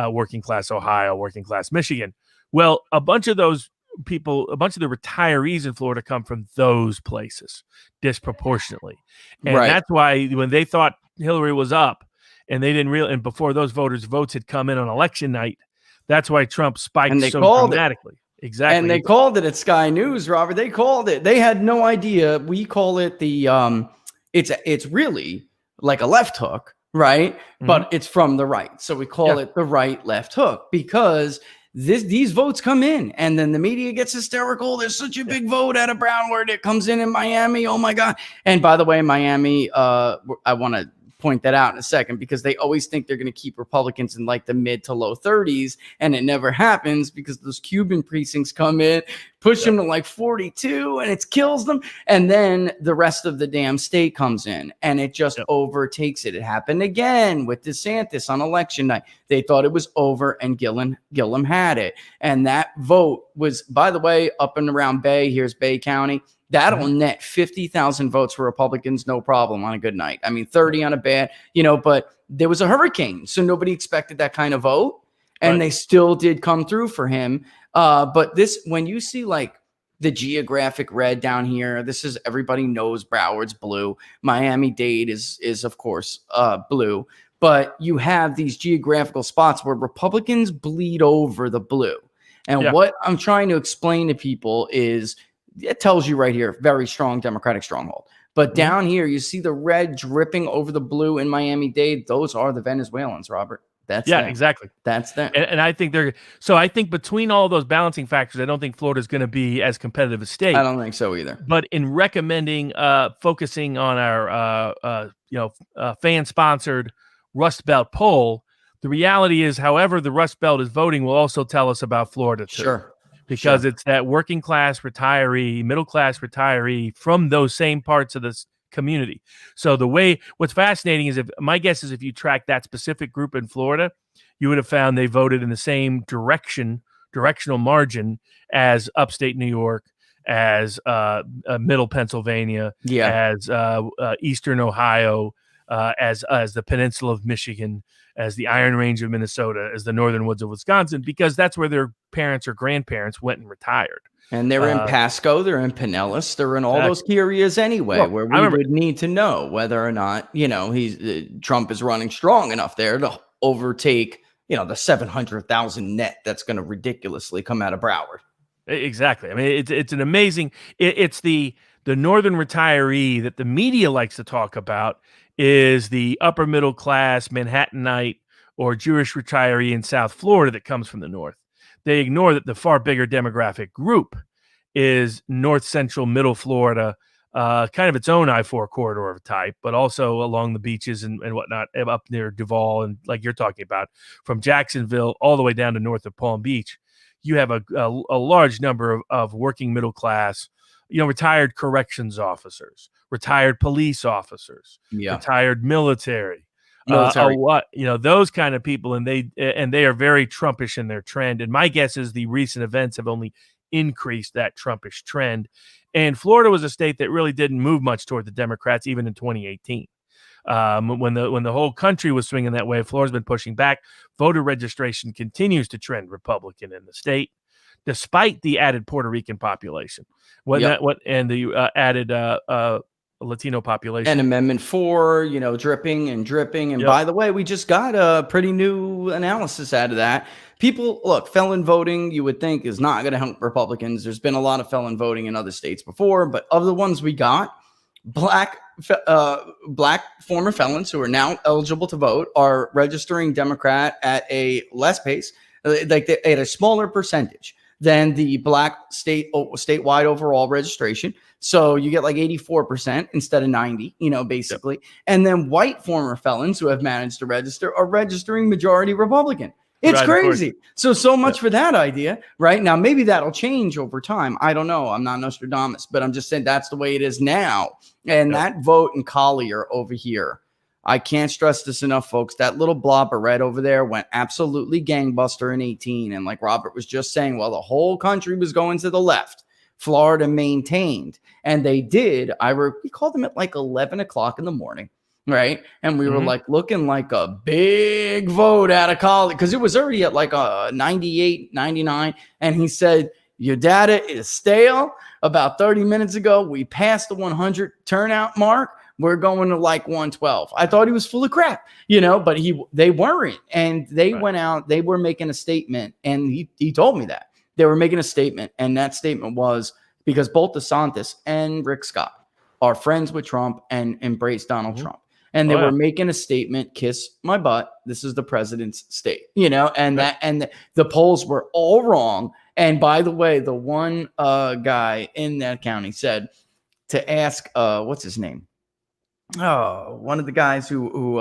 working class Ohio, working class Michigan. Well, a bunch of those people, a bunch of the retirees in Florida come from those places disproportionately. And that's why when they thought Hillary was up and they didn't and before those votes had come in on election night, that's why Trump spiked so dramatically. Exactly. And they called it at Sky News, Robert. They called it. They had no idea. We call it it's really like a left hook, right? But it's from the right. So we call it the right left hook because these votes come in and then the media gets hysterical. There's such a big vote out of Broward. It comes in Miami. Oh my God. And by the way, Miami, I want to point that out in a second because they always think they're going to keep Republicans in like the mid to low 30s. And it never happens because those Cuban precincts come in, push them to like 42 and it kills them. And then the rest of the damn state comes in and it just overtakes it. It happened again with DeSantis on election night. They thought it was over and Gillum had it. And that vote was, by the way, up and around Bay. Here's Bay County. That'll net 50,000 votes for Republicans, no problem, on a good night. I mean, 30 on a bad, you know, but there was a hurricane, so nobody expected that kind of vote, and they still did come through for him. But this, when you see like the geographic red down here, this is, everybody knows Broward's blue. Miami-Dade is of course blue, but you have these geographical spots where Republicans bleed over the blue. And what I'm trying to explain to people is, it tells you right here, very strong Democratic stronghold. But down here, you see the red dripping over the blue in Miami-Dade. Those are the Venezuelans, Robert. That's them. Exactly. That's them. And I think I think between all those balancing factors, I don't think Florida is going to be as competitive a state. I don't think so either. But in recommending focusing on our fan-sponsored Rust Belt poll, the reality is, however the Rust Belt is voting will also tell us about Florida too. Sure. Because it's that working class retiree, middle class retiree from those same parts of this community. So what's fascinating is, my guess is if you track that specific group in Florida, you would have found they voted in the same directional margin as upstate New York, as middle Pennsylvania, as eastern Ohio, as the peninsula of Michigan, as the Iron Range of Minnesota, as the northern woods of Wisconsin, because that's where their parents or grandparents went and retired. And they're in Pasco, they're in Pinellas, they're in all those key areas anyway, where we would need to know whether or not, you know, Trump is running strong enough there to overtake, you know, the 700,000 net that's going to ridiculously come out of Broward. Exactly. I mean, it's an amazing. It's the northern retiree that the media likes to talk about, is the upper middle class Manhattanite or Jewish retiree in South Florida that comes from the north. They ignore that the far bigger demographic group is north central middle Florida, kind of its own I-4 corridor of type, but also along the beaches and whatnot, up near Duval, and like you're talking about, from Jacksonville all the way down to north of Palm Beach. You have a large number of working middle class, you know, retired corrections officers, retired police officers, retired military, those kind of people, and they are very Trumpish in their trend. And my guess is the recent events have only increased that Trumpish trend. And Florida was a state that really didn't move much toward the Democrats, even in 2018. When the whole country was swinging that way, Florida's been pushing back. Voter registration continues to trend Republican in the state, despite the added Puerto Rican population, and the added Latino population, and Amendment 4, you know, dripping. And by the way, we just got a pretty new analysis out of that. People, look, felon voting, you would think, is not going to help Republicans. There's been a lot of felon voting in other states before, but of the ones we got, black former felons who are now eligible to vote are registering Democrat at a less pace, like at a smaller percentage than the black statewide overall registration. So you get like 84% instead of 90, you know, basically. And then white former felons who have managed to register are registering majority Republican. It's crazy. So much for that idea, right? Now, maybe that'll change over time. I don't know. I'm not Nostradamus, but I'm just saying that's the way it is now. And that vote in Collier over here, I can't stress this enough, folks. That little blob of red over there went absolutely gangbuster in 18. And like Robert was just saying, well, the whole country was going to the left. Florida maintained. And they did. We called them at like 11 o'clock in the morning. Right. And we were like looking like a big vote out of Collier, because it was already at like a 98, 99. And he said, your data is stale. About 30 minutes ago, we passed the 100 turnout mark. We're going to like 112. I thought he was full of crap, you know, but they weren't. And they went out, they were making a statement. And he told me that they were making a statement. And that statement was because both DeSantis and Rick Scott are friends with Trump and embrace Donald Trump. And they were making a statement, kiss my butt. This is the president's state, you know, and the polls were all wrong. And by the way, the one guy in that county said to ask, what's his name? Oh, one of the guys who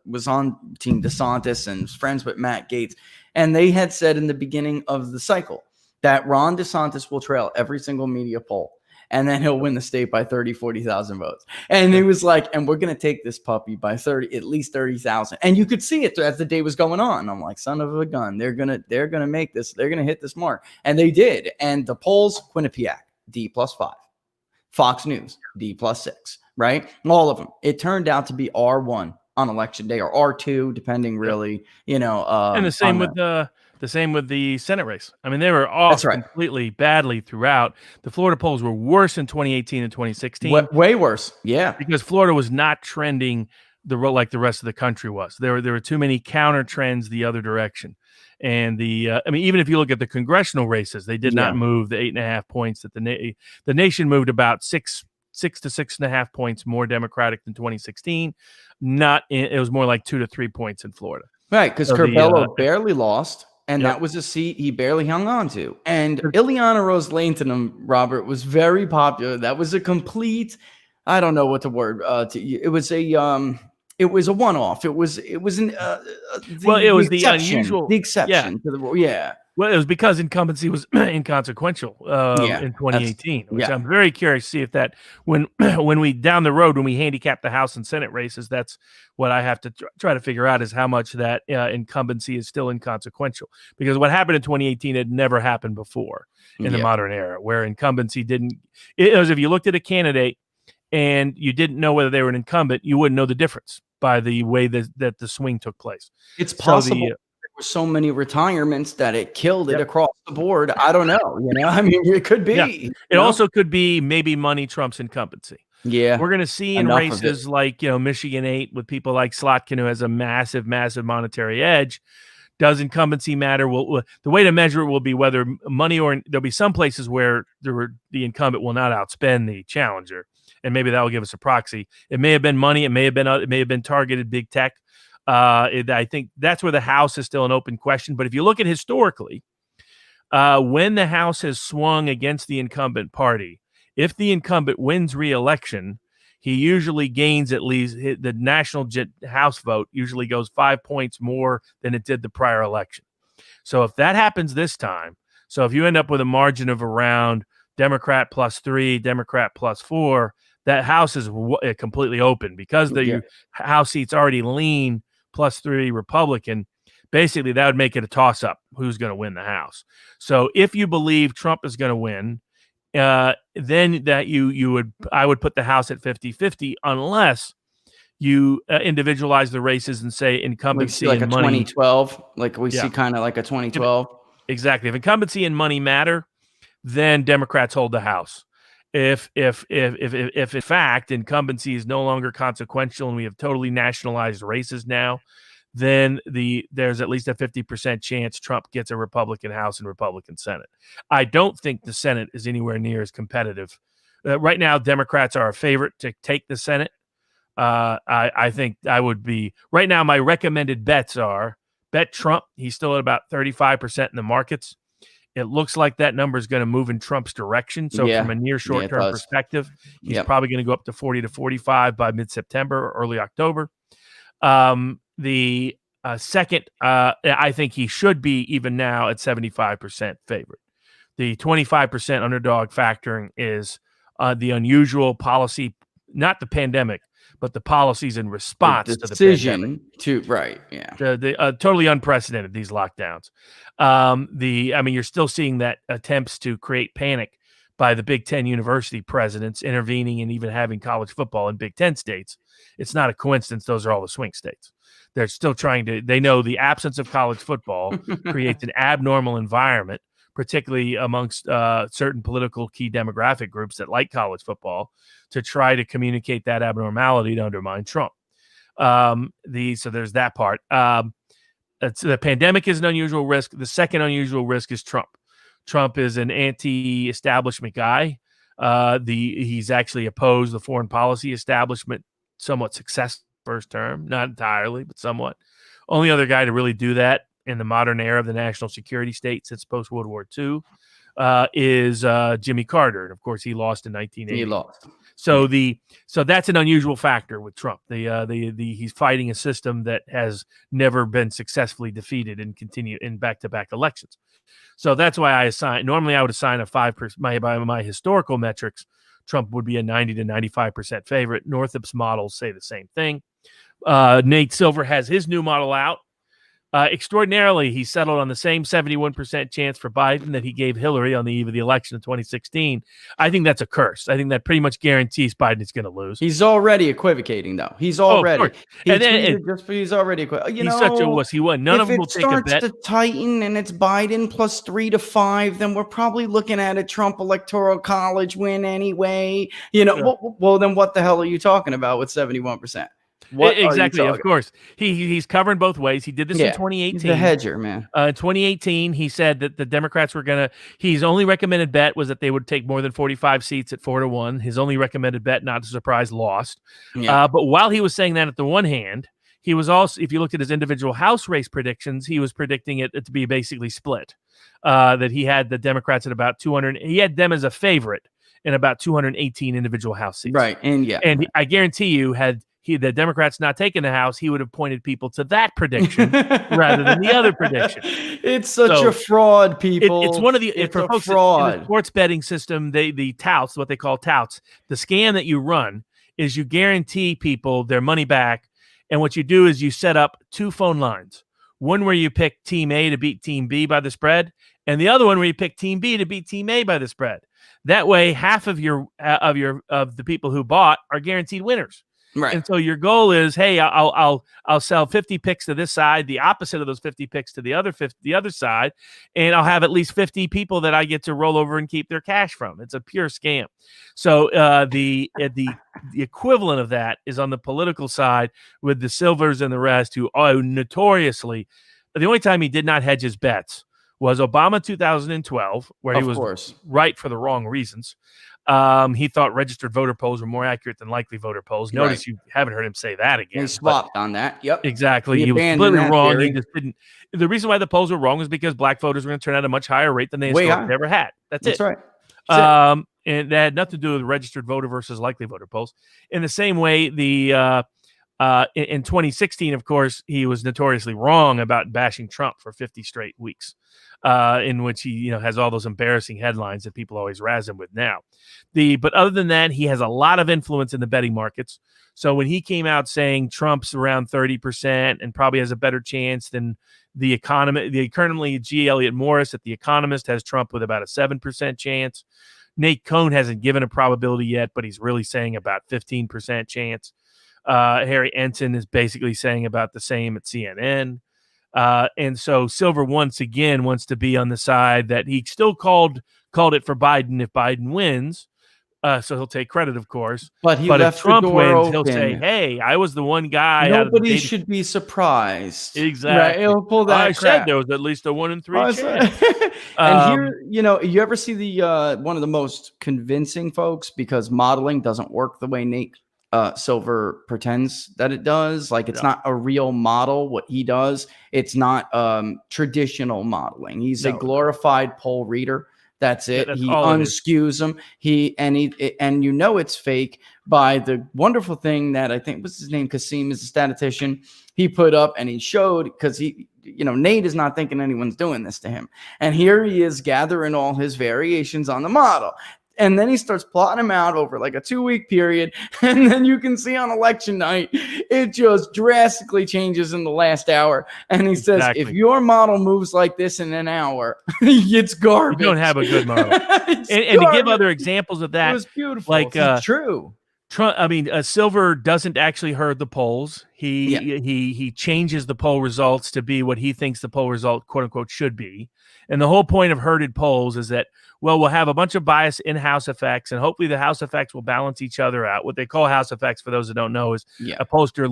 was on Team DeSantis and was friends with Matt Gaetz. And they had said in the beginning of the cycle that Ron DeSantis will trail every single media poll. And then he'll win the state by 30, 40,000 votes. And he was like, and we're going to take this puppy by at least 30,000. And you could see it as the day was going on. I'm like, son of a gun. They're going to make this. They're going to hit this mark. And they did. And the polls, Quinnipiac, D+5. Fox News, D+6, right? All of them. It turned out to be R1 on election day, or R2, depending really, and the same with the Senate race. I mean, they were off completely badly throughout. The Florida polls were worse in 2018 and 2016. Way worse. Yeah. Because Florida was not trending like the rest of the country was. There were too many counter trends the other direction. And even if you look at the congressional races, they did not move the 8.5 points that the nation moved about 6 to 6.5 points more Democratic than 2016. It was more like 2 to 3 points in Florida. Right, because Curbelo barely lost, and that was a seat he barely hung on to. And Ileana Rose-Langton, Robert, was very popular. That was a complete, I don't know what the word. It was a one-off. It was the unusual, the exception to the rule. Yeah. Well, it was because incumbency was inconsequential in 2018, which I'm very curious to see if that when we down the road when we handicap the House and Senate races, that's what I have to try to figure out is how much that incumbency is still inconsequential. Because what happened in 2018 had never happened before in the modern era, where incumbency didn't. It was if you looked at a candidate and you didn't know whether they were an incumbent, you wouldn't know the difference by the way that the swing took place. It's possible. There were so many retirements that it killed it across the board. I don't know. I mean, it could be. Yeah. It also could be maybe money trumps incumbency. Yeah. We're going to see in races like, Michigan 8 with people like Slotkin, who has a massive monetary edge. Does incumbency matter? Well, the way to measure it will be whether money or there'll be some places where the incumbent will not outspend the challenger. And maybe that will give us a proxy. It may have been money. It may have been targeted big tech. I think that's where the House is still an open question. But if you look at historically, when the House has swung against the incumbent party, if the incumbent wins re-election, he usually gains at least the national House vote usually goes 5 points more than it did the prior election. So if that happens this time, so if you end up with a margin of around Democrat +3, Democrat +4, that House is completely open because the House seats already lean +3 Republican. Basically, that would make it a toss-up who's going to win the House. So if you believe Trump is going to win, then I would put the House at 50-50 unless you individualize the races and say incumbency like and a money. 2012, like we see kind of like a 2012. Exactly. If incumbency and money matter, then Democrats hold the House. If in fact incumbency is no longer consequential and we have totally nationalized races now, then there's at least a 50% chance Trump gets a Republican House and Republican Senate. I don't think the Senate is anywhere near as competitive. Right now, Democrats are a favorite to take the Senate. I think I would be right now. My recommended bets are bet Trump. He's still at about 35% in the markets. It looks like that number is going to move in Trump's direction. So from a near short-term perspective, he's probably going to go up to 40 to 45 by mid-September or early October. The second, I think he should be even now at 75% favorite. The 25% underdog factoring is the unusual policy, not the pandemic, but the policies in response to the pandemic. The totally unprecedented, these lockdowns. You're still seeing that attempts to create panic by the Big Ten university presidents intervening and even having college football in Big Ten states. It's not a coincidence. Those are all the swing states. They're still they know the absence of college football creates an abnormal environment, particularly amongst certain political key demographic groups that like college football, to try to communicate that abnormality to undermine Trump. So there's that part. The pandemic is an unusual risk. The second unusual risk is Trump. Trump is an anti-establishment guy. He's actually opposed the foreign policy establishment somewhat successful first term, not entirely, but somewhat. Only other guy to really do that in the modern era of the national security state since post-World War II is Jimmy Carter. And of course, he lost in 1980. He lost. So that's an unusual factor with Trump. He's fighting a system that has never been successfully defeated and continue in back-to-back elections. So that's why normally I would assign a 5%. By my historical metrics, Trump would be a 90 to 95% favorite. Northup's models say the same thing. Nate Silver has his new model out, Extraordinarily, he settled on the same 71% chance for Biden that he gave Hillary on the eve of the election in 2016. I think that's a curse. I think that pretty much guarantees Biden is going to lose. He's already equivocating, though. He's already. He's already equivocating. He's such a wuss. He won. None of them will take a bet. If it starts to tighten and it's Biden plus 3 to 5, then we're probably looking at a Trump Electoral College win anyway. Well, then what the hell are you talking about with 71%? Exactly, of course. He's covering both ways. He did this in 2018. He's the hedger, man. In 2018, he said that the Democrats were going to – his only recommended bet was that they would take more than 45 seats at 4-1. His only recommended bet, not to surprise, lost. Yeah. But while he was saying that at the one hand, he was also – if you looked at his individual House race predictions, he was predicting it to be basically split, that he had the Democrats at about 200 – he had them as a favorite in about 218 individual House seats. Right, and I guarantee you had – the Democrats not taking the House, he would have pointed people to that prediction rather than the other prediction. It's such a fraud, people. It's one of the it's for a folks fraud. in the sports betting system. The touts, what they call touts, the scam that you run is you guarantee people their money back, and what you do is you set up 2 phone lines. One where you pick Team A to beat Team B by the spread, and the other one where you pick Team B to beat Team A by the spread. That way, half of the people who bought are guaranteed winners. Right. And so your goal is, hey, I'll sell 50 picks to this side, the opposite of those 50 picks to the other side, and I'll have at least 50 people that I get to roll over and keep their cash from. It's a pure scam. So the equivalent of that is on the political side with the Silvers and the rest, who are notoriously the only time he did not hedge his bets was Obama 2012, where he was right for the wrong reasons. He thought registered voter polls were more accurate than likely voter polls. Notice you haven't heard him say that again. He swapped on that. Yep. Exactly. He was completely wrong. Theory. He just didn't. The reason why the polls were wrong was because black voters were going to turn out a much higher rate than they historically ever had. That's right. And that had nothing to do with registered voter versus likely voter polls. In the same way, in 2016, of course, he was notoriously wrong about bashing Trump for 50 straight weeks, in which he has all those embarrassing headlines that people always razz him with now. But other than that, he has a lot of influence in the betting markets. So when he came out saying Trump's around 30% and probably has a better chance than currently G. Elliott Morris at The Economist has Trump with about a 7% chance. Nate Cohn hasn't given a probability yet, but he's really saying about 15% chance. Harry Ensign is basically saying about the same at CNN. And so Silver once again wants to be on the side that he still called it for Biden if Biden wins. So he'll take credit, of course. But if Trump wins, he'll say, hey, I was the one guy. Nobody should be surprised. Exactly. Right? He'll pull that I said there was at least a 1 in 3 chance. And here, you ever see the one of the most convincing folks, because modeling doesn't work the way Nate Silver pretends that it does. Like, it's not a real model. What he does, it's not traditional modeling. He's a glorified poll reader. That's it. He unskews them. And it's fake by the wonderful thing that I think was his name, Kasim, is a statistician. He put up and he showed, because Nate is not thinking anyone's doing this to him. And here he is gathering all his variations on the model. And then he starts plotting them out over like a 2-week period. And then you can see on election night, it just drastically changes in the last hour. And he says, if your model moves like this in an hour, it's garbage. You don't have a good model. and to give other examples of that, it was beautiful. Like, it's true. Silver doesn't actually herd the polls. He changes the poll results to be what he thinks the poll result, quote unquote, should be. And the whole point of herded polls is that, we'll have a bunch of bias in House effects, and hopefully the House effects will balance each other out. What they call House effects, for those that don't know, is a pollster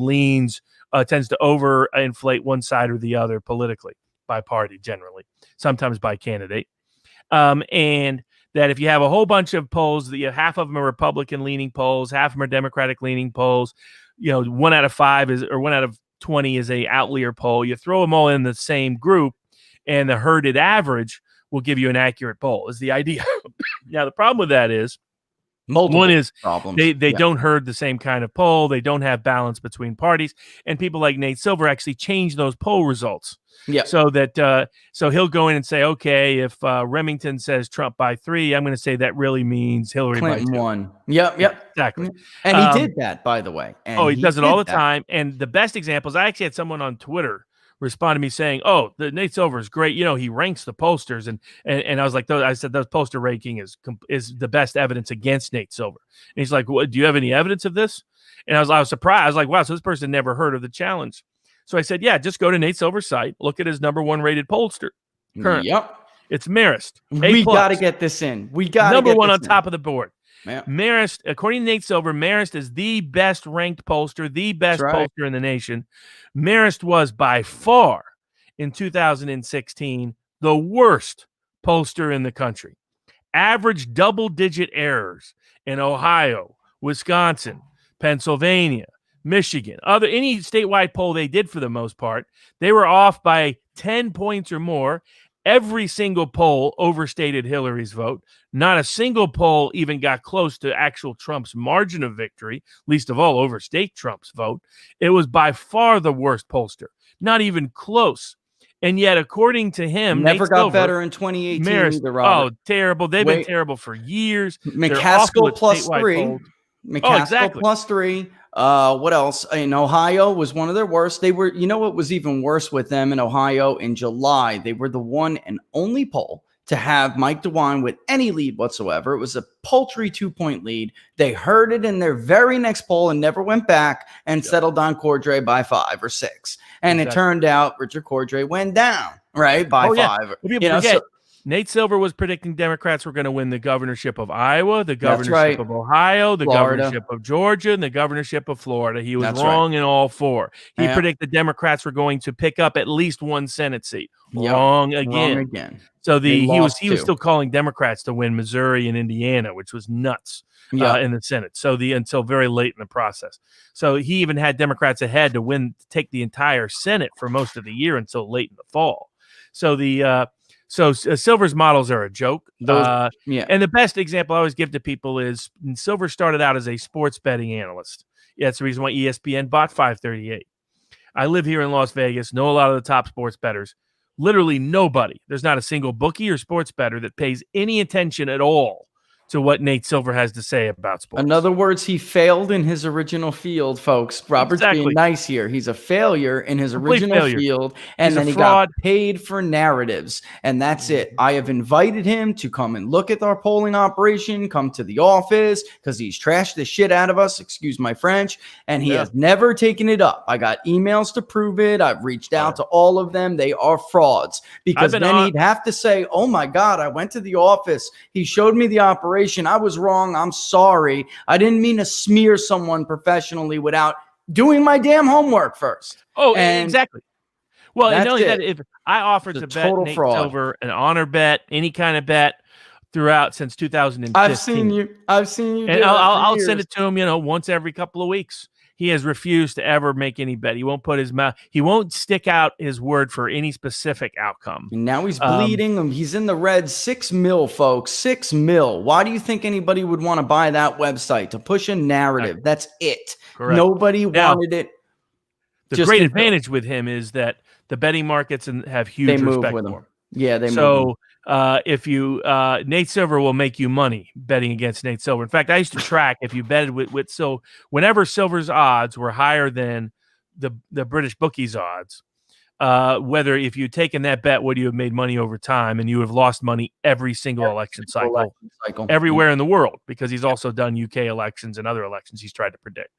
tends to overinflate one side or the other politically, by party generally, sometimes by candidate. And that if you have a whole bunch of polls, that half of them are Republican-leaning polls, half of them are Democratic-leaning polls, 1 out of 5 or 1 out of 20 is a outlier poll. You throw them all in the same group, and the herded average will give you an accurate poll, is the idea. Now, the problem with that is, one is they don't herd the same kind of poll. They don't have balance between parties. And people like Nate Silver actually change those poll results. Yeah. So that so he'll go in and say, okay, if Remington says Trump by 3, I'm going to say that really means Hillary Clinton by 2. won. Yep. Exactly. And he did that, by the way. And he does it all the time. And the best examples, I actually had someone on Twitter responded to me saying, "Oh, the Nate Silver is great. You know, he ranks the pollsters," and I was like, I said, those pollster ranking is the best evidence against Nate Silver. And he's like, "What? Do you have any evidence of this?" And I was surprised. I was like, "Wow, so this person never heard of the challenge." So I said, "Yeah, just go to Nate Silver's site, look at his #1 rated pollster. Currently. Yep. It's Marist. We got to get this in. We got number one on top of the board." Yeah. Marist, according to Nate Silver, Marist is the best ranked pollster, the best pollster in the nation. Marist was by far in 2016 the worst pollster in the country. Average double-digit errors in Ohio, Wisconsin, Pennsylvania, Michigan, any statewide poll they did for the most part, they were off by 10 points or more. Every single poll overstated Hillary's vote. Not a single poll even got close to actual Trump's margin of victory, least of all overstate Trump's vote. It was by far the worst pollster, not even close. And yet, according to him, never Nate got Silver, better in 2018 Marist, either, Robert. Oh, terrible. They've been terrible for years. McCaskill plus statewide 3. polls. McCaskill plus 3. What else? In Ohio was one of their worst. They were, you know what was even worse with them in Ohio in July? They were the one and only poll to have Mike DeWine with any lead whatsoever. It was a paltry 2-point lead. They heard it in their very next poll and never went back and settled on Cordray by 5 or 6. And it turned out Richard Cordray went down, right, by 5. Yeah. Nate Silver was predicting Democrats were going to win the governorship of Iowa, the governorship of Ohio, the governorship of Georgia, and the governorship of Florida. He was wrong in all 4. He predicted Democrats were going to pick up at least 1 Senate seat. Wrong again. So he was still calling Democrats to win Missouri and Indiana, which was nuts in the Senate. So until very late in the process. So he even had Democrats ahead to take the entire Senate for most of the year until late in the fall. So Silver's models are a joke. And the best example I always give to people is Silver started out as a sports betting analyst. Yeah, that's the reason why ESPN bought 538. I live here in Las Vegas, know a lot of the top sports bettors. Literally nobody. There's not a single bookie or sports bettor that pays any attention at all to what Nate Silver has to say about sports. In other words, he failed in his original field, folks. Robert's being nice here. He's a failure in his original field, and then he got paid for narratives, and that's it. I have invited him to come and look at our polling operation, come to the office, because he's trashed the shit out of us, excuse my French, and he has never taken it up. I got emails to prove it. I've reached out to all of them. They are frauds, because then he'd have to say, oh my God, I went to the office. He showed me the operation. I was wrong. I'm sorry. I didn't mean to smear someone professionally without doing my damn homework first. Exactly. Well, and not only that, if I offered to bet Nate Silver an honor bet, any kind of bet throughout since 2015. I've seen you. And I'll send it to him, once every couple of weeks. He has refused to ever make any bet. He won't put his mouth. He won't stick out his word for any specific outcome. And now he's bleeding. He's in the red. $6 million, folks. $6 million. Why do you think anybody would want to buy that website to push a narrative? That's it. Correct. Nobody wanted it. The great advantage with him is that the betting markets have huge respect for him. Yeah, they move. So if you Nate Silver will make you money betting against Nate Silver. In fact, I used to track if you betted with so whenever Silver's odds were higher than the British bookies odds, whether if you'd taken that bet, would you have made money over time, and you would have lost money every single election cycle everywhere in the world, because he's also done UK elections and other elections he's tried to predict.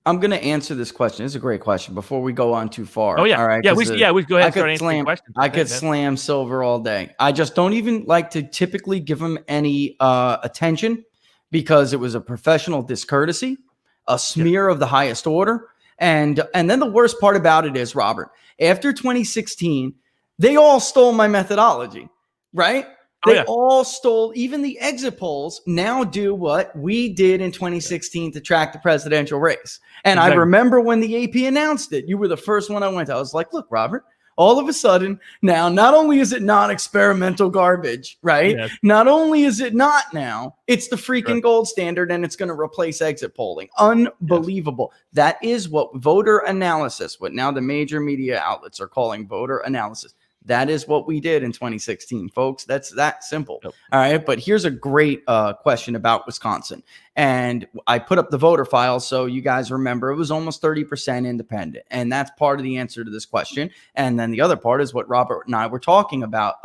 I'm gonna answer this question. It's a great question. Before we go on too far. Oh yeah, all right. We go ahead and start answering questions. I could slam Silver all day. I just don't even like to typically give him any attention, because it was a professional discourtesy, a smear of the highest order, and then the worst part about it is, Robert, after 2016, they all stole my methodology, right? They all stole, even the exit polls now do what we did in 2016 to track the presidential race. And I remember when the AP announced it, you were the first one I went to. I was like, look, Robert, all of a sudden now, not only is it not experimental garbage, right? Yes. Not only is it not now, it's the freaking gold standard, and it's going to replace exit polling. Unbelievable. Yes. That is what voter analysis, what now the major media outlets are calling voter analysis. That is what we did in 2016, folks. That's that simple. Yep. All right. But here's a great question about Wisconsin. And I put up the voter file so you guys remember it was almost 30% independent. And that's part of the answer to this question. And then the other part is what Robert and I were talking about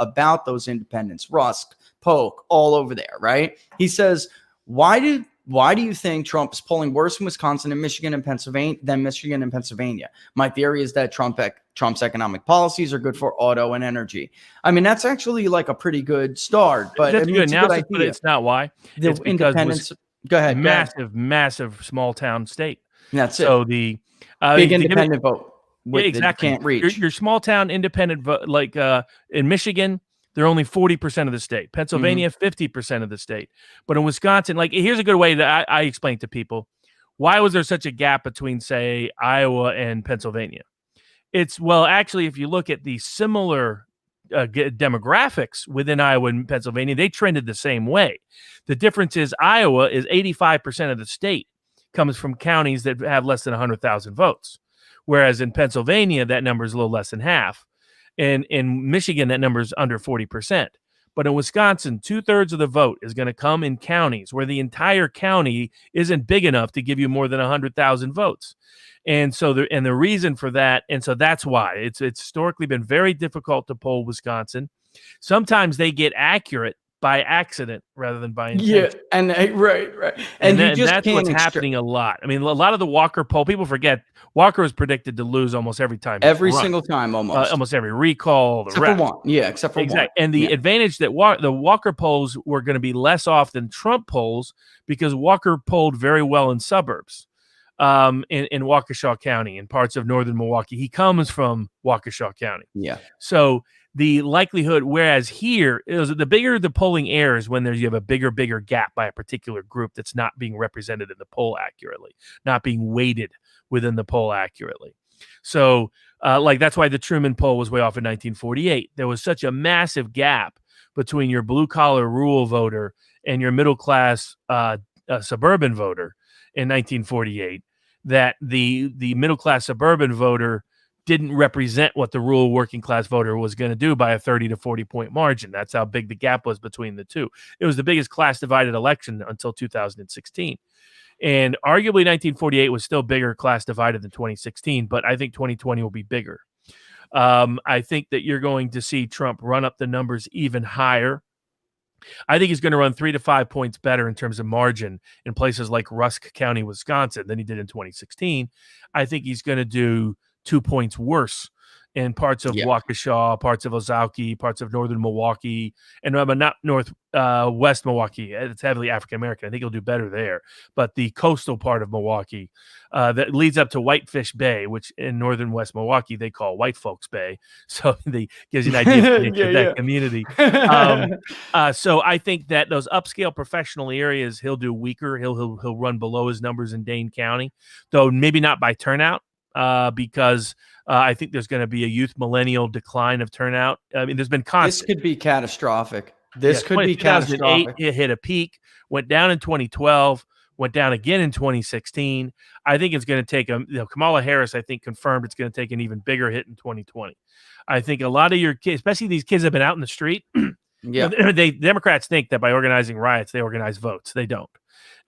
those independents, Rusk, Polk, all over there, right? He says, why do you think Trump is polling worse in Wisconsin and Michigan and Pennsylvania than Michigan and Pennsylvania? My theory is that Trump's economic policies are good for auto and energy. I mean, that's actually like a pretty good start, but that's I mean, good it's a analysis, good but idea. it's not why. The It's because independence. Go ahead. massive small town state. That's So it. the Big independent vote. Yeah, exactly. Can't reach. Your small town independent vote, like in Michigan, they're only 40% of the state. Pennsylvania, 50% of the state. But in Wisconsin, like here's a good way that I explain to people. Why was there such a gap between, say, Iowa and Pennsylvania? Actually, if you look at the similar demographics within Iowa and Pennsylvania, they trended the same way. The difference is Iowa is 85% of the state comes from counties that have less than 100,000 votes. Whereas in Pennsylvania, that number is a little less than half. And in Michigan, that number is under 40%. But in Wisconsin, 2/3 of the vote is going to come in counties where the entire county isn't big enough to give you more than 100,000 votes. And so the reason for that, and so that's why it's historically been very difficult to poll Wisconsin. Sometimes they get accurate by accident rather than by intention. Yeah, and right. And you just that's can't what's happening a lot. I mean, a lot of the Walker poll, people forget Walker was predicted to lose almost every time. Every single time, almost every recall. Except for one. Yeah, except for one. Exactly. And the advantage that the Walker polls were going to be less off than Trump polls because Walker polled very well in suburbs. In Waukesha County and parts of northern Milwaukee. He comes from Waukesha County. Yeah. So the likelihood, whereas here, is the bigger the polling error is when you have a bigger gap by a particular group that's not being represented in the poll accurately, not being weighted within the poll accurately. So that's why the Truman poll was way off in 1948. There was such a massive gap between your blue-collar rural voter and your middle-class suburban voter in 1948. That the middle-class suburban voter didn't represent what the rural working-class voter was going to do by a 30 to 40-point margin. That's how big the gap was between the two. It was the biggest class-divided election until 2016. And arguably 1948 was still bigger class-divided than 2016, but I think 2020 will be bigger. I think that you're going to see Trump run up the numbers even higher. I think he's going to run 3 to 5 points better in terms of margin in places like Rusk County, Wisconsin, than he did in 2016. I think he's going to do 2 points worse in parts of Waukesha, parts of Ozaukee, parts of northern Milwaukee, and not west Milwaukee. It's heavily African-American. I think he'll do better there. But the coastal part of Milwaukee that leads up to Whitefish Bay, which in northern West Milwaukee, they call White Folks Bay. So gives you an idea of that community. So I think that those upscale professional areas, he'll do weaker. He'll run below his numbers in Dane County, though maybe not by turnout. Because I think there's going to be a youth millennial decline of turnout. I mean, there's been constant. This could be catastrophic. This could be catastrophic. It hit a peak, went down in 2012, went down again in 2016. I think it's going to take Kamala Harris, I think, confirmed it's going to take an even bigger hit in 2020. I think a lot of your kids, especially these kids that have been out in the street, Democrats think that by organizing riots, they organize votes. They don't.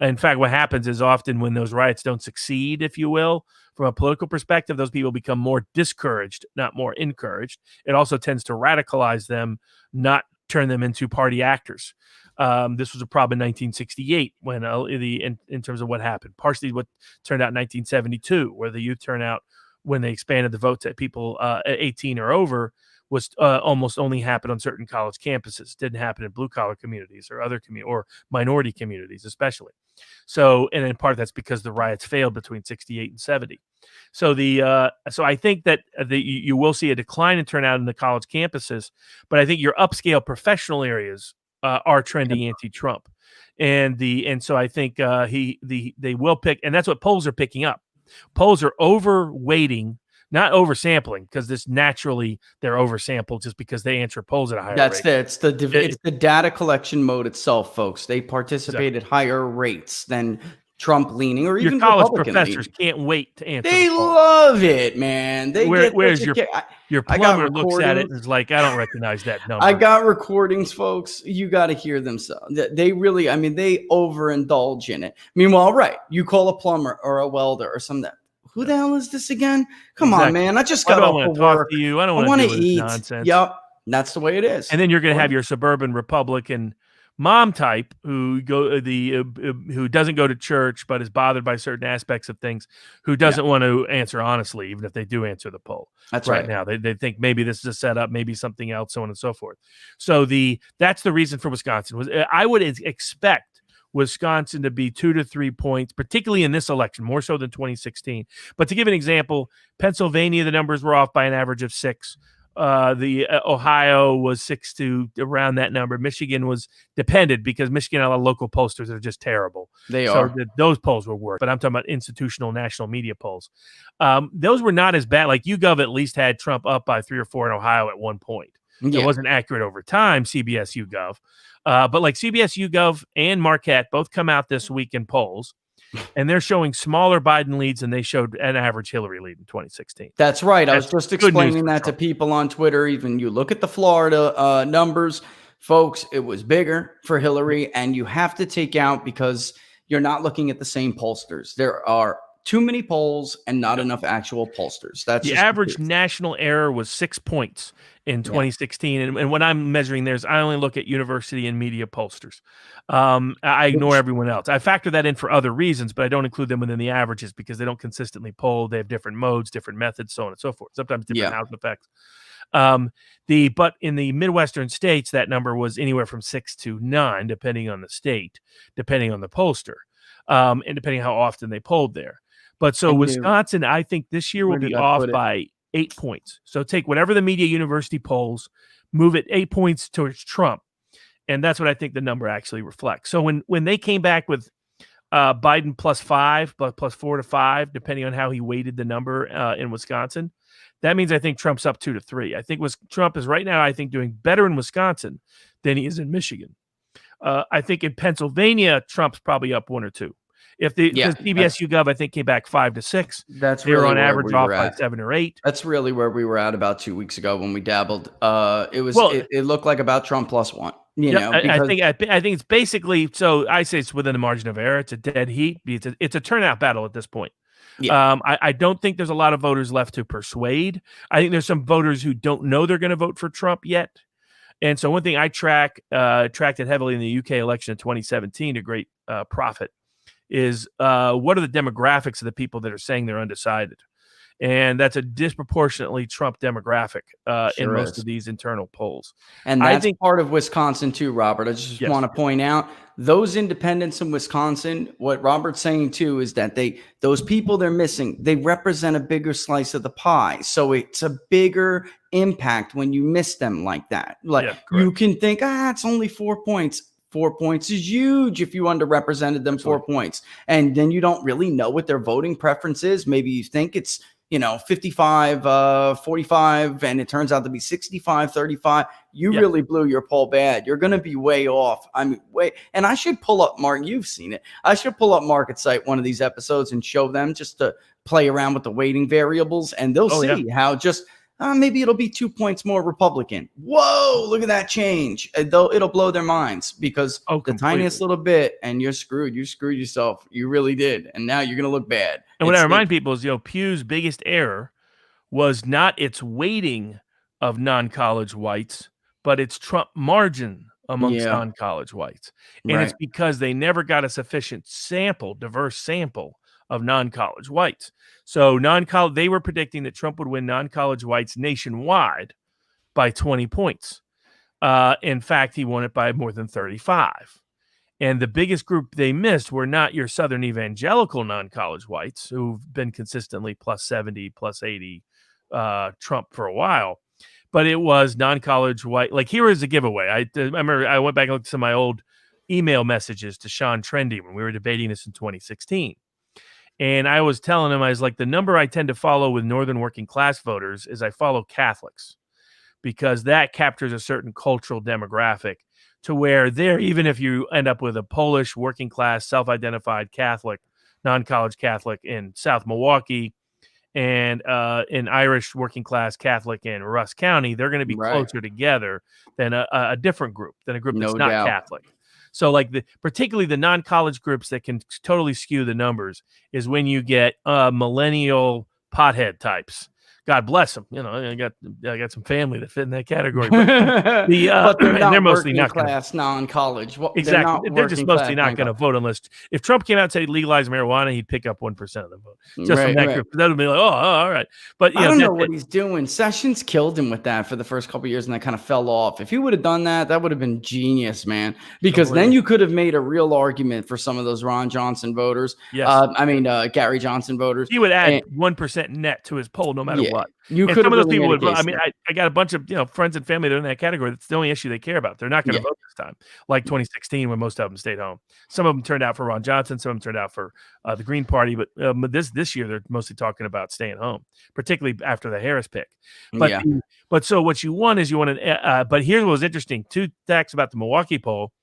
In fact, what happens is often when those riots don't succeed, if you will, from a political perspective, those people become more discouraged, not more encouraged. It also tends to radicalize them, not turn them into party actors. This was a problem in 1968 when in terms of what happened. Partially what turned out in 1972, where the youth turnout when they expanded the vote to people 18 or over was almost only happened on certain college campuses. Didn't happen in blue collar communities or other or minority communities, especially. So, and in part that's because the riots failed between 68 and 70. So so I think that you will see a decline in turnout in the college campuses, but I think your upscale professional areas are trending anti-Trump, and so I think they will pick, and that's what polls are picking up. Polls are overweighting. Not oversampling, because this naturally they're oversampled just because they answer polls at a higher rate. It's the data collection mode itself, folks. They participate at higher rates than Trump leaning or Your even college Republican professors leaning. can't wait to answer. They the poll. love it, man. They get Where's such a kick. your I got plumber looks at it recordings. and is like, I don't recognize that number. I got recordings, folks. You got to hear them. So they really, I mean, they overindulge in it. Meanwhile, right, you call a plumber or a welder or something. Who the hell is this again? Come on, man. I just got off want of to talk work. to you. I don't I want to want to deal with this eat. nonsense. Yep, that's the way it is. And then you're going to have your suburban Republican mom type who who doesn't go to church but is bothered by certain aspects of things, who doesn't want to answer honestly, even if they do answer the poll. That's right right. now. They think maybe this is a setup, maybe something else, so on and so forth. So that's the reason for Wisconsin. I would expect Wisconsin to be 2 to 3 points, particularly in this election, more so than 2016. But to give an example, Pennsylvania, the numbers were off by an average of 6. Ohio was 6 to around that number. Michigan was dependent because Michigan had a lot of local pollsters that are just terrible. They are. Those polls were worse. But I'm talking about institutional national media polls. Those were not as bad. Like YouGov at least had Trump up by 3 or 4 in Ohio at one point. Yeah. It wasn't accurate over time, CBS YouGov. But like CBS YouGov and Marquette both come out this week in polls, and they're showing smaller Biden leads than they showed an average Hillary lead in 2016. That's right. I was just explaining that to Trump. people on Twitter. Even you look at the Florida numbers, folks, it was bigger for Hillary, and you have to take out because you're not looking at the same pollsters. There are too many polls and not enough actual pollsters. That's the average national error was 6 points in 2016. And when I'm measuring theirs, I only look at university and media pollsters. I ignore everyone else. I factor that in for other reasons, but I don't include them within the averages because they don't consistently poll. They have different modes, different methods, so on and so forth. Sometimes different housing effects. But in the Midwestern states, that number was anywhere from 6 to 9, depending on the state, depending on the pollster, and depending on how often they polled there. But so Wisconsin, I think this year will be off by 8 points. So take whatever the media university polls, move it 8 points towards Trump. And that's what I think the number actually reflects. So when they came back with Biden +5, +4 to 5, depending on how he weighted the number in Wisconsin, that means I think Trump's up 2 to 3. I think Trump is right now, I think, doing better in Wisconsin than he is in Michigan. I think in Pennsylvania, Trump's probably up 1 or 2. Because CBS YouGov, I think, came back 5 to 6. That's they really were on where average we off were by at. 7 or 8. That's really where we were at about 2 weeks ago when we dabbled. It looked like about Trump +1. I think it's basically, so I say it's within the margin of error. It's a dead heat. It's a turnout battle at this point. Yeah. I don't think there's a lot of voters left to persuade. I think there's some voters who don't know they're going to vote for Trump yet. And so one thing I tracked it heavily in the UK election in 2017 to great profit is what are the demographics of the people that are saying they're undecided? And that's a disproportionately Trump demographic in most of these internal polls. And that's part of Wisconsin too, Robert. I just want to point out those independents in Wisconsin, what Robert's saying too is that those people they're missing, they represent a bigger slice of the pie. So it's a bigger impact when you miss them like that. Like you can think, it's only 4 points. 4 points is huge if you underrepresented them. 4 points. And then you don't really know what their voting preference is. Maybe you think it's 55, 45, and it turns out to be 65, 35. You really blew your poll bad. You're going to be way off. I mean, and I should pull up, Mark, you've seen it. I should pull up Market Site one of these episodes and show them just to play around with the weighting variables, and they'll see how just maybe it'll be 2 points more Republican. Whoa, look at that change. It'll blow their minds because the tiniest little bit, and you're screwed. You screwed yourself. You really did. And now you're going to look bad. And what I remind people is, Pew's biggest error was not its weighting of non-college whites, but its Trump margin amongst non-college whites. And it's because they never got a sufficient diverse sample of non-college whites. So they were predicting that Trump would win non-college whites nationwide by 20 points. In fact, he won it by more than 35. And the biggest group they missed were not your Southern evangelical non-college whites who've been consistently +70, +80 Trump for a while, but it was non-college white. Like, here is a giveaway. I remember I went back and looked at some of my old email messages to Sean Trendy when we were debating this in 2016. And I was telling him, I was like, the number I tend to follow with Northern working class voters is I follow Catholics because that captures a certain cultural demographic to where even if you end up with a Polish working class self-identified Catholic non-college Catholic in South Milwaukee, and an Irish working class Catholic in Rusk County, they're going to be closer together than a different group, than a group that's not Catholic. So like particularly the non-college groups that can totally skew the numbers is when you get millennial pothead types. God bless them. You know, I got some family that fit in that category. But, but they're not mostly not class, non-college. Well, exactly. They're just mostly not going to vote unless if Trump came out and said legalize marijuana, he'd pick up 1% of the vote. Just from that group. That would be like, oh, all right. But I don't know what he's doing. Sessions killed him with that for the first couple of years, and that kind of fell off. If he would have done that, that would have been genius, man. Because then you could have made a real argument for some of those Ron Johnson voters. Yes. Gary Johnson voters. He would add 1% net to his poll no matter what. You and could some of those really people would vote. I mean, I got a bunch of friends and family that are in that category. That's the only issue they care about. They're not going to vote this time, like 2016 when most of them stayed home. Some of them turned out for Ron Johnson. Some of them turned out for the Green Party. But this year they're mostly talking about staying home, particularly after the Harris pick. But so what you want is but here's what was interesting. 2 facts about the Milwaukee poll.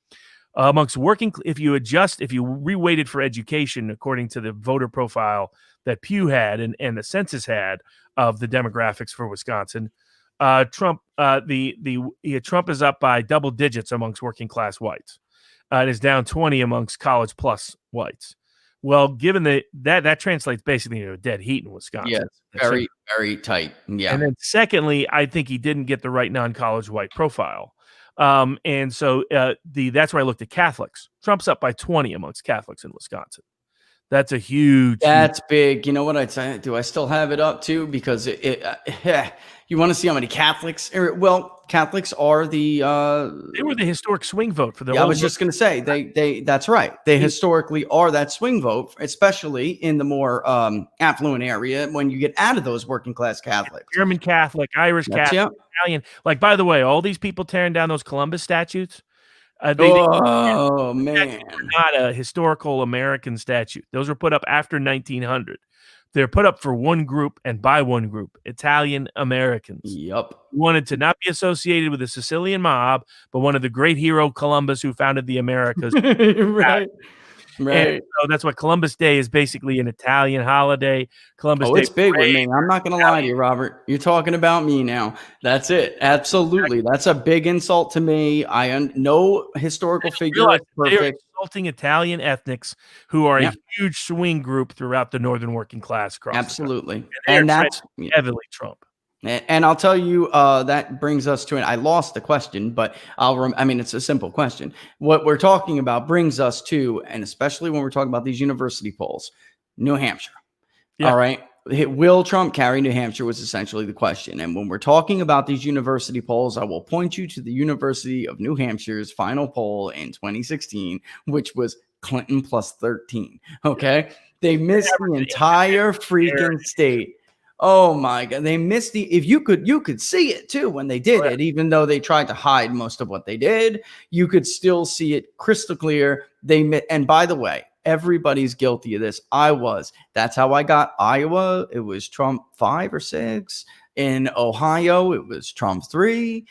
Amongst if you reweighted for education according to the voter profile that Pew had and the census had of the demographics for Wisconsin, Trump is up by double digits amongst working class whites, and is down 20 amongst college plus whites. Well, given that translates basically into a dead heat in Wisconsin. Yes, very, very tight. Yeah. And then secondly, I think he didn't get the right non-college white profile. And so that's where I looked at Catholics. Trump's up by 20 amongst Catholics in Wisconsin. That's a huge. That's big. You know what I'd say? Do I still have it up too? Because you want to see how many Catholics? Well, Catholics are they were the historic swing vote for the. I was just going to say they. That's right. They historically are that swing vote, especially in the more affluent area when you get out of those working class Catholics. German Catholic, Irish Catholic, Italian. Like, by the way, all these people tearing down those Columbus statues. Man, not a historical American statute. Those were put up after 1900. They're put up for one group and by one group, Italian Americans. Yep. Wanted to not be associated with the Sicilian mob, but one of the great hero Columbus who founded the Americas. Right. And so that's what Columbus Day is, basically an Italian holiday. Columbus Day. It's big with me. I'm not going to lie to you, Robert. You're talking about me now. That's it. Absolutely. That's a big insult to me. No historical figure is perfect. They're insulting Italian ethnics who are a huge swing group throughout the northern working class. Absolutely. And that's heavily Trump. And I'll tell you, that brings us to I lost the question, but it's a simple question. What we're talking about brings us to, and especially when we're talking about these university polls, New Hampshire. Yeah. All right. Will Trump carry New Hampshire was essentially the question. And when we're talking about these university polls, I will point you to the University of New Hampshire's final poll in 2016, which was Clinton plus 13. Okay. They missed the entire freaking state. Oh my God. They missed if you could see it too when they did it, even though they tried to hide most of what they did, you could still see it crystal clear. And by the way, everybody's guilty of this. That's how I got Iowa. It was Trump 5 or 6. In Ohio, it was Trump 3.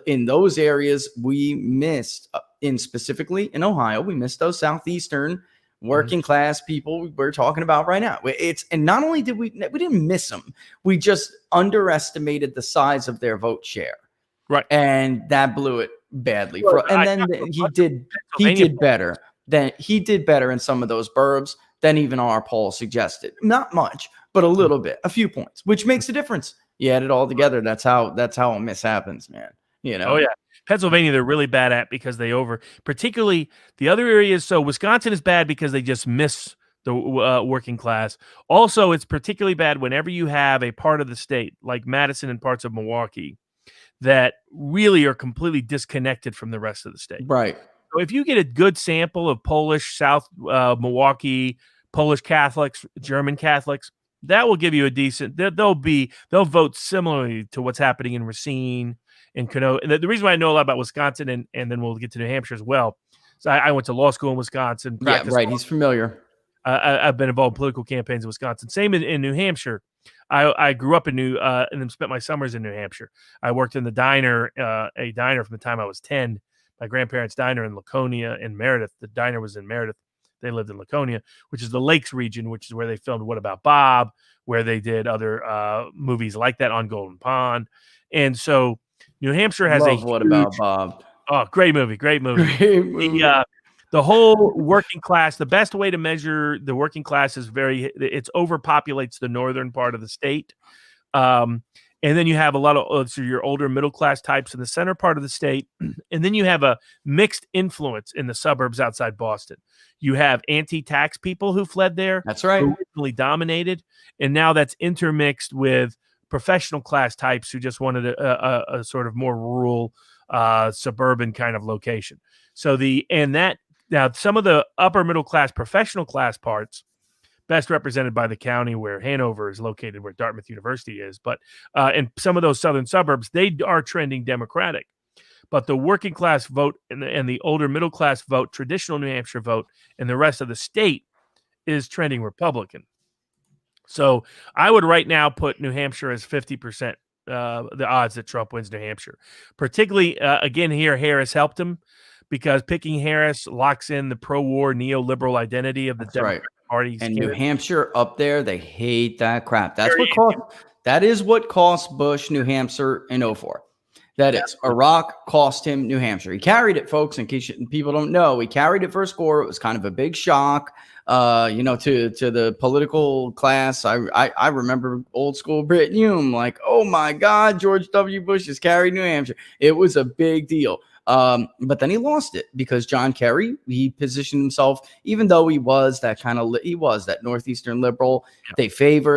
In those areas, we missed specifically in Ohio, we missed those Southeastern working class people we're talking about right now. And not only did we didn't miss them, we just underestimated the size of their vote share. Right. And that blew it badly. He did better in some of those burbs than even our poll suggested. Not much, but a little bit, a few points, which makes a difference. You add it all together. That's how a miss happens, man. You know? Oh yeah. Pennsylvania, they're really bad at because particularly the other areas. So Wisconsin is bad because they just miss the working class. Also, it's particularly bad whenever you have a part of the state like Madison and parts of Milwaukee that really are completely disconnected from the rest of the state. Right. So if you get a good sample of Polish, South Milwaukee, Polish Catholics, German Catholics, that will give you a decent. They'll vote similarly to what's happening in Racine. And the reason why I know a lot about Wisconsin, and then we'll get to New Hampshire as well. So I went to law school in Wisconsin. Yeah, right. He's familiar. I've been involved in political campaigns in Wisconsin. Same in New Hampshire. I grew up and then spent my summers in New Hampshire. I worked in the diner, a diner from the time I was 10. My grandparents' diner in Laconia in Meredith. The diner was in Meredith. They lived in Laconia, which is the Lakes region, which is where they filmed What About Bob, where they did other movies like that, On Golden Pond. And so New Hampshire has Love What About Bob. Oh, great movie. Great movie. Great movie. The whole working class, the best way to measure the working class is it's overpopulates the northern part of the state. And then you have a lot of so your older middle class types in the center part of the state. And then you have a mixed influence in the suburbs outside Boston. You have anti-tax people who fled there. That's right. Who originally dominated. And now that's intermixed with professional class types who just wanted a sort of more rural, suburban kind of location. So now some of the upper middle class, professional class parts, best represented by the county where Hanover is located, where Dartmouth University is. But in some of those southern suburbs, they are trending Democratic. But the working class vote and the older middle class vote, traditional New Hampshire vote, and the rest of the state is trending Republican. So I would right now put New Hampshire as 50%, the odds that Trump wins New Hampshire. Particularly, again, here, Harris helped him because picking Harris locks in the pro-war neoliberal identity of the Democratic Party. And New Hampshire up there, they hate that crap. That is what cost Bush New Hampshire in 2004. That is. Iraq cost him New Hampshire. He carried it, folks, in case people don't know. He carried it for a score. It was kind of a big shock, to the political class. I remember old school Brit Hume, like, oh my God, George W. Bush has carried New Hampshire. It was a big deal. But then he lost it because John Kerry, he positioned himself, even though he was that Northeastern liberal. Yeah.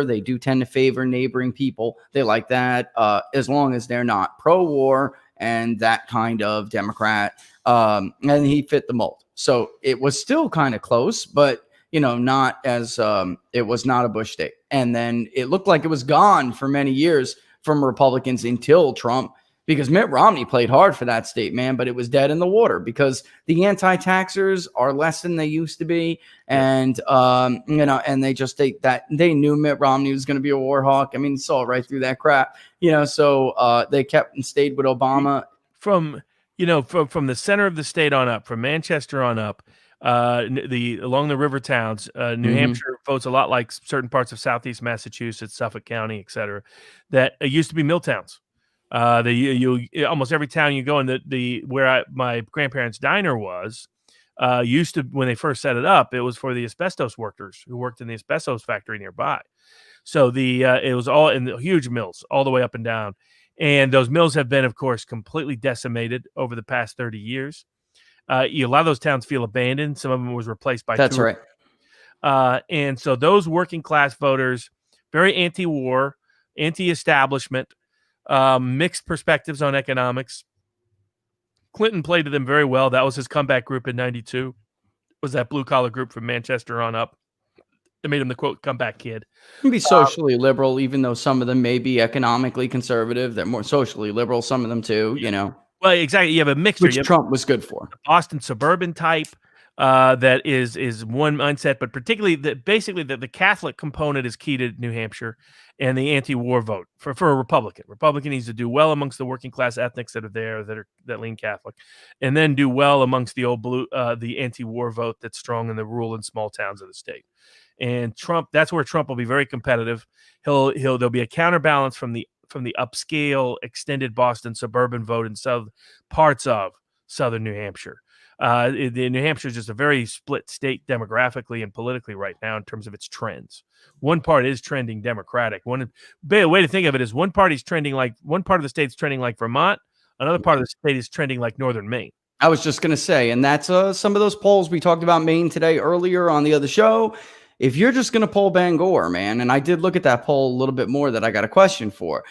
They do tend to favor neighboring people. They like that, as long as they're not pro-war and that kind of Democrat. And he fit the mold. So it was still kind of close, but not as, it was not a Bush state. And then it looked like it was gone for many years from Republicans until Trump. Because Mitt Romney played hard for that state, man, but it was dead in the water because the anti-taxers are less than they used to be. And, and they knew Mitt Romney was going to be a war hawk. I mean, saw right through that crap, so they kept and stayed with Obama. From the center of the state on up, from Manchester on up, along the river towns, New Hampshire votes a lot like certain parts of Southeast Massachusetts, Suffolk County, et cetera, that used to be mill towns. Almost every town you go in, where my grandparents' diner was, used to, when they first set it up, it was for the asbestos workers who worked in the asbestos factory nearby. So it was all in the huge mills all the way up and down. And those mills have been, of course, completely decimated over the past 30 years. A lot of those towns feel abandoned. Some of them was replaced by That's tourists. Right. And so those working class voters, very anti-war, anti-establishment, mixed perspectives on economics. Clinton played to them very well. That was his comeback group in 92. Was that blue collar group from Manchester on up. They made him the quote comeback kid. Can be socially liberal, even though some of them may be economically conservative. They're more socially liberal, some of them too, Well, exactly. You have a mixture. Which Trump was good for. Boston suburban type. That is one mindset, but particularly the Catholic component is key to New Hampshire, and the anti-war vote for a Republican. Republican needs to do well amongst the working class ethnics that are there that lean Catholic, and then do well amongst the old blue, the anti-war vote that's strong in the rural and small towns of the state. And Trump, that's where Trump will be very competitive. There'll be a counterbalance from the upscale extended Boston suburban vote in some parts of southern New Hampshire. New Hampshire is just a very split state demographically and politically right now in terms of its trends. One part is trending Democratic. One way to think of it is one part of the state's trending like Vermont. Another part of the state is trending like Northern Maine. I was just going to say, and that's some of those polls we talked about Maine today earlier on the other show. If you're just going to poll Bangor, man, and I did look at that poll a little bit more that I got a question for.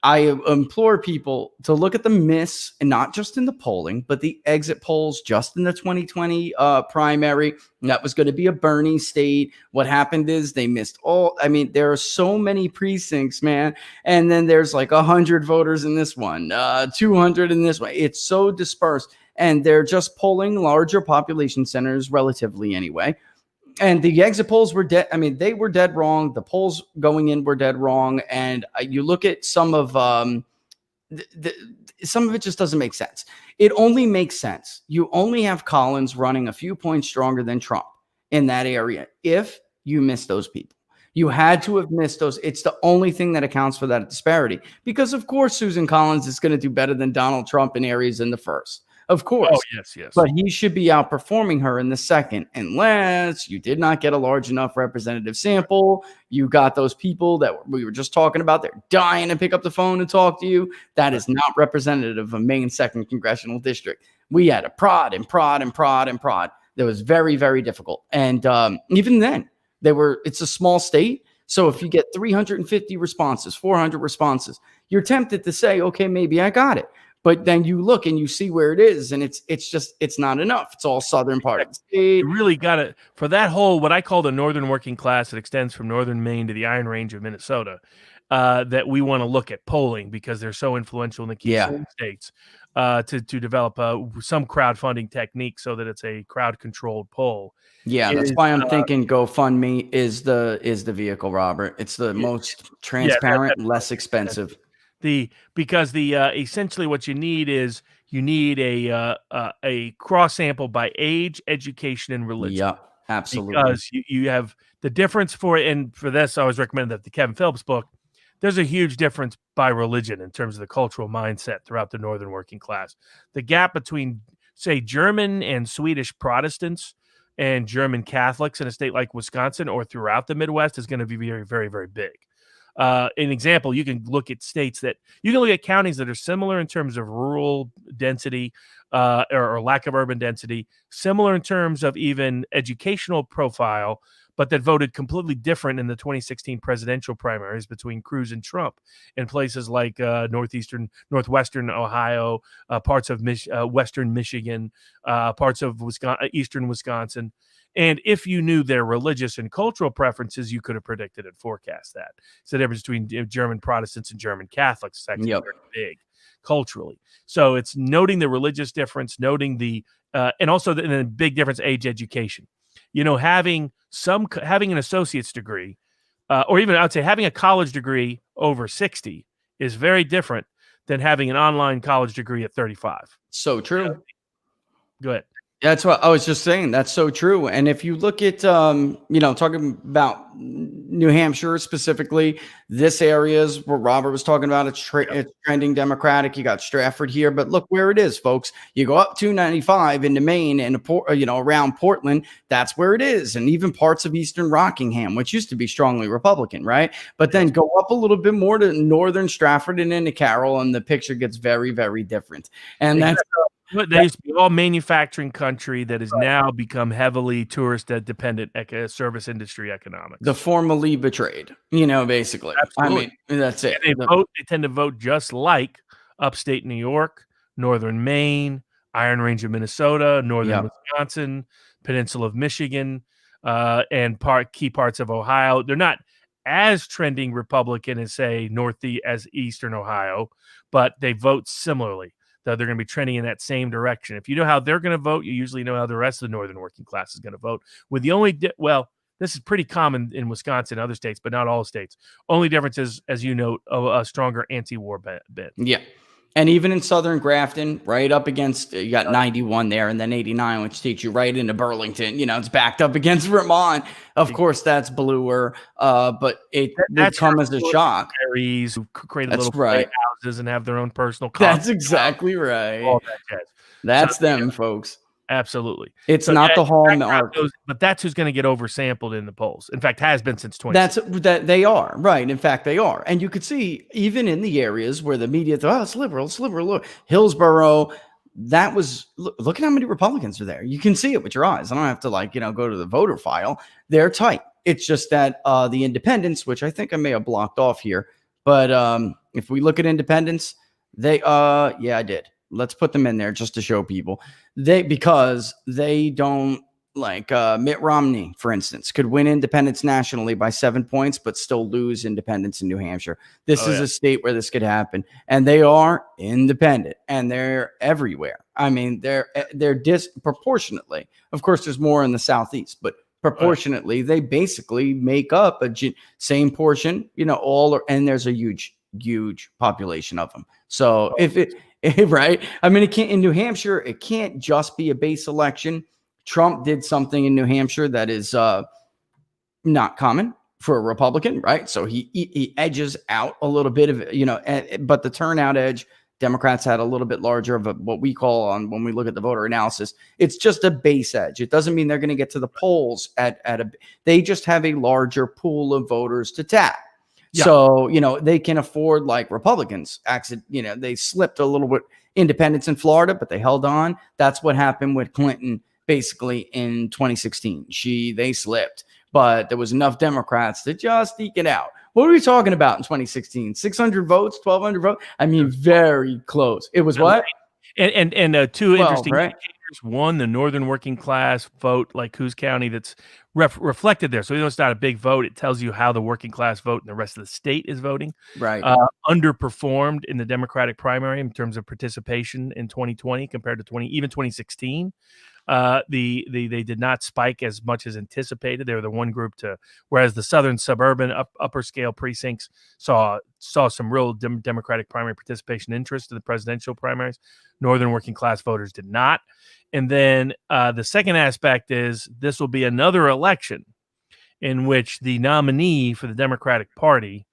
I implore people to look at the miss, and not just in the polling, but the exit polls just in the 2020 primary. And that was going to be a Bernie state. What happened is they missed there are so many precincts, man. And then there's like 100 voters in this one, 200 in this one. It's so dispersed. And they're just polling larger population centers relatively anyway. And the exit polls were dead. I mean, they were dead wrong. The polls going in were dead wrong. And you look at some of some of it just doesn't make sense. It only makes sense. You only have Collins running a few points stronger than Trump in that area if you miss those people. You had to have missed those. It's the only thing that accounts for that disparity. Because, of course, Susan Collins is going to do better than Donald Trump in areas in the first. Of course. Oh, yes. But he should be outperforming her in the second, unless you did not get a large enough representative sample. You got those people that we were just talking about. They're dying to pick up the phone and talk to you. That is not representative of a Maine 2nd congressional district. We had a prod. That was very, very difficult. And even then, it's a small state. So if you get 350 responses, 400 responses, you're tempted to say, okay, maybe I got it. But then you look and you see where it is, and it's not enough. It's all southern part of the state. You really got it for that whole, what I call the northern working class that extends from northern Maine to the Iron Range of Minnesota, that we want to look at polling because they're so influential in the key swing states, to develop some crowdfunding technique so that it's a crowd-controlled poll. Yeah, that's why I'm thinking GoFundMe is the vehicle, Robert. It's the most transparent, less expensive. Because essentially what you need is a cross sample by age, education, and religion. Yeah, absolutely. Because you have the difference for this, I always recommend that the Kevin Phillips book. There's a huge difference by religion in terms of the cultural mindset throughout the northern working class. The gap between, say, German and Swedish Protestants and German Catholics in a state like Wisconsin or throughout the Midwest is going to be very, very, very big. An example, you can look at counties that are similar in terms of rural density or lack of urban density, similar in terms of even educational profile, but that voted completely different in the 2016 presidential primaries between Cruz and Trump in places like northwestern Ohio, parts of western Michigan, parts of eastern Wisconsin. And if you knew their religious and cultural preferences, you could have predicted and forecast that. So the difference between German Protestants and German Catholics is actually very big culturally. So it's noting the religious difference, noting and also the big difference, age, education. Having an associate's degree, or even I would say having a college degree over 60 is very different than having an online college degree at 35. So true. Go ahead. That's what I was just saying. That's so true. And if you look at, talking about New Hampshire specifically, this area is where Robert was talking about. It's trending Democratic. You got Stratford here, but look where it is, folks. You go up 295 into Maine and, around Portland. That's where it is. And even parts of Eastern Rockingham, which used to be strongly Republican, right? But then go up a little bit more to Northern Stratford and into Carroll, and the picture gets very, very different. And that's... They used to be all manufacturing country that has now become heavily tourist dependent service industry economics. The formerly betrayed, basically. Absolutely. I mean, that's it. They tend to vote just like upstate New York, northern Maine, Iron Range of Minnesota, northern Wisconsin, peninsula of Michigan, and key parts of Ohio. They're not as trending Republican as, say, as Eastern Ohio, but they vote similarly. They're going to be trending in that same direction. If you know how they're going to vote, you usually know how the rest of the northern working class is going to vote. With the only this is pretty common in Wisconsin and other states, but not all states. Only difference is, as you note, a stronger anti-war bit. Yeah. And even in Southern Grafton, right up against, you got 91 there and then 89, which takes you right into Burlington. It's backed up against Vermont. Of course, that's bluer, but that's come as a shock. Who create little houses and have their own personal. That's exactly right. That's them, folks. Absolutely. It's not the hallmark. But that's who's going to get oversampled in the polls. In fact, has been since 20. That they are, right. In fact, they are. And you could see even in the areas where the media thought, it's liberal. Look, Hillsborough, look at how many Republicans are there. You can see it with your eyes. I don't have to go to the voter file. They're tight. It's just that the independents, which I think I may have blocked off here, but if we look at independents, I did. Let's put them in there just to show people because they don't Mitt Romney, for instance, could win independents nationally by 7 points, but still lose independents in New Hampshire. This is a state where this could happen, and they are independent and they're everywhere. I mean, they're disproportionately. Of course, there's more in the Southeast, but proportionately, they basically make up a same portion, and there's a huge population of them. So right. I mean, it can't in New Hampshire, it can't just be a base election Trump did something in New Hampshire that is not common for a Republican, right? So he edges out a little bit of, but the turnout edge, Democrats had a little bit larger of what we call when we look at the voter analysis. It's just a base edge. It doesn't mean they're going to get to the polls they just have a larger pool of voters to tap. Yeah. So, they can afford, like Republicans, they slipped a little bit independents in Florida, but they held on. That's what happened with Clinton basically in 2016. They slipped, but there was enough Democrats to just eke it out. What were we talking about in 2016? 600 votes, 1,200 votes? I mean, very close. It was what? And two interesting indicators. One, the northern working class vote, like Coos County, that's reflected there. So it's not a big vote. It tells you how the working class vote and the rest of the state is voting. Right. Underperformed in the Democratic primary in terms of participation in 2020 compared to even 2016. They did not spike as much as anticipated. They were the one group whereas the southern suburban upper scale precincts saw some real Democratic primary participation interest in the presidential primaries. Northern working class voters did not. And then the second aspect is this will be another election in which the nominee for the Democratic Party,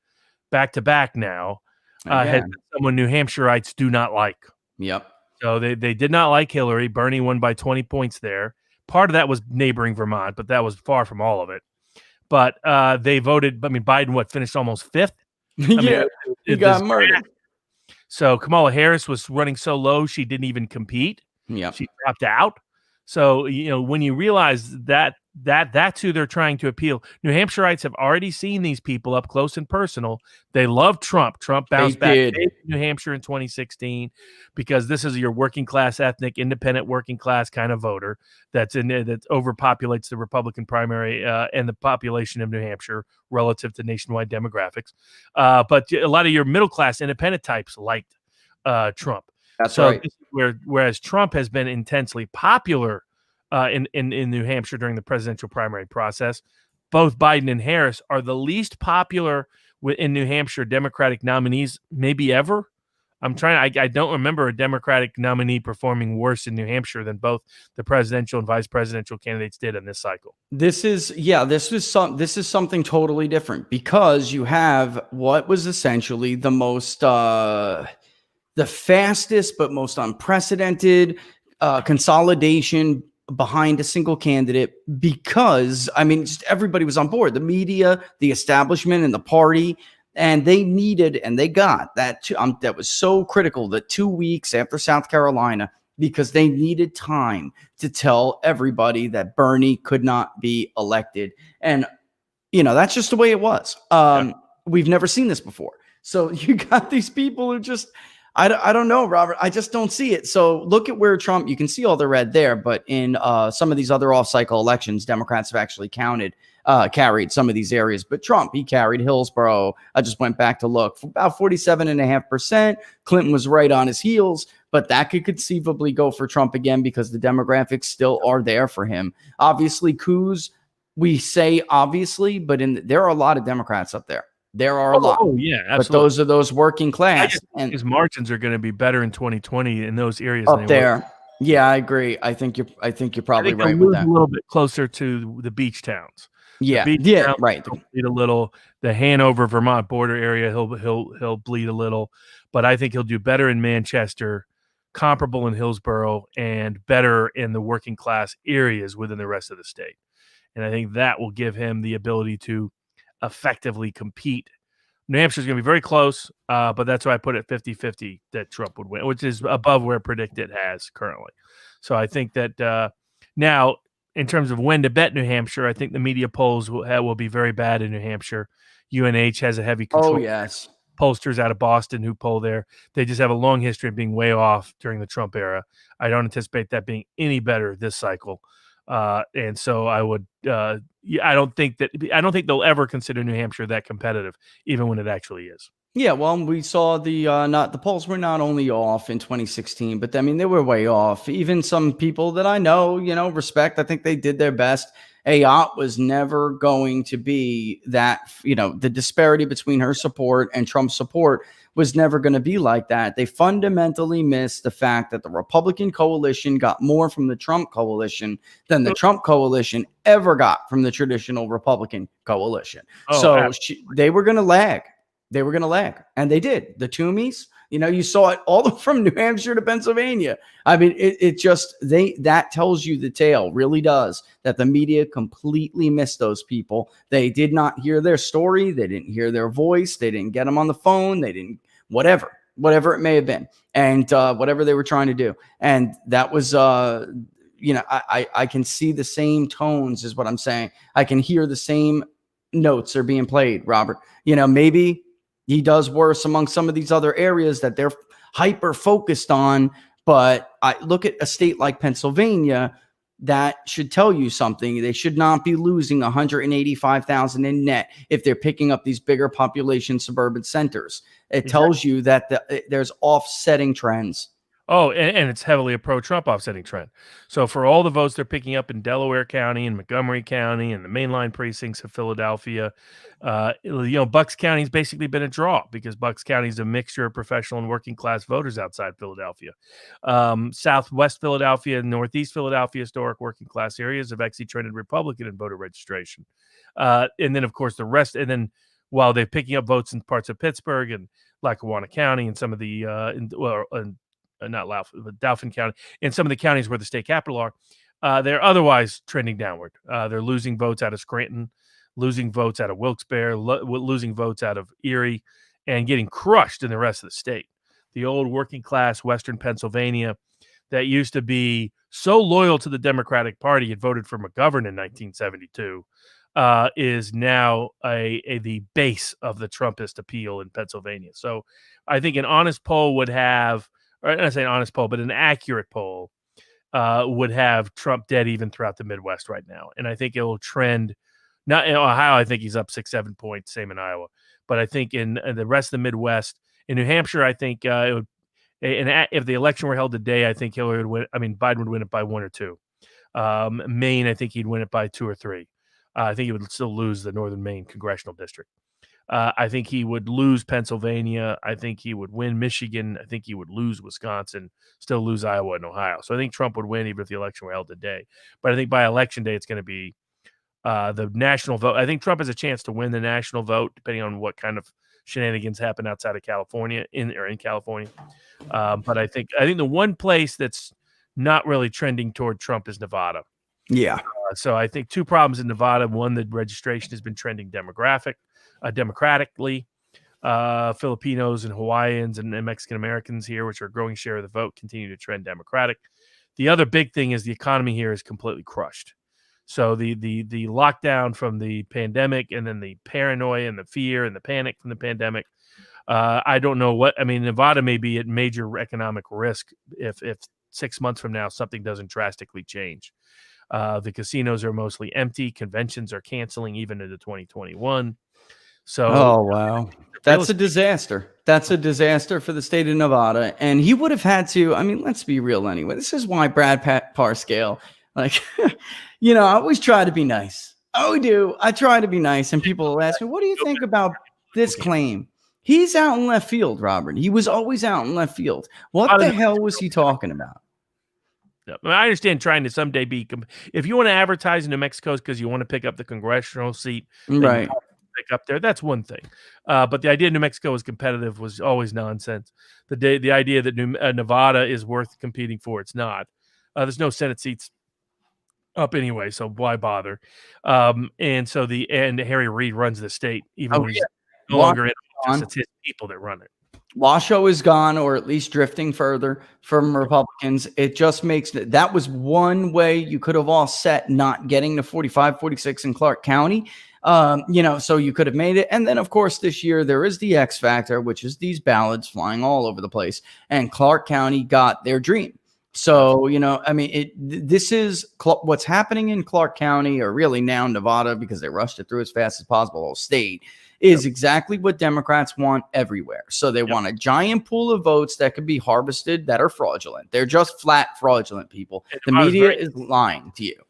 back to back now, has been someone New Hampshireites do not like. Yep. So they did not like Hillary. Bernie won by 20 points there. Part of that was neighboring Vermont, but that was far from all of it. But they voted. I mean, Biden finished almost fifth. He got murdered. So Kamala Harris was running so low she didn't even compete. Yeah, she dropped out. So when you realize that's who they're trying to appeal. New Hampshireites have already seen these people up close and personal. They love Trump. Trump bounced back in New Hampshire in 2016 because this is your working class, ethnic, independent, working class kind of voter that overpopulates the Republican primary and the population of New Hampshire relative to nationwide demographics. But a lot of your middle class, independent types liked Trump. That's right. Whereas Trump has been intensely popular in New Hampshire during the presidential primary process, both Biden and Harris are the least popular in New Hampshire Democratic nominees maybe ever. I don't remember a Democratic nominee performing worse in New Hampshire than both the presidential and vice presidential candidates did in this cycle. This is something totally different because you have what was essentially the most the fastest but most unprecedented consolidation behind a single candidate because, just everybody was on board. The media, the establishment, and the party, and they needed and they got that. That was so critical that 2 weeks after South Carolina, because they needed time to tell everybody that Bernie could not be elected. And, that's just the way it was. We've never seen this before. So you got these people who just... I don't know, Robert. I just don't see it. So look at where Trump, you can see all the red there, but in some of these other off-cycle elections, Democrats have actually carried some of these areas. But Trump, he carried Hillsborough. I just went back to look for about 47.5%. Clinton was right on his heels, but that could conceivably go for Trump again because the demographics still are there for him. Obviously, Coos, we say obviously, but there are a lot of Democrats up there. There are a lot. Oh, yeah, absolutely. But those are those working class. And his margins are going to be better in 2020 in those areas. Up there. Yeah, I agree. I think you're probably right with that. A little bit closer to the beach towns. Yeah. Towns, right. Bleed a little. The Hanover, Vermont border area, he'll bleed a little. But I think he'll do better in Manchester, comparable in Hillsborough, and better in the working class areas within the rest of the state. And I think that will give him the ability to effectively compete. New Hampshire is going to be very close, but that's why I put it 50-50 that Trump would win, which is above where Predictive has currently. So I think that now, in terms of when to bet New Hampshire, I think the media polls will be very bad in New Hampshire. UNH has a heavy control. Oh, yes. Pollsters out of Boston who poll there. They just have a long history of being way off during the Trump era. I don't anticipate that being any better this cycle. And so I would, I don't think they'll ever consider New Hampshire that competitive, even when it actually is. Yeah, well, we saw the polls were not only off in 2016, but they were way off. Even some people that I know, respect, I think they did their best. Ayotte was never going to be that, the disparity between her support and Trump's support was never going to be like that. They fundamentally missed the fact that the Republican coalition got more from the Trump coalition than the Trump coalition ever got from the traditional Republican coalition. They were going to lag. They were going to lag, and they did. The Toomeys, you saw it all from New Hampshire to Pennsylvania. I mean, that tells you the tale, really does, that the media completely missed those people. They did not hear their story. They didn't hear their voice. They didn't get them on the phone. They didn't, whatever it may have been, and whatever they were trying to do. And that was, I can see the same tones is what I'm saying. I can hear the same notes are being played, Robert. Maybe he does worse among some of these other areas that they're hyper focused on. But I look at a state like Pennsylvania, that should tell you something. They should not be losing 185,000 in net if they're picking up these bigger population suburban centers. It tells you that there's offsetting trends. Oh, and it's heavily a pro-Trump offsetting trend. So for all the votes they're picking up in Delaware County and Montgomery County and the mainline precincts of Philadelphia, Bucks County's basically been a draw because Bucks County is a mixture of professional and working class voters outside Philadelphia. Southwest Philadelphia and Northeast Philadelphia historic working class areas have actually trended Republican in voter registration. And then, of course, the rest. And then while they're picking up votes in parts of Pittsburgh and Lackawanna County and some of the not Loudoun, but Dauphin County, in some of the counties where the state capital are, they're otherwise trending downward. They're losing votes out of Scranton, losing votes out of Wilkes-Barre, losing votes out of Erie, and getting crushed in the rest of the state. The old working class Western Pennsylvania that used to be so loyal to the Democratic Party, it voted for McGovern in 1972, is now the base of the Trumpist appeal in Pennsylvania. So I think an honest poll would have, or I say an honest poll, but an accurate poll would have Trump dead even throughout the Midwest right now. And I think it will trend. Not in Ohio, I think he's up 6-7 points, same in Iowa. But I think in the rest of the Midwest, in New Hampshire, I think it would. And if the election were held today, I think Hillary would win. I mean, Biden would win it by 1 or 2. Maine, I think he'd win it by 2 or 3. I think he would still lose the Northern Maine congressional district. I think he would lose Pennsylvania. I think he would win Michigan. I think he would lose Wisconsin, still lose Iowa and Ohio. So I think Trump would win even if the election were held today. But I think by election day, it's going to be the national vote. I think Trump has a chance to win the national vote, depending on what kind of shenanigans happen outside of California, in California. But I think the one place that's not really trending toward Trump is Nevada. Yeah. So I think two problems in Nevada. One, the registration has been trending democratically. Filipinos and Hawaiians and Mexican Americans here, which are a growing share of the vote, continue to trend Democratic. The other big thing is the economy here is completely crushed. So the lockdown from the pandemic, and then the paranoia and the fear and the panic from the pandemic. I don't know Nevada may be at major economic risk if 6 months from now something doesn't drastically change. The casinos are mostly empty. Conventions are canceling even into 2021. So, oh, wow. That's a disaster. That's a disaster for the state of Nevada. And he would have had to, let's be real anyway. This is why Brad Parscale, I always try to be nice. Oh, do. I try to be nice. And people will ask me, what do you think about this claim? He's out in left field, Robert. He was always out in left field. What the hell was he talking about? I understand trying to someday be, if you want to advertise in New Mexico because you want to pick up the congressional seat, right? Pick up there, that's one thing. But the idea New Mexico was competitive was always nonsense. The idea that Nevada is worth competing for, it's not. There's no Senate seats up anyway, so why bother? And Harry Reid runs the state, even when he's no longer in office. It's his people that run it. Washoe is gone, or at least drifting further from Republicans. It just makes that was one way you could have offset not getting to 45, 46 in Clark County. So you could have made it. And then, of course, this year there is the X factor, which is these ballots flying all over the place. And Clark County got their dream. So, this is what's happening in Clark County, or really now Nevada, because they rushed it through as fast as possible, whole state, is exactly what Democrats want everywhere. So they want a giant pool of votes that could be harvested that are fraudulent. They're just flat fraudulent, people. The media is lying to you.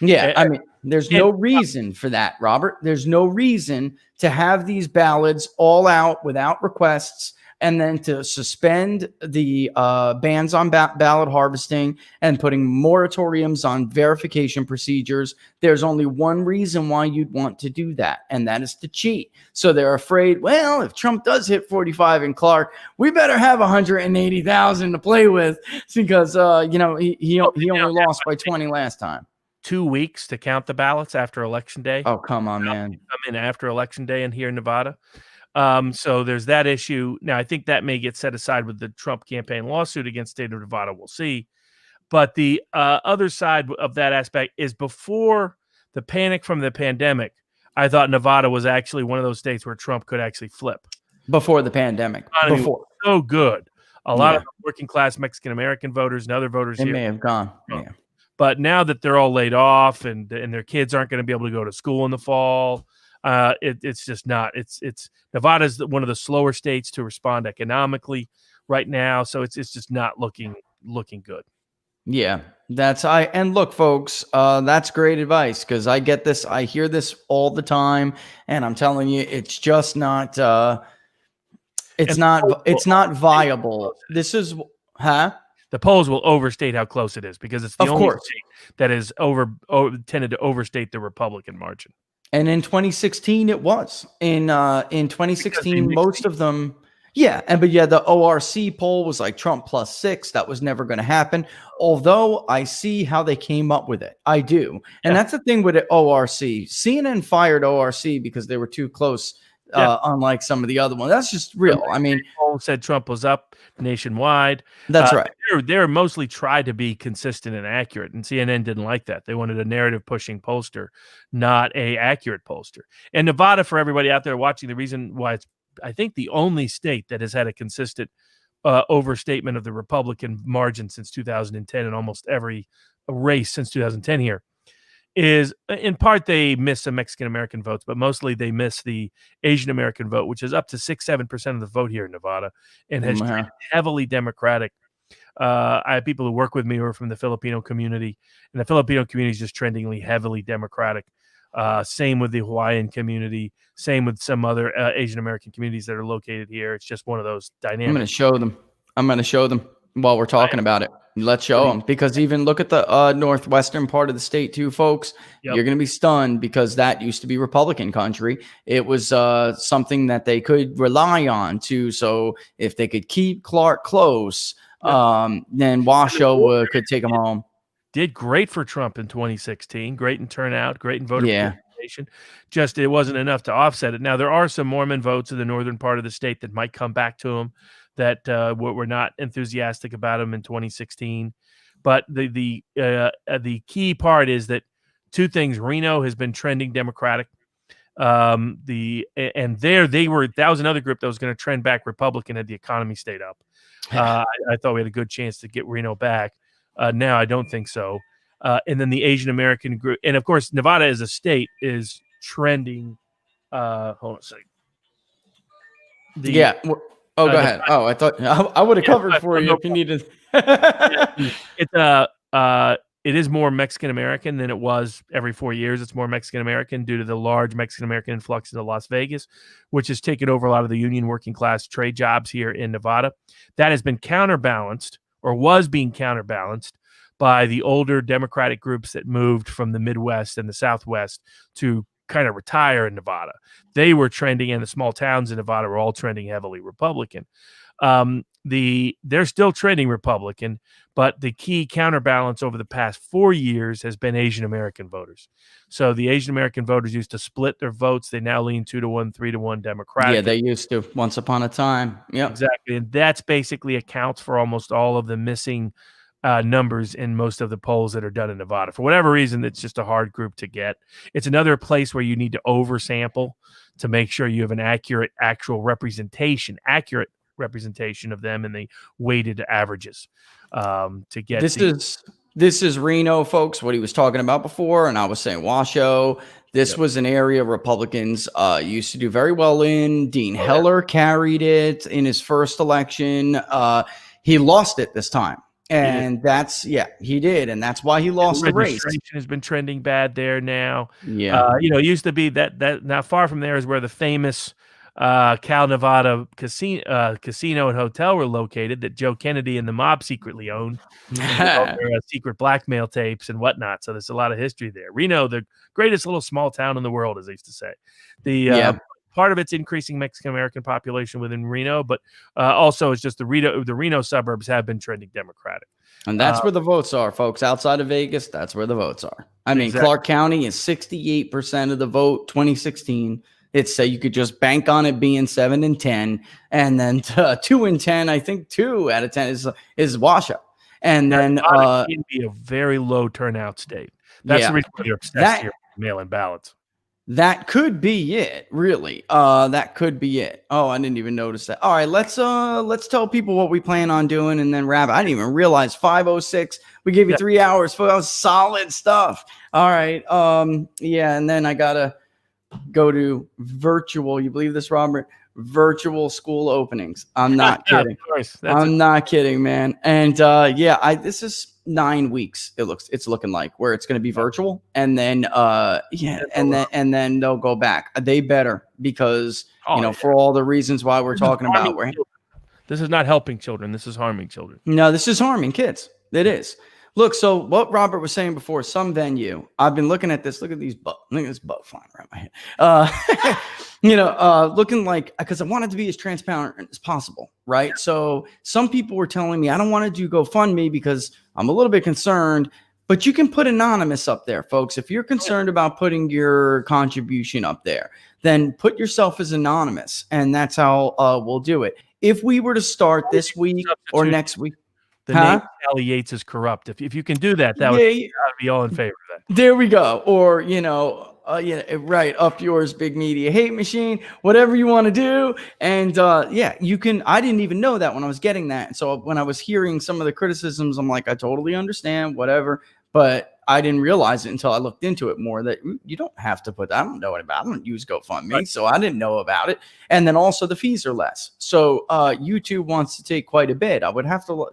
Yeah, there's no reason for that, Robert. There's no reason to have these ballots all out without requests. and then to suspend the bans on ballot harvesting and putting moratoriums on verification procedures. There's only one reason why you'd want to do that, and that is to cheat. So they're afraid, well, if Trump does hit 45 in Clark, we better have 180,000 to play with, because he only lost by 20 last time. 2 weeks to count the ballots after Election Day. Oh, come on, man. Come in after Election Day and here in Nevada. So there's that issue. Now, I think that may get set aside with the Trump campaign lawsuit against the state of Nevada. We'll see. But the other side of that aspect is, before the panic from the pandemic, I thought Nevada was actually one of those states where Trump could actually flip. Before the pandemic. Before. So good. A lot of working class Mexican-American voters and other voters they here may have gone. Yeah. But now that they're all laid off and their kids aren't going to be able to go to school in the fall, it's just not. It's Nevada's one of the slower states to respond economically right now, so it's just not looking good. Yeah, and look, folks, that's great advice, because I get this, I hear this all the time, and I'm telling you, it's just not. It's not viable. This is, The polls will overstate how close it is, because it's the only state that is tended to overstate the Republican margin. And in 2016, it was. In 2016, most of them, the ORC poll was like Trump +6. That was never going to happen. Although I see how they came up with it. I do. And that's the thing with the ORC. CNN fired ORC because they were too close. Unlike some of the other ones. That's just real. I mean, poll said Trump was up nationwide. That's right. They're mostly tried to be consistent and accurate, and CNN didn't like that. They wanted a narrative pushing pollster, not a accurate pollster. And Nevada, for everybody out there watching, the reason why it's, I think, the only state that has had a consistent overstatement of the Republican margin since 2010, in almost every race since 2010 here, is in part they miss some Mexican-American votes, but mostly they miss the Asian-American vote, which is up to 6-7% of the vote here in Nevada, and has trended heavily Democratic. I have people who work with me who are from the Filipino community, and the Filipino community is just trending heavily Democratic. Same with the Hawaiian community, same with some other Asian-American communities that are located here. It's just one of those dynamics. I'm going to show them while we're talking about it. Let's show them, because even look at the northwestern part of the state too, folks. You're going to be stunned, because that used to be Republican country. It was something that they could rely on too. So if they could keep Clark close, then Washoe could take them home. Did great for Trump in 2016. Great in turnout, great in voter participation. Just it wasn't enough to offset it. Now, there are some Mormon votes in the northern part of the state that might come back to him, that were not enthusiastic about him in 2016. But the key part is that two things. Reno has been trending Democratic. That was another group that was going to trend back Republican had the economy stayed up. I thought we had a good chance to get Reno back. Now I don't think so. And then the Asian American group, and of course Nevada as a state is trending. Hold on a second. Go ahead. Oh, I thought I would have covered for you if you needed. It is more Mexican American than it was every 4 years. It's more Mexican American due to the large Mexican American influx into Las Vegas, which has taken over a lot of the union working class trade jobs here in Nevada. That has been counterbalanced, or was being counterbalanced, by the older Democratic groups that moved from the Midwest and the Southwest to kind of retire in Nevada. They were trending, and the small towns in Nevada were all trending heavily Republican. They're still trending Republican, but the key counterbalance over the past 4 years has been Asian American voters. So the Asian American voters used to split their votes. They now lean 2-1, 3-1 Democratic. Yeah, they used to once upon a time. Yeah, exactly. And that's basically accounts for almost all of the missing numbers in most of the polls that are done in Nevada. For whatever reason, it's just a hard group to get. It's another place where you need to oversample to make sure you have an accurate representation of them in the weighted averages to get. This is Reno, folks, what he was talking about before, and I was saying Washoe. This was an area Republicans used to do very well in. Dean Heller carried it in his first election. He lost it this time. And he did. And that's why he lost the race. Registration has been trending bad there now. Yeah. It used to be that not far from there is where the famous Cal Nevada casino and hotel were located that Joe Kennedy and the mob secretly owned. Their secret blackmail tapes and whatnot. So there's a lot of history there. Reno, the greatest little small town in the world, as they used to say. The part of it's increasing Mexican American population within Reno, but also it's just the Reno suburbs have been trending Democratic. And that's where the votes are, folks. Outside of Vegas, that's where the votes are. I mean, Exactly. Clark County is 68% of the vote, 2016. It's you could just bank on it being 7 and 10, and then 2 and 10. I think 2 out of 10 is washout. And then Nevada can be a very low turnout state. That's the reason why you're obsessed here with mail-in ballots. That could be it, really. That could be it. Oh, I didn't even notice that. All right, let's tell people what we plan on doing and then wrap. I didn't even realize 5:06. We gave you 3 hours for that solid stuff. All right. Yeah, and then I gotta go to virtual. You believe this, Robert? Virtual school openings. I'm not kidding. Of course. I'm not kidding, man. And this is 9 weeks. It's looking like where it's going to be virtual, and then and then they'll go back. They better, because for all the reasons why we're talking about. This is not helping children. This is harming children. No, this is harming kids. It is. Look, so what Robert was saying before, some venue. I've been looking at this. Look at these butt. Look at this butt flying around my head. Looking like, because I want it to be as transparent as possible, right? So some people were telling me I don't want to do GoFundMe because I'm a little bit concerned. But you can put anonymous up there, folks. If you're concerned about putting your contribution up there, then put yourself as anonymous, and that's how we'll do it. If we were to start this week or next week. The name Sally Yates is corrupt. If you can do that, that would be all in favor of that. There we go. Or, right, up yours, big media hate machine, whatever you want to do. And you can. I didn't even know that when I was getting that. So when I was hearing some of the criticisms, I'm like, I totally understand, whatever. But I didn't realize it until I looked into it more, that you don't have to put that. I don't know about it. I don't use GoFundMe, right. So I didn't know about it. And then also the fees are less. So YouTube wants to take quite a bit. I would have to,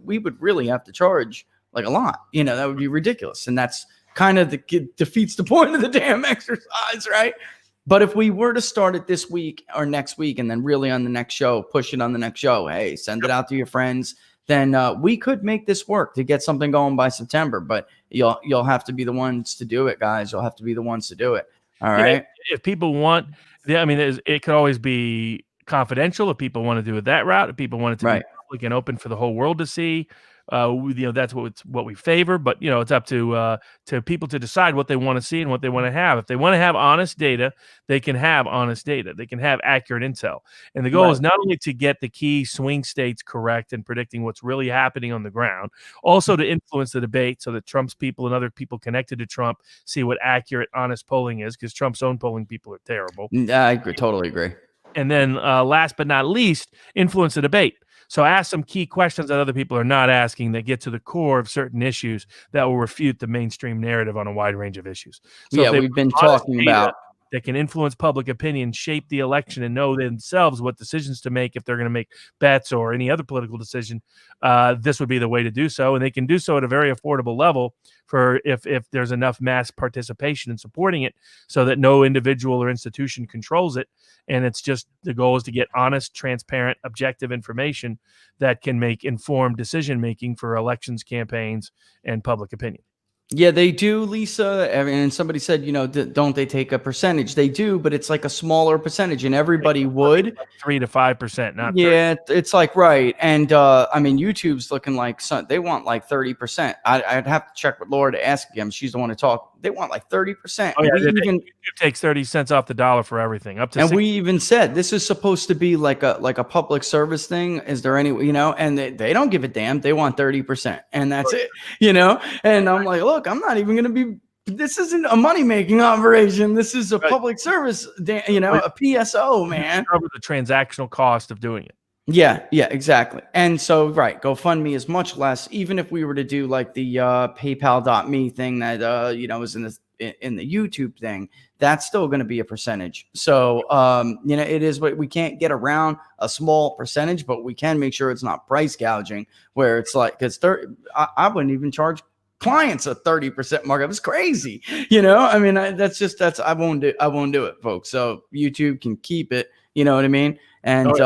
we would really have to charge like a lot. That would be ridiculous. And that's kind of defeats the point of the damn exercise, right? But if we were to start it this week or next week, and then really on the next show, push it on the next show, hey, send it out to your friends, then we could make this work to get something going by September. But you'll have to be the ones to do it, guys. You'll have to be the ones to do it. All right. If people want, it could always be confidential. If people want to do it that route, if people want it to be public and open for the whole world to see, that's what we favor. But it's up to people to decide what they want to see and what they want to have. If they want to have honest data, they can have honest data. They can have accurate intel. And the goal is not only to get the key swing states correct and predicting what's really happening on the ground, also to influence the debate so that Trump's people and other people connected to Trump see what accurate, honest polling is, because Trump's own polling people are terrible. I agree, totally agree. And then last but not least, influence the debate. So ask some key questions that other people are not asking that get to the core of certain issues that will refute the mainstream narrative on a wide range of issues. So we've been talking about that can influence public opinion, shape the election, and know themselves what decisions to make if they're going to make bets or any other political decision. This would be the way to do so, and they can do so at a very affordable level for if there's enough mass participation in supporting it, so that no individual or institution controls it. And it's just the goal is to get honest, transparent, objective information that can make informed decision making for elections, campaigns, and public opinion. Yeah, they do, Lisa. And somebody said, don't they take a percentage? They do, but it's like a smaller percentage, and everybody would. 3 to 5%, not 30. Yeah, it's like right. And YouTube's looking like they want like 30%. I'd have to check with Laura to ask again. She's the one to talk. They want like 30%. Oh, yeah, YouTube takes 30 cents off the dollar for everything. Up to. And we even said this is supposed to be like a public service thing. Is there any, and they don't give a damn. They want 30%, and that's it. And I'm like, look, I'm not even going to be. This isn't a money-making operation. This is a public service, a PSO, man. Cover the transactional cost of doing it. Yeah, exactly. And so, GoFundMe is much less. Even if we were to do like the PayPal.me thing that is in the YouTube thing, that's still going to be a percentage. So, it is what we can't get around a small percentage, but we can make sure it's not price gouging, where it's like, because I wouldn't even charge clients a 30% markup. It's crazy. I won't do it, folks. So YouTube can keep it. You know what I mean? And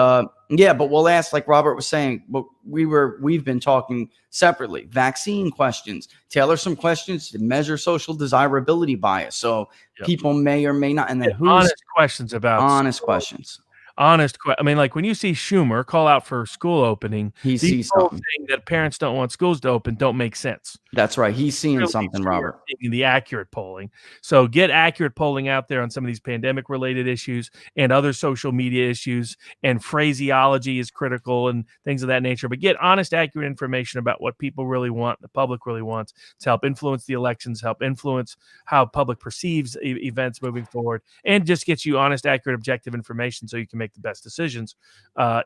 yeah, but we'll ask, like Robert was saying, but we've been talking separately. Vaccine questions, tailor some questions to measure social desirability bias. So people may or may not, and then honest questions about honest questions. I mean, like when you see Schumer call out for school opening, He sees something saying that parents don't want schools to open don't make sense. That's right. He's seeing something, Robert. In the accurate polling. So get accurate polling out there on some of these pandemic related issues and other social media issues, and phraseology is critical and things of that nature. But get honest, accurate information about what people really want, the public really wants, to help influence the elections, help influence how public perceives events moving forward, and just get you honest, accurate, objective information so you can make the best decisions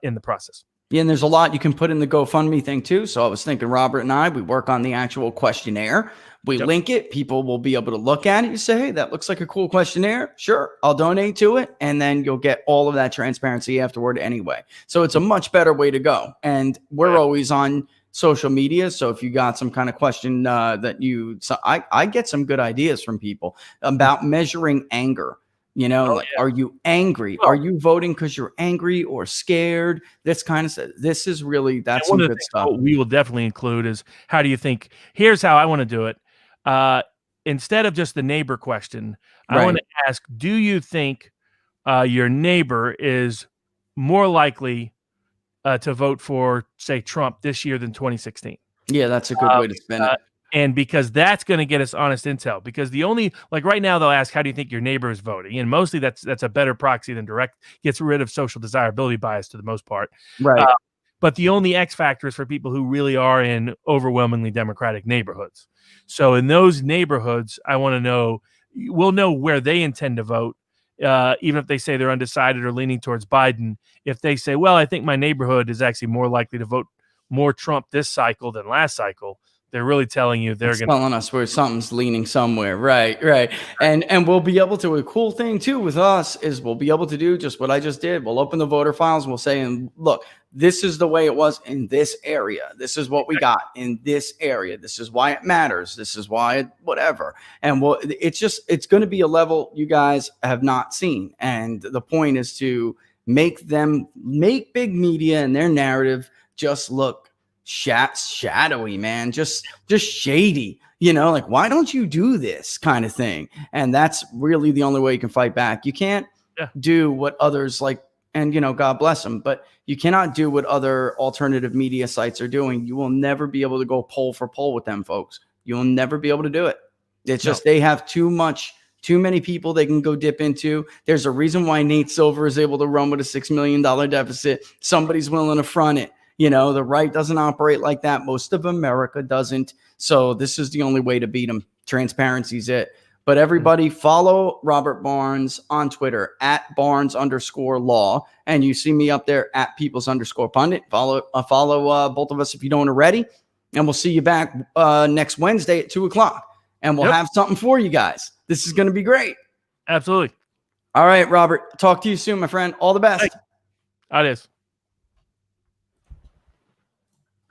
in the process. Yeah, and there's a lot you can put in the GoFundMe thing too. So I was thinking, Robert and I, we work on the actual questionnaire. We link it. People will be able to look at it. You say, hey, that looks like a cool questionnaire. Sure, I'll donate to it. And then you'll get all of that transparency afterward anyway. So it's a much better way to go. And we're always on social media. So if you got some kind of question I get some good ideas from people about measuring anger. You know, are you angry? Are you voting because you're angry or scared? This kind of stuff. This is really, that's some good stuff. What we will definitely include is, how do you think? Here's how I want to do it. Instead of just the neighbor question, I want to ask, do you think your neighbor is more likely to vote for, say, Trump this year than 2016? Yeah, that's a good way to spin it. And because that's going to get us honest intel, because the only, like right now, they'll ask, how do you think your neighbor is voting? And mostly that's a better proxy than direct, gets rid of social desirability bias to the most part. Right. But the only X factor is for people who really are in overwhelmingly Democratic neighborhoods. So in those neighborhoods, I want to know, we'll know where they intend to vote. Even if they say they're undecided or leaning towards Biden, if they say, well, I think my neighborhood is actually more likely to vote more Trump this cycle than last cycle, they're really telling you they're going to telling us where something's leaning somewhere. Right. And we'll be able to, a cool thing too with us is we'll be able to do just what I just did. We'll open the voter files and we'll say, and look, this is the way it was in this area. This is what we got in this area. This is why it matters. This is why whatever. And it's going to be a level you guys have not seen. And the point is to make big media and their narrative just look shadowy, man, just shady, you know, like, why don't you do this kind of thing? And that's really the only way you can fight back. You can't do what others like, and, you know, God bless them, but you cannot do what other alternative media sites are doing. You will never be able to go poll for poll with them, folks. You'll never be able to do it. It's just, they have too many people they can go dip into. There's a reason why Nate Silver is able to run with a $6 million deficit. Somebody's willing to front it. You know, the right doesn't operate like that. Most of America doesn't. So this is the only way to beat them. Transparency's it. But everybody follow Robert Barnes on Twitter at Barnes_law. And you see me up there at Peoples_pundit. Follow both of us if you don't already. And we'll see you back next Wednesday at 2:00. And we'll have something for you guys. This is going to be great. Absolutely. All right, Robert. Talk to you soon, my friend. All the best. Adios.